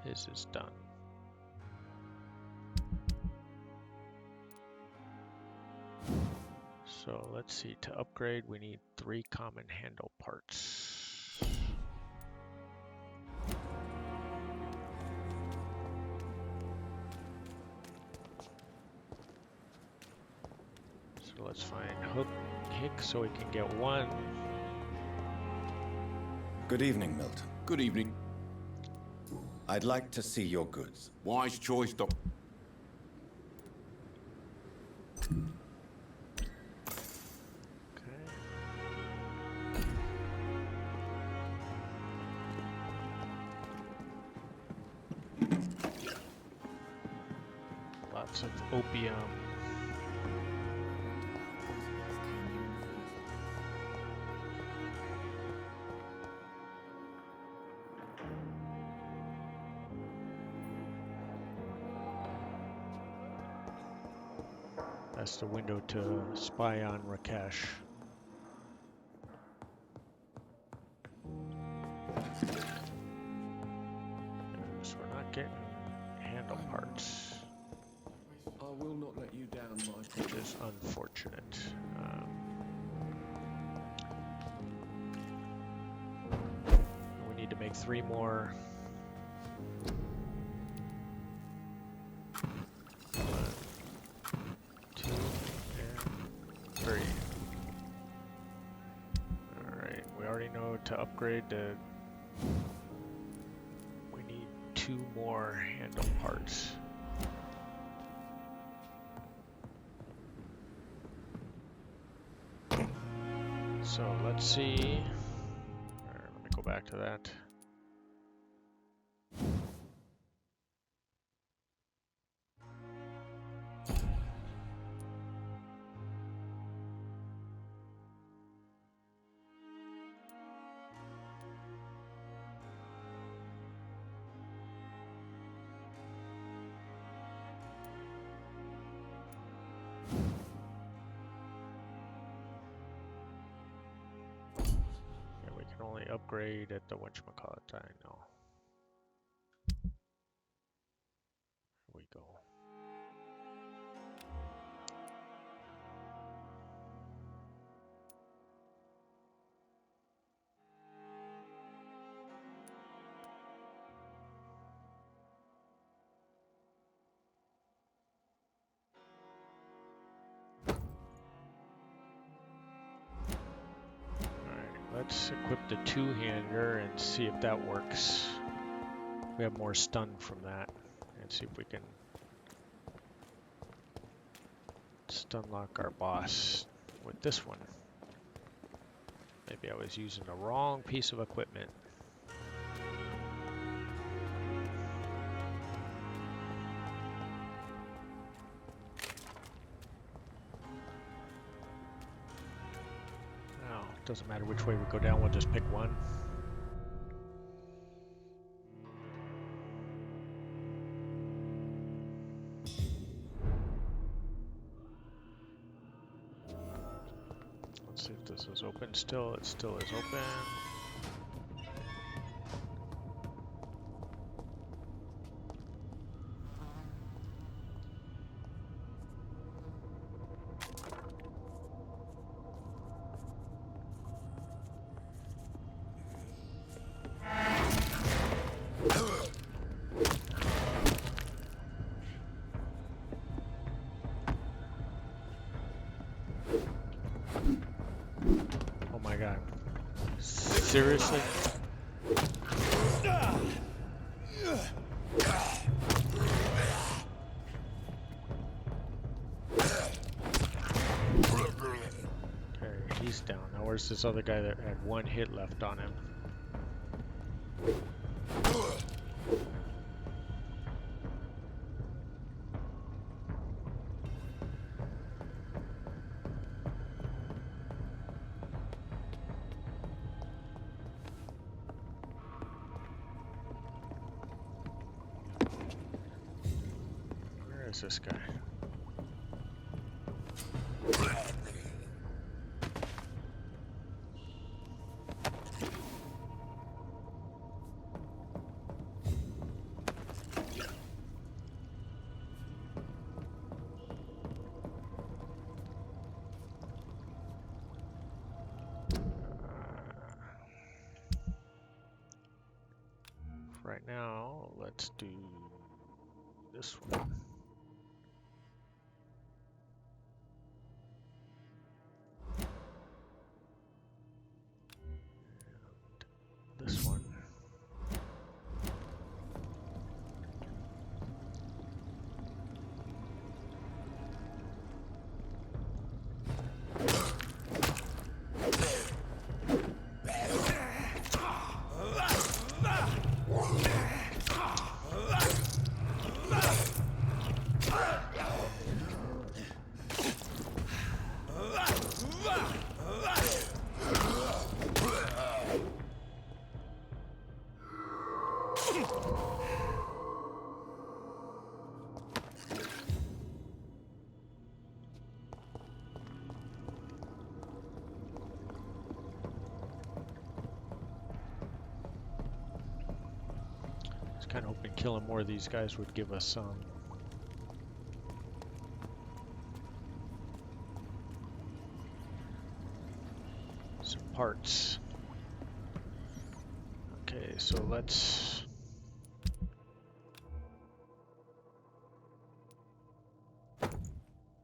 His is done. So let's see, to upgrade we need 3 common handle parts. So let's find Hick so we can get 1. Good evening, Milton. Good evening. I'd like to see your goods. Wise choice, Doc. Lots of opium. That's the window to spy on Rakesh. So we're not getting handle parts. I will not let you down, Michael. Which is unfortunate. We need to make 3 more. 1, 2, and 3. Alright, we already know to upgrade the... We need 2 more handle parts. So let's see. Alright, let me go back to that. Only upgrade at the whatchamacallit, I know. Here we go. Let's equip the 2-hander and see if that works. We have more stun from that, and see if we can stun lock our boss with this one. Maybe I was using the wrong piece of equipment. Doesn't matter which way we go down, we'll just pick one. Let's see if this is open still. It still is open. Seriously? Okay, he's down. Now where's this other guy that had 1 hit left on him? This guy. right now, let's do this one. And this one. Kind of hoping killing more of these guys would give us some parts. Okay, so let's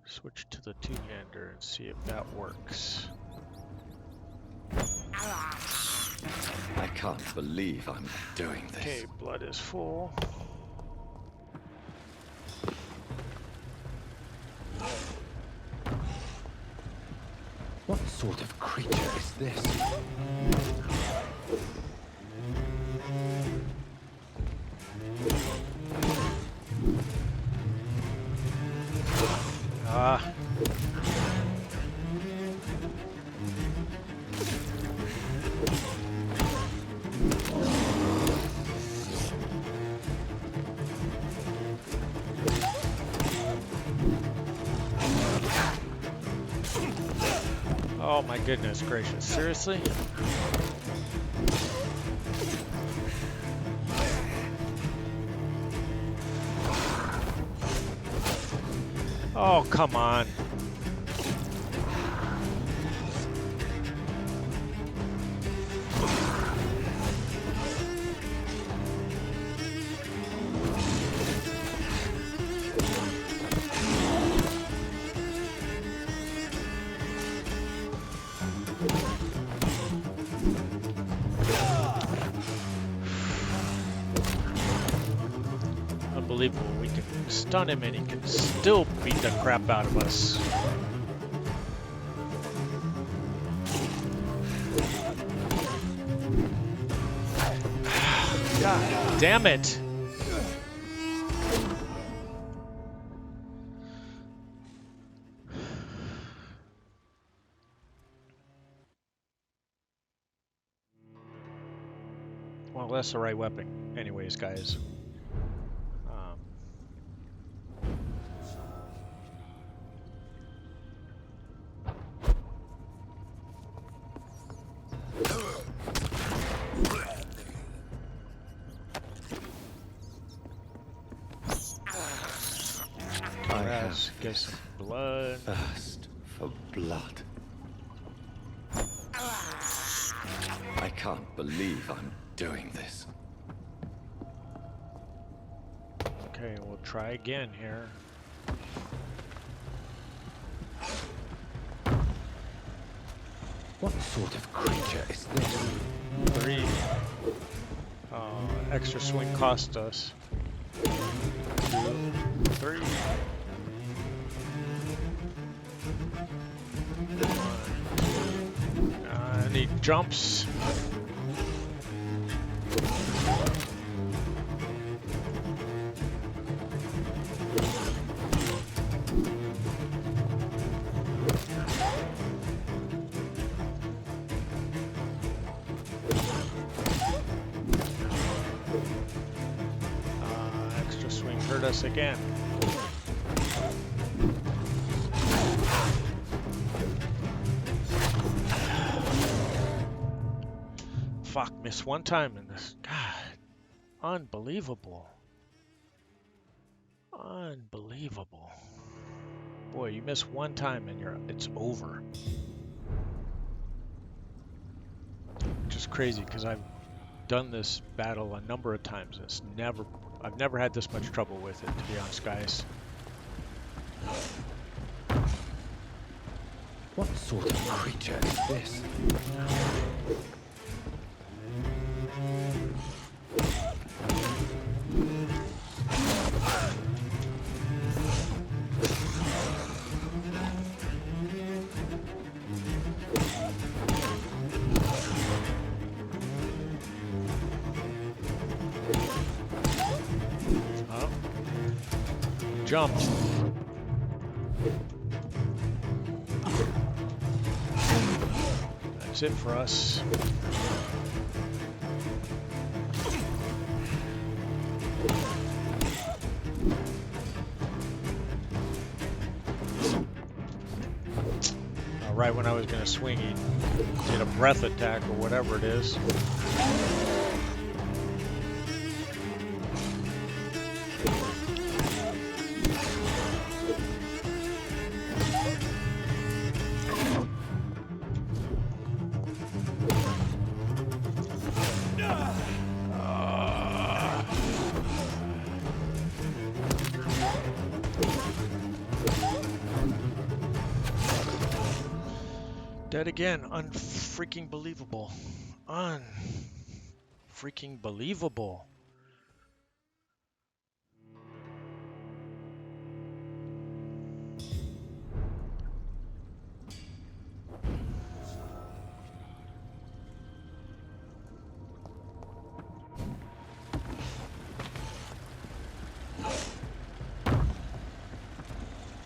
switch to the two-hander and see if that works. I can't believe I'm doing this. Okay, blood is full. What sort of creature is this? Ah. Oh my goodness gracious, seriously? Oh, come on. Unbelievable. We can stun him and he can still beat the crap out of us. God damn it. Well, that's the right weapon anyways, guys. Get some blood. Thirst for blood. I can't believe I'm doing this. Okay, we'll try again here. What sort of creature is this? 3. Extra swing cost us. 2, 3. 1. And he jumps. Extra swing hurt us again. Fuck, missed one time in this. God, unbelievable. Unbelievable. Boy, you miss one time and it's over. Which is crazy because I've done this battle a number of times. I've never had this much trouble with it, to be honest, guys. What sort of creature is this? Oh. Jumped. That's it for us. Right when I was going to swing, he did a breath attack or whatever it is. Dead again. Unfreaking believable. Unfreaking believable.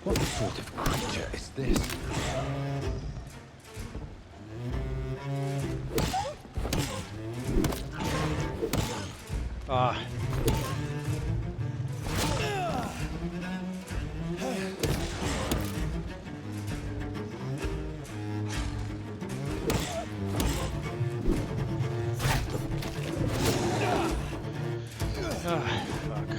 What sort of creature is this? Ah. Fuck.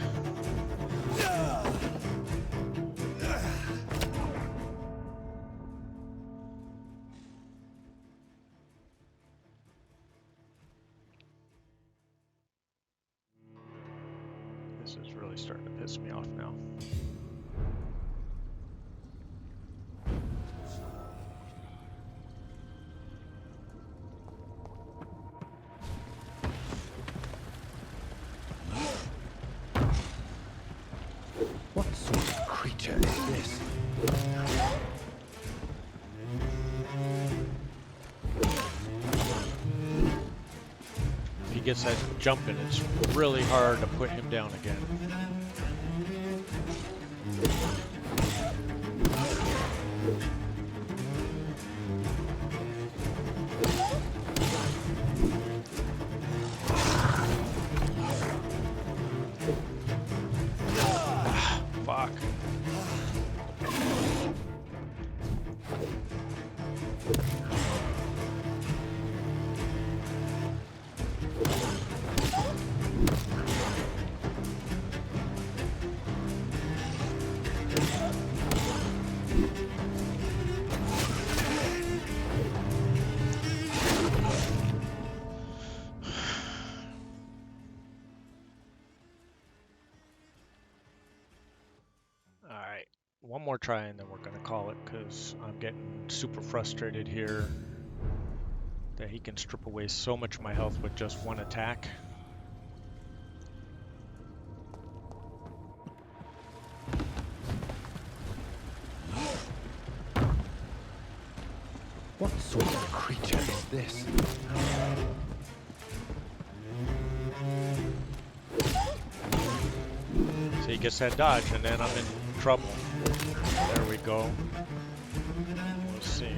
This is really starting to piss me off now. What sort of creature is this? If he gets that jumping, it's really hard to put him down again. Fuck. Alright, one more try and then we're gonna call it, because I'm getting super frustrated here that he can strip away so much of my health with just one attack. What sort of creature is this? So he gets that dodge and then I'm in trouble. There we go. We'll see.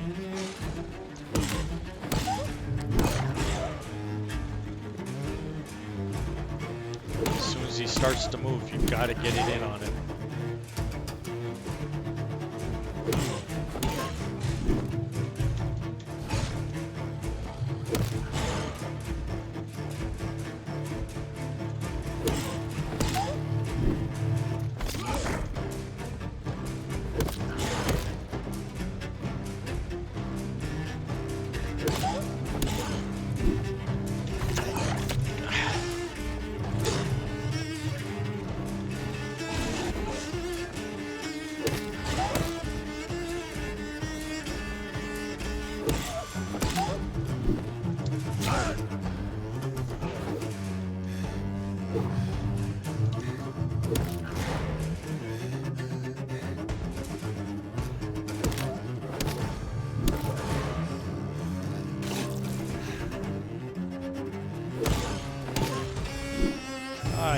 As soon as he starts to move, you've got to get it in on him.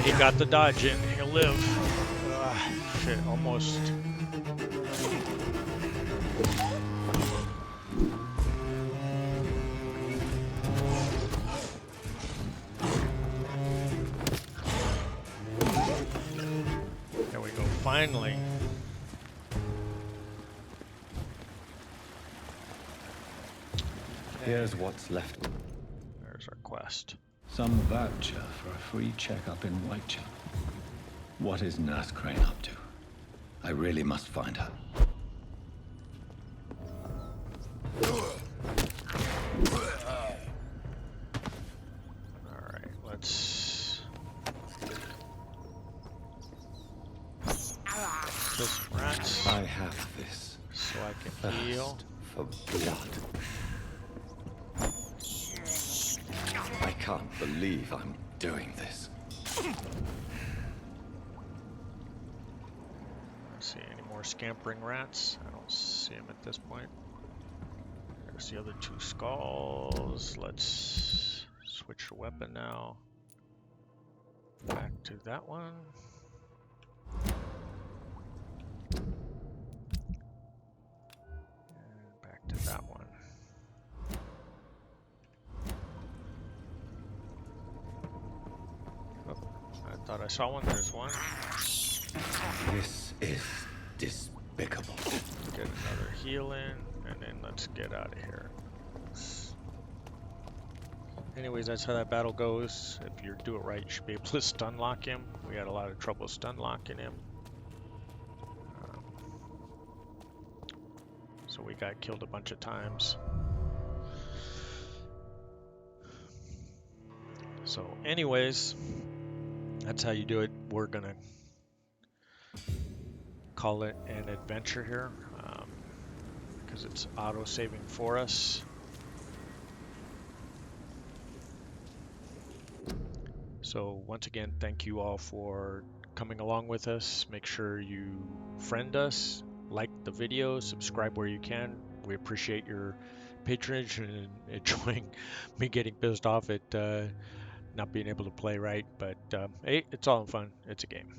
He got the dodge in. He'll live. Shit, almost. There we go, finally. Here's what's left. There's our quest. Some voucher for a free checkup in Whitechapel. What is Nurse Crane up to? I really must find her. Alright, let's... kill some rats. I have this. So I can heal. For blood. I can't believe I'm doing this. Let's see, any more scampering rats? I don't see them at this point. There's the other two skulls. Let's switch the weapon now. Back to that one. And back to that one. I thought I saw one. There's one. This is despicable. Get another heal in, and then let's get out of here. Anyways, that's how that battle goes. If you do it right, you should be able to stun lock him. We had a lot of trouble stun locking him. So we got killed a bunch of times. So anyways, that's how you do it. We're gonna call it an adventure here because it's auto-saving for us. So once again, thank you all for coming along with us. Make sure you friend us, like the video, subscribe where you can. We appreciate your patronage and enjoying me getting pissed off at not being able to play right, but hey, it's all in fun. It's a game.